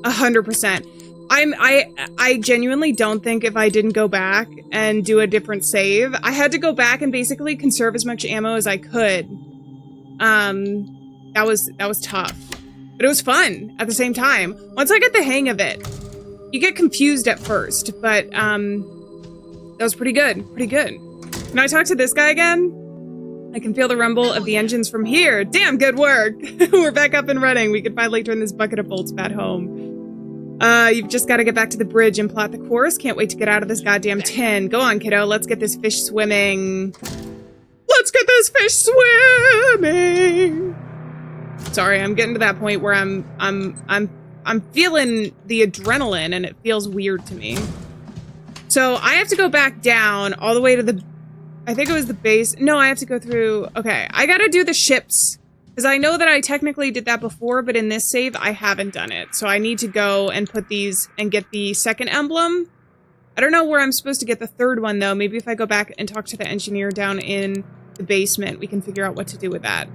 100%. I genuinely don't think if I didn't go back and do a different save, I had to go back and basically conserve as much ammo as I could. That was tough, but it was fun at the same time. Once I get the hang of it, you get confused at first, but that was pretty good, pretty good. Can I talk to this guy again? I can feel the rumble of the engines from here. Damn good work. We're back up and running. We can finally turn this bucket of bolts back home. You've just got to get back to the bridge and plot the course. Can't wait to get out of this goddamn tin. Go on, kiddo. Let's get this fish swimming. Let's get this fish swimming. Sorry, I'm getting to that point where I'm feeling the adrenaline and it feels weird to me. So I have to go back down all the way to the, I think it was the base. No, I have to go through. Okay, I got to do the ships. Because I know that I technically did that before, but in this save, I haven't done it. So I need to go and put these and get the second emblem. I don't know where I'm supposed to get the third one, though. Maybe if I go back and talk to the engineer down in the basement, we can figure out what to do with that.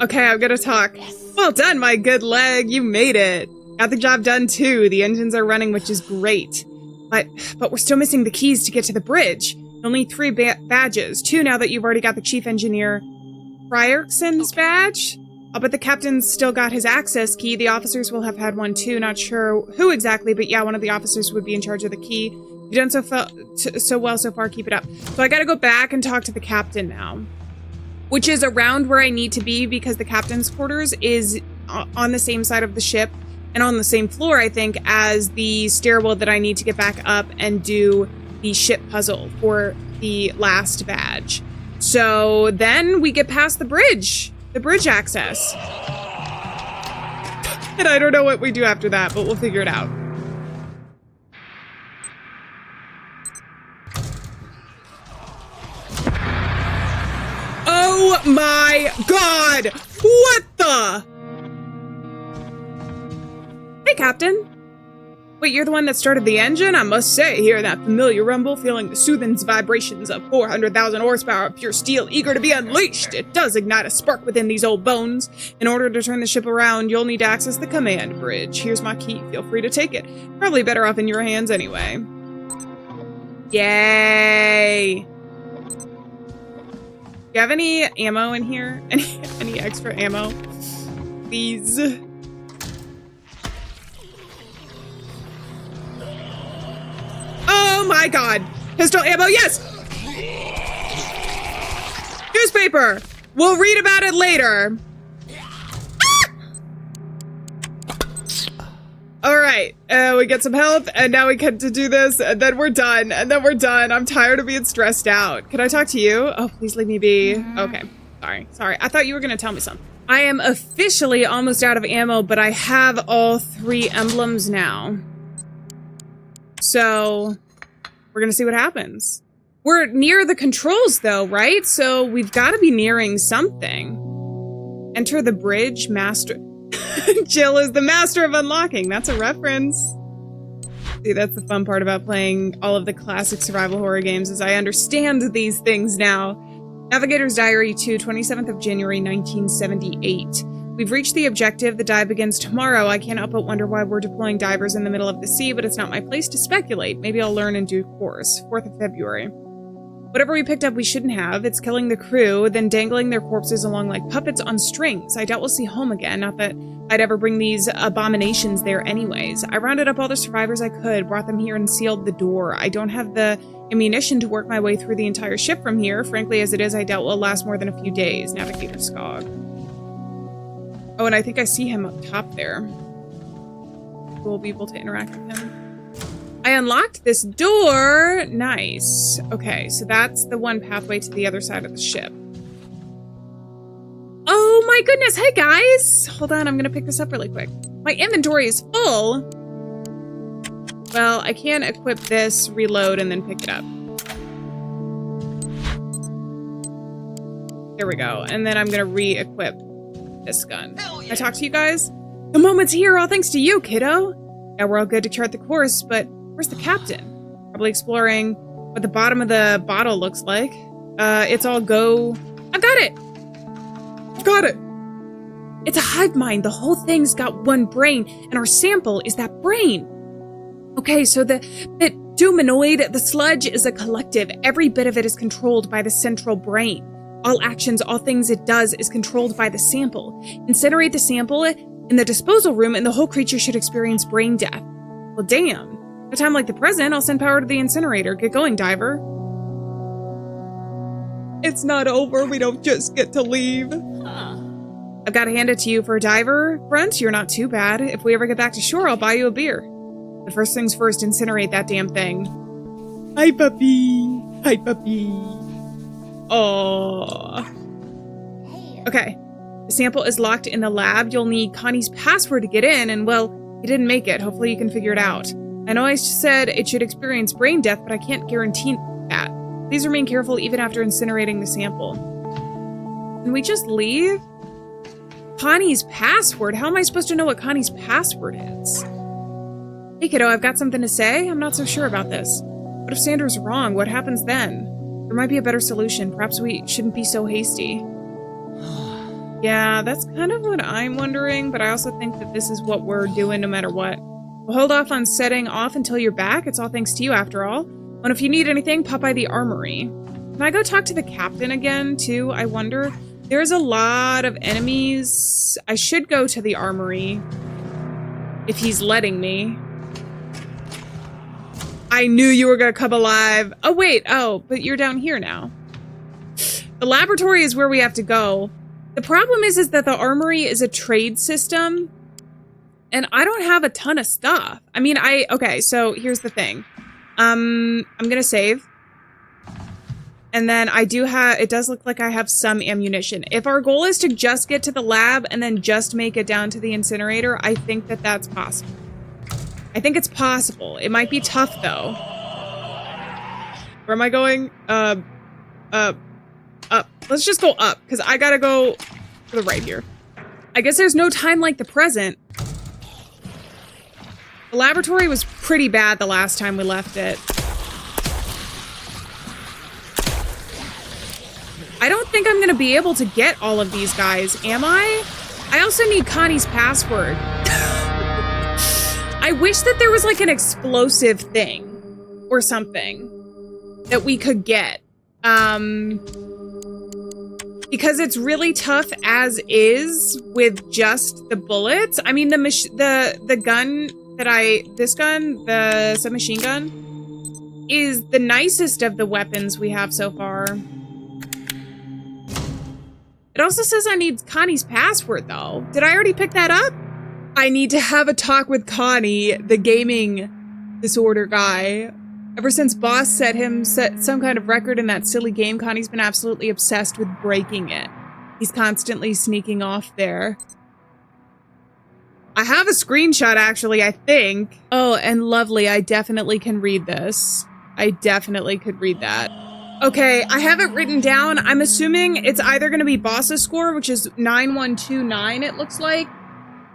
Okay, I'm gonna talk. Well done, my good leg. You made it. Got the job done, too. The engines are running, which is great. But we're still missing the keys to get to the bridge. You'll need 3 badges. 2 now that you've already got the chief engineer Frierkson's badge. I'll bet the captain's still got his access key. The officers will have had one too. Not sure who exactly, but yeah, one of the officers would be in charge of the key. You've done so well so far. Keep it up. So I gotta go back and talk to the captain now, which is around where I need to be because the captain's quarters is on the same side of the ship and on the same floor, I think, as the stairwell that I need to get back up and do the ship puzzle for the last badge. So then we get past the bridge access. And I don't know what we do after that, but we'll figure it out. Oh my God! What the? Hey, Captain. Wait, you're the one that started the engine? I must say, hearing that familiar rumble, feeling the soothing vibrations of 400,000 horsepower of pure steel eager to be unleashed, it does ignite a spark within these old bones. In order to turn the ship around, you'll need to access the command bridge. Here's my key. Feel free to take it. Probably better off in your hands anyway. Yay! Do you have any ammo in here? Any extra ammo? Please. Oh my God! Pistol ammo, yes! Newspaper! We'll read about it later. Ah! Alright, we get some health, and now we get to do this, and then we're done, I'm tired of being stressed out. Can I talk to you? Oh, please leave me be. Okay, sorry. I thought you were gonna tell me something. I am officially almost out of ammo, but I have all 3 emblems now. So we're gonna see what happens. We're near the controls though, right? So we've got to be nearing something. Enter the bridge master. Jill is the master of unlocking. That's a reference. See, that's the fun part about playing all of the classic survival horror games is I understand these things now. Navigator's Diary 2, 27th of January, 1978. We've reached the objective. The dive begins tomorrow. I can't help but wonder why we're deploying divers in the middle of the sea, but it's not my place to speculate. Maybe I'll learn in due course. 4th of February. Whatever we picked up we shouldn't have. It's killing the crew, then dangling their corpses along like puppets on strings. I doubt we'll see home again. Not that I'd ever bring these abominations there anyways. I rounded up all the survivors I could, brought them here and sealed the door. I don't have the ammunition to work my way through the entire ship from here. Frankly, as it is, I doubt will last more than a few days. Navigator Skog. Oh, and I think I see him up top there. We'll be able to interact with him. I unlocked this door. Nice. Okay, so that's the one pathway to the other side of the ship. Oh my goodness. Hey, guys. Hold on. I'm going to pick this up really quick. My inventory is full. Well, I can equip this, reload, and then pick it up. There we go. And then I'm going to re-equip this gun. Can I talk to you guys? The moment's here, all thanks to you, kiddo. Yeah, we're all good to chart the course, but where's the captain? Probably exploring what the bottom of the bottle looks like. It's all go. I've got it! I've got it! It's a hive mind. The whole thing's got one brain, and our sample is that brain. Okay, so the duminoid, the sludge, is a collective. Every bit of it is controlled by the central brain. All actions, all things it does is controlled by the sample. Incinerate the sample in the disposal room and the whole creature should experience brain death. Well, damn. At a time like the present, I'll send power to the incinerator. Get going, diver. It's not over. We don't just get to leave. I've got to hand it to you for a diver. Front, you're not too bad. If we ever get back to shore, I'll buy you a beer. But first things first, incinerate that damn thing. Hi, puppy. Hi, puppy. Oh. Okay. The sample is locked in the lab. You'll need Connie's password to get in, and well, you didn't make it. Hopefully you can figure it out. I know I said it should experience brain death, but I can't guarantee that. Please remain careful even after incinerating the sample. Can we just leave? Connie's password? How am I supposed to know what Connie's password is? Hey kiddo, I've got something to say. I'm not so sure about this. What if Sandra's wrong? What happens then? There might be a better solution. Perhaps we shouldn't be so hasty. Yeah, that's kind of what I'm wondering, but I also think that this is what we're doing no matter what. We'll hold off on setting off until you're back. It's all thanks to you after all. And if you need anything, pop by the armory. Can I go talk to the captain again, too? I wonder. There's a lot of enemies. I should go to the armory. If he's letting me. I knew you were gonna come alive. Oh, wait. Oh, but you're down here now. The laboratory is where we have to go. The problem is that the armory is a trade system. And I don't have a ton of stuff. I mean, okay, so here's the thing. I'm gonna save. And then I do have, it does look like I have some ammunition. If our goal is to just get to the lab and then just make it down to the incinerator, I think that that's possible. I think it's possible. It might be tough though. Where am I going? Up. Let's just go up, because I gotta go to the right here. I guess there's no time like the present. The laboratory was pretty bad the last time we left it. I don't think I'm gonna be able to get all of these guys, am I? I also need Connie's password. I wish that there was like an explosive thing or something that we could get. Because it's really tough as is with just the bullets. I mean, the gun that the submachine gun, is the nicest of the weapons we have so far. It also says I need Connie's password, though. Did I already pick that up? I need to have a talk with Connie, the gaming disorder guy. Ever since Boss set some kind of record in that silly game, Connie's been absolutely obsessed with breaking it. He's constantly sneaking off there. I have a screenshot, actually, I think. Oh, and lovely, I definitely can read this. I definitely could read that. Okay, I have it written down. I'm assuming it's either going to be Boss's score, which is 9129, it looks like,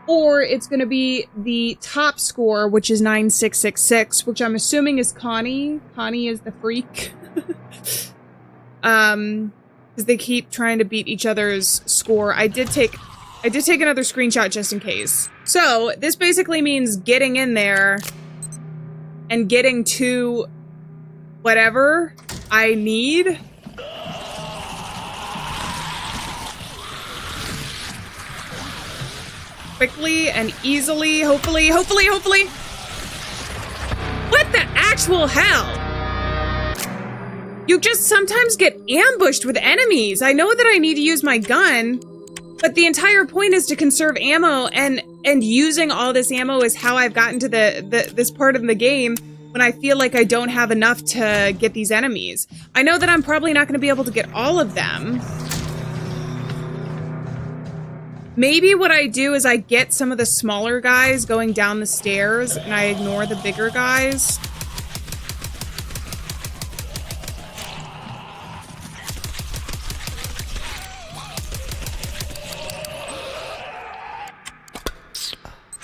or it's going to be the top score, which is 9666, which I'm assuming is Connie. Connie is the freak. Because they keep trying to beat each other's score. I did take another screenshot just in case. So, this basically means getting in there and getting to whatever I need. Quickly and easily, hopefully. What the actual hell? You just sometimes get ambushed with enemies. I know that I need to use my gun, but the entire point is to conserve ammo, and using all this ammo is how I've gotten to this part of the game when I feel like I don't have enough to get these enemies. I know that I'm probably not going to be able to get all of them. Maybe what I do is I get some of the smaller guys going down the stairs and I ignore the bigger guys.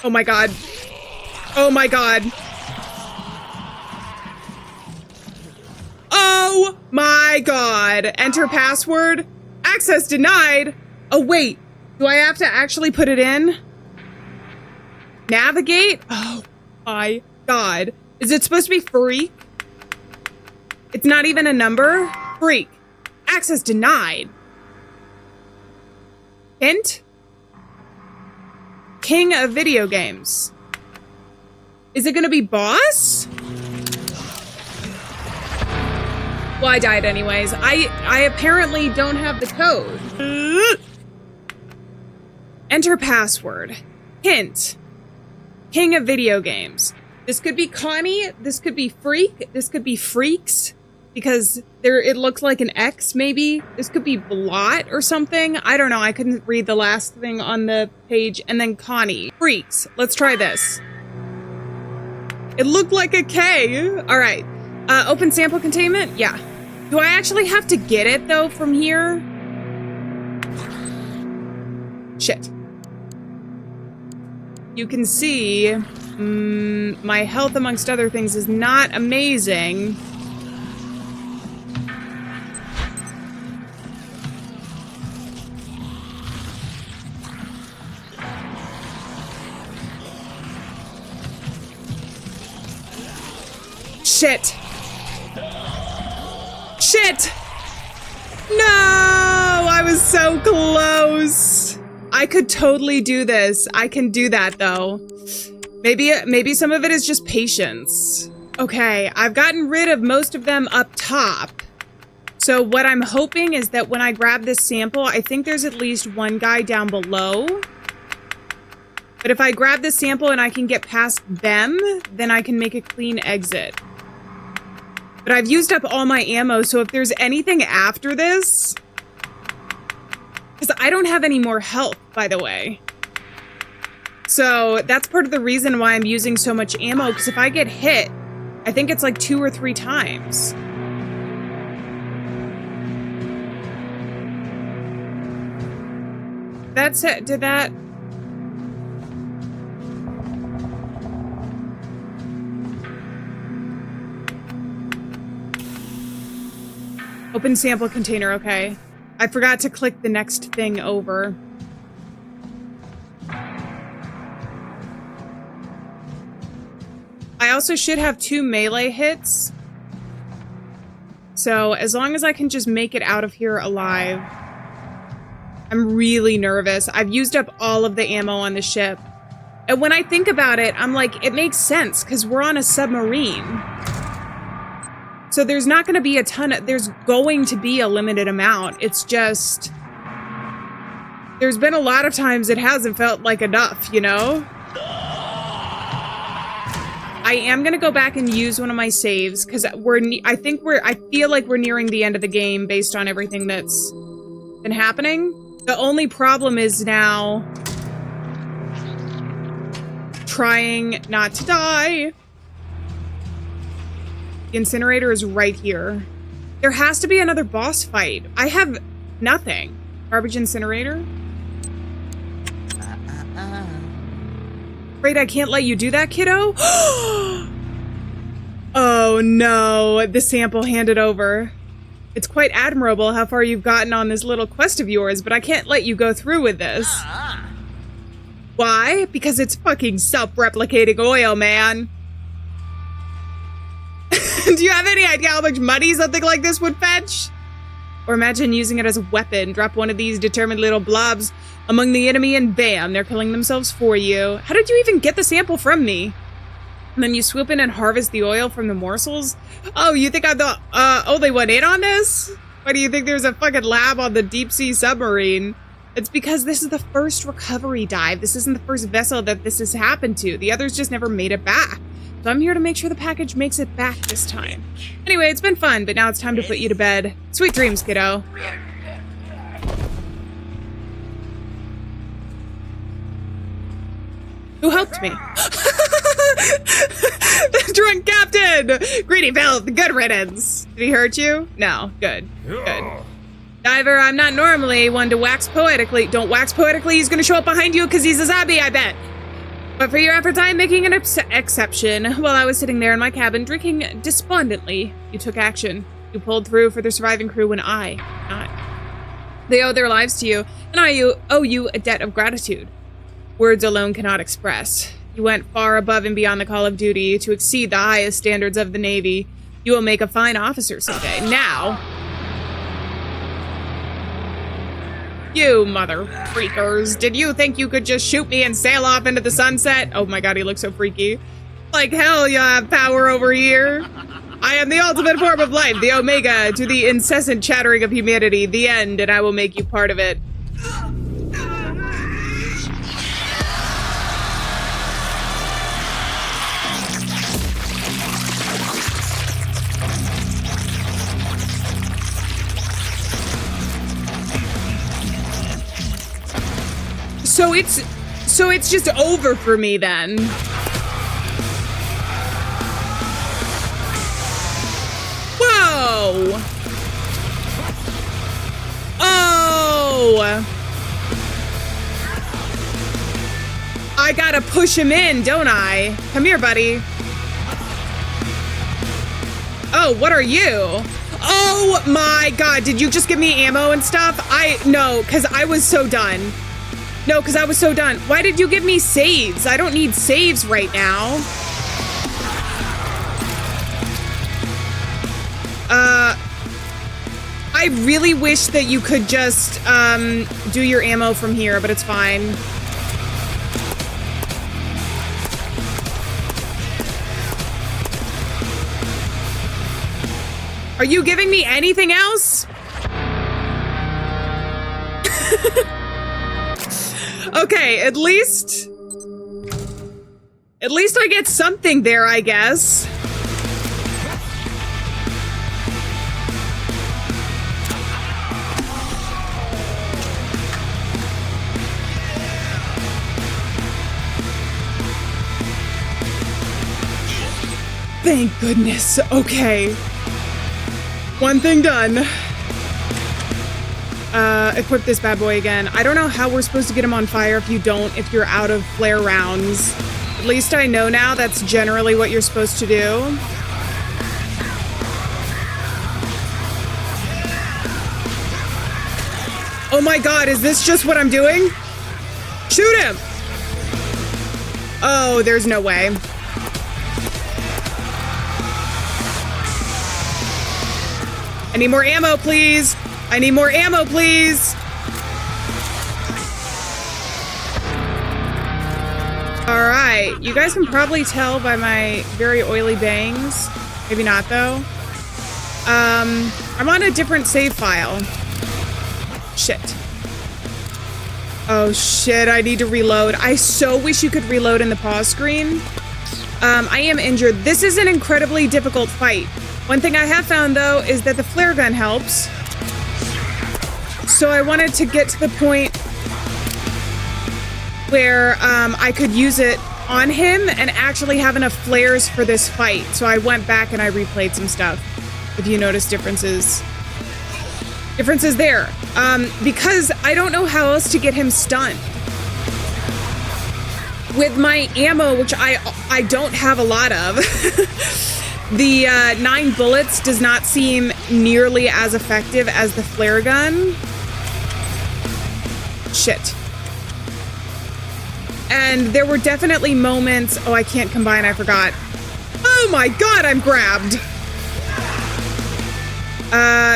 Oh my god. Oh my god. Oh my god. Enter password. Access denied. Oh wait. Do I have to actually put it in? Navigate? Oh my god. Is it supposed to be freak? It's not even a number? Freak. Access denied. Hint? King of video games. Is it gonna be boss? Well, I died anyways. I apparently don't have the code. Enter password. Hint. King of video games. This could be Connie. This could be Freak. This could be Freaks. Because it looks like an X, maybe. This could be Blot or something. I don't know. I couldn't read the last thing on the page. And then Connie. Freaks. Let's try this. It looked like a K. All right. Open sample containment? Yeah. Do I actually have to get it, though, from here? Shit. You can see my health, amongst other things, is not amazing. Shit. Shit! No! I was so close. I could totally do this. I can do that, though. Maybe some of it is just patience. Okay, I've gotten rid of most of them up top. So what I'm hoping is that when I grab this sample, I think there's at least one guy down below. But if I grab this sample and I can get past them, then I can make a clean exit. But I've used up all my ammo, so if there's anything after this... Because I don't have any more health, by the way. So that's part of the reason why I'm using so much ammo, because if I get hit, I think it's like 2 or 3 times. That's it. Did that... Open sample container, okay. I forgot to click the next thing over. I also should have 2 melee hits. So as long as I can just make it out of here alive. I'm really nervous. I've used up all of the ammo on the ship. And when I think about it, I'm like, it makes sense because we're on a submarine. So there's not going to be a ton of, there's going to be a limited amount. It's just, there's been a lot of times it hasn't felt like enough, you know? I am going to go back and use one of my saves because I feel like we're nearing the end of the game based on everything that's been happening. The only problem is now trying not to die. The incinerator is right here. There has to be another boss fight. I have nothing. Garbage incinerator? Afraid I can't let you do that, kiddo? Oh no, the sample handed over. It's quite admirable how far you've gotten on this little quest of yours, but I can't let you go through with this. Why? Because it's fucking self-replicating oil, man. Do you have any idea how much money something like this would fetch? Or imagine using it as a weapon. Drop one of these determined little blobs among the enemy and bam, they're killing themselves for you. How did you even get the sample from me? And then you swoop in and harvest the oil from the morsels? Oh, you think I'm the only one in on this? Why do you think there's a fucking lab on the deep sea submarine? It's because this is the first recovery dive. This isn't the first vessel that this has happened to. The others just never made it back. So I'm here to make sure the package makes it back this time. Anyway, it's been fun, but now it's time to put you to bed. Sweet dreams, kiddo. Who helped me? The drunk captain! Greedy filth, good riddance. Did he hurt you? No, good, good. Diver, I'm not normally one to wax poetically. Don't wax poetically, he's gonna show up behind you because he's a zombie, I bet. But for your efforts, I'm making an exception. While I was sitting there in my cabin, drinking despondently, you took action. You pulled through for the surviving crew when I not. They owe their lives to you, and I owe you a debt of gratitude. Words alone cannot express. You went far above and beyond the call of duty to exceed the highest standards of the Navy. You will make a fine officer someday. Now, you mother freakers. Did you think you could just shoot me and sail off into the sunset? Oh my god, he looks so freaky. Like hell you have power over here. I am the ultimate form of life, the omega to the incessant chattering of humanity, the end, and I will make you part of it. So it's just over for me then. Whoa! Oh! I gotta push him in, don't I? Come here, buddy. Oh, what are you? Oh my god, did you just give me ammo and stuff? No, because I was so done. No, because I was so done. Why did you give me saves? I don't need saves right now. I really wish that you could just do your ammo from here, but it's fine. Are you giving me anything else? Okay, at least I get something there, I guess. Thank goodness. Okay. One thing done. Equip this bad boy again. I don't know how we're supposed to get him on fire if you're out of flare rounds. At least I know now that's generally what you're supposed to do. Oh my god, is this just what I'm doing? Shoot him! Oh, there's no way. I need more ammo, please. I need more ammo, please. All right, you guys can probably tell by my very oily bangs. Maybe not though. I'm on a different save file. Shit. Oh shit, I need to reload. I so wish you could reload in the pause screen. I am injured. This is an incredibly difficult fight. One thing I have found, though, is that the flare gun helps. So I wanted to get to the point where I could use it on him and actually have enough flares for this fight. So I went back and I replayed some stuff, if you notice differences. Differences there. Because I don't know how else to get him stunned. With my ammo, which I don't have a lot of... The 9 bullets does not seem nearly as effective as the flare gun. Shit. And there were definitely moments... Oh, I can't combine, I forgot. Oh my god, I'm grabbed!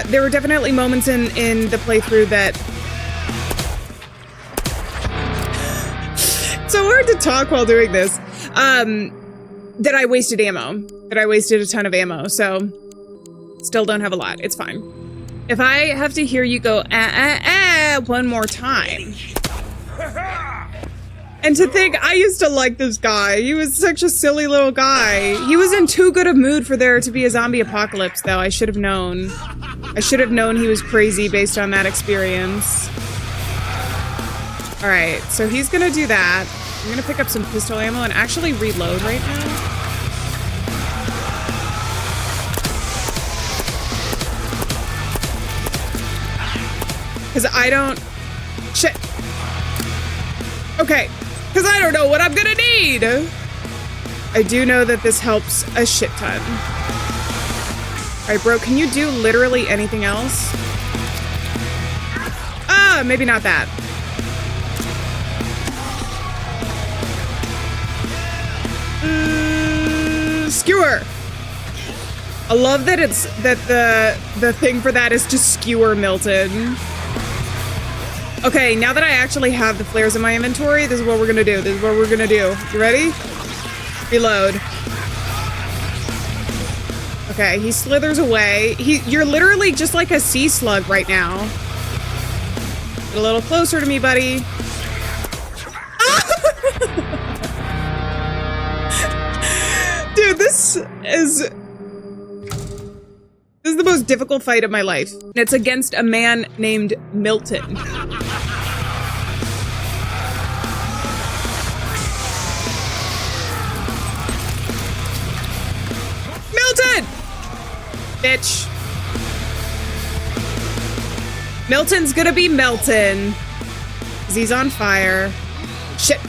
There were definitely moments in the playthrough that... It's so hard to talk while doing this. That I wasted ammo. That I wasted a ton of ammo, so still don't have a lot. It's fine. If I have to hear you go one more time. And to think, I used to like this guy. He was such a silly little guy. He was in too good a mood for there to be a zombie apocalypse, though. I should have known. I should have known he was crazy based on that experience. All right, so he's gonna do that. I'm gonna pick up some pistol ammo and actually reload right now. Because I don't... Shit. Okay. Because I don't know what I'm gonna need. I do know that this helps a shit ton. Alright, bro, can you do literally anything else? Ah, maybe not that. Skewer. I love that it's the thing for that is to skewer Milton. Okay, now that I actually have the flares in my inventory, this is what we're gonna do. This is what we're gonna do. You ready? Reload. Okay, he slithers away. You're literally just like a sea slug right now. Get a little closer to me, buddy. Dude, this is the most difficult fight of my life. It's against a man named Milton. Milton! Bitch. Milton's gonna be Milton. Because he's on fire. Shit.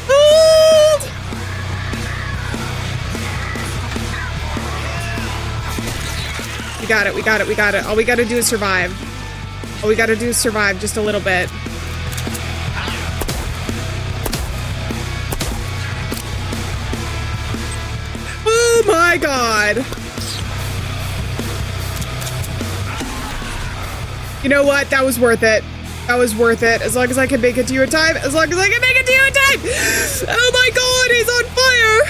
Hold! We got it, we got it, we got it. All we gotta do is survive. All we gotta do is survive just a little bit. Oh my god. You know what? That was worth it. That was worth it. As long as I can make it to you in time. As long as I can make it to you in time. Oh my god, he's on fire.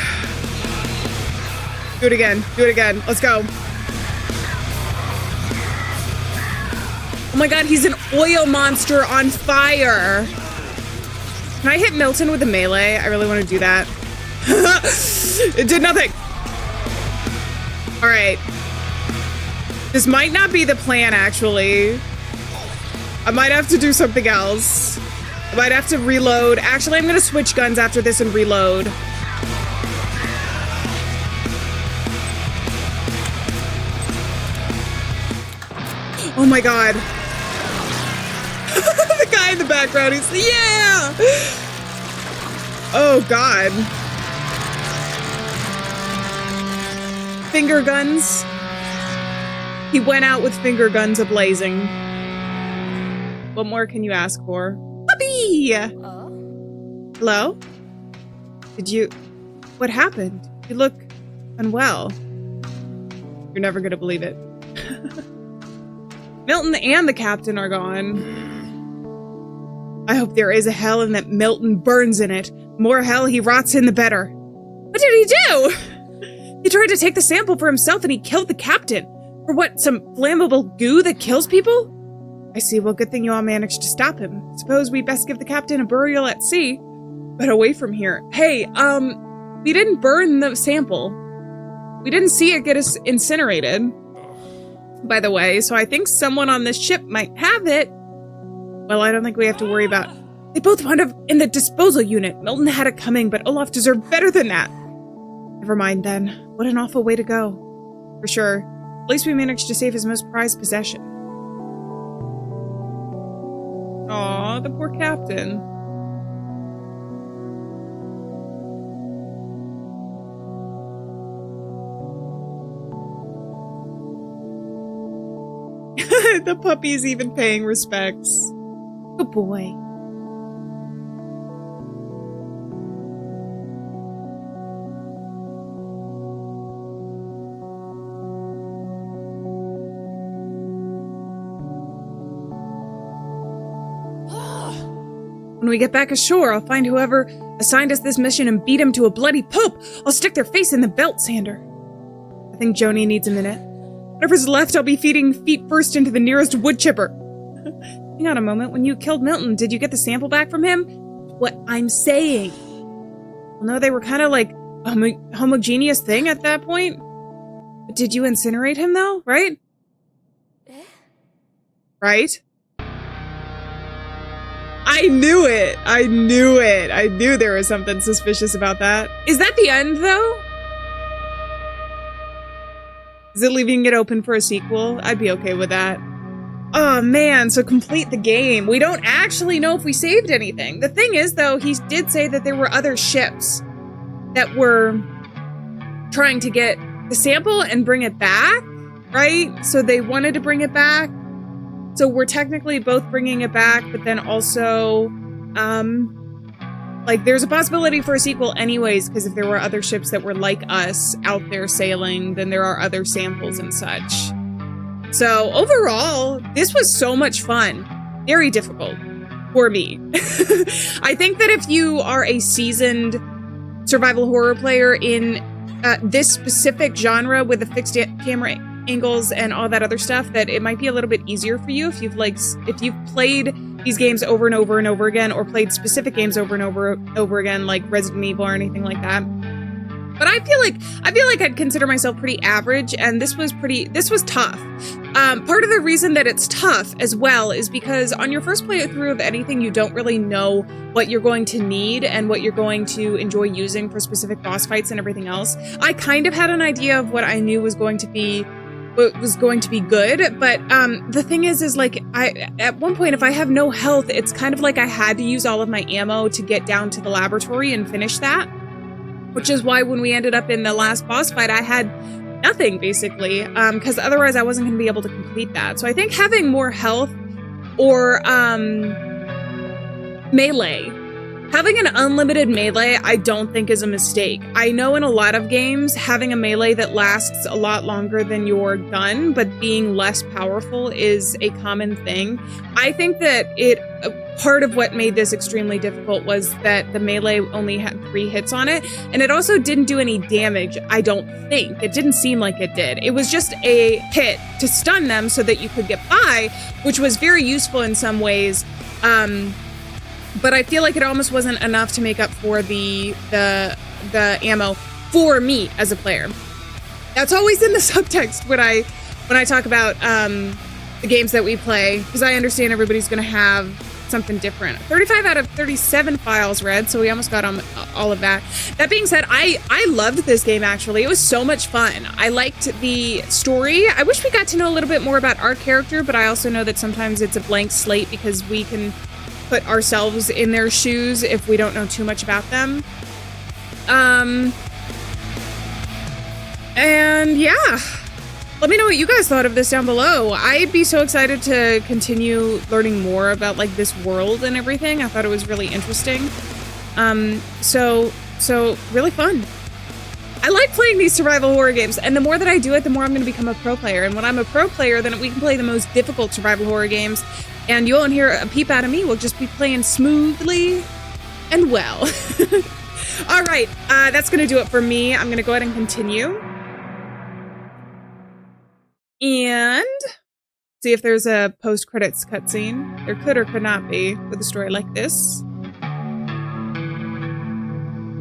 Do it again. Do it again. Let's go. Oh my god, he's an oil monster on fire. Can I hit Milton with a melee? I really want to do that. It did nothing. All right. This might not be the plan, actually. I might have to do something else. I might have to reload. Actually, I'm going to switch guns after this and reload. Oh my god. The guy in the background, he's, yeah! Oh god. Finger guns. He went out with finger guns ablazing. What more can you ask for? Puppy! Hello? What happened? You look unwell. You're never gonna believe it. Milton and the captain are gone. I hope there is a hell and that Milton burns in it. More hell he rots in, the better. What did he do? He tried to take the sample for himself and he killed the captain. For what, some flammable goo that kills people? I see. Well, good thing you all managed to stop him. Suppose we best give the captain a burial at sea, but away from here. Hey, we didn't burn the sample. We didn't see it get incinerated, by the way, so I think someone on this ship might have it. Well, I don't think we have to worry about... They both wound up in the disposal unit. Milton had it coming, but Olaf deserved better than that. Never mind, then. What an awful way to go. For sure. At least we managed to save his most prized possession. Aw, the poor captain. The puppy's even paying respects. Good boy. When we get back ashore, I'll find whoever assigned us this mission and beat him to a bloody pulp. I'll stick their face in the belt sander. I think Joni needs a minute. Whatever's left, I'll be feeding feet first into the nearest wood chipper. Hang on a moment. When you killed Milton, did you get the sample back from him? What I'm saying. Well, no, they were kind of like a homogeneous thing at that point. But did you incinerate him, though? Right? Right? I knew it. I knew it. I knew there was something suspicious about that. Is that the end, though? Is it leaving it open for a sequel? I'd be okay with that. Oh, man. So complete the game. We don't actually know if we saved anything. The thing is, though, he did say that there were other ships that were trying to get the sample and bring it back, right? So they wanted to bring it back. So we're technically both bringing it back, but then also, like, there's a possibility for a sequel anyways, because if there were other ships that were like us out there sailing, then there are other samples and such. So overall, this was so much fun. Very difficult for me. I think that if you are a seasoned survival horror player in this specific genre with the fixed camera angles and all that other stuff, that it might be a little bit easier for you if you've played these games over and over and over again, or played specific games over and over again, like Resident Evil or anything like that. But I feel like I'd consider myself pretty average, and this was tough. Part of the reason that it's tough as well is because on your first playthrough of anything, you don't really know what you're going to need and what you're going to enjoy using for specific boss fights and everything else. I kind of had an idea of what I knew was going to be good, but the thing is like at one point, if I have no health, it's kind of like I had to use all of my ammo to get down to the laboratory and finish that. Which is why when we ended up in the last boss fight, I had nothing, basically, because otherwise I wasn't going to be able to complete that. So I think having more health or melee. Having an unlimited melee, I don't think is a mistake. I know in a lot of games, having a melee that lasts a lot longer than your gun, but being less powerful is a common thing. I think that part of what made this extremely difficult was that the melee only had 3 hits on it, and it also didn't do any damage, I don't think. It didn't seem like it did. It was just a hit to stun them so that you could get by, which was very useful in some ways. But I feel like it almost wasn't enough to make up for the ammo for me as a player. That's always in the subtext when I talk about the games that we play, because I understand everybody's going to have something different. 35 out of 37 files read, so we almost got on all of that. That being said, I loved this game, actually. It was so much fun. I liked the story. I wish we got to know a little bit more about our character, but I also know that sometimes it's a blank slate because we can put ourselves in their shoes if we don't know too much about them. And yeah, let me know what you guys thought of this down below. I'd be so excited to continue learning more about like this world and everything. I thought it was really interesting. So really fun. I like playing these survival horror games, and the more that I do it, the more I'm going to become a pro player. And when I'm a pro player, then we can play the most difficult survival horror games, and you won't hear a peep out of me. We'll just be playing smoothly and well. All right, that's going to do it for me. I'm going to go ahead and continue. And see if there's a post-credits cutscene. There could or could not be with a story like this.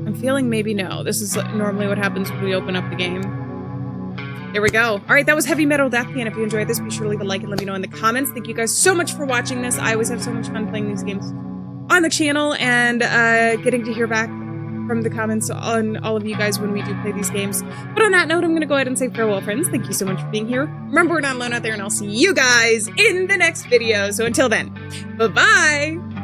I'm feeling maybe no. This is normally what happens when we open up the game. There we go. All right, that was Heavy Metal Death Pan. If you enjoyed this, be sure to leave a like and let me know in the comments. Thank you guys so much for watching this. I always have so much fun playing these games on the channel and getting to hear back from the comments on all of you guys when we do play these games. But on that note, I'm going to go ahead and say farewell, friends. Thank you so much for being here. Remember, we're not alone out there, and I'll see you guys in the next video. So until then, bye-bye.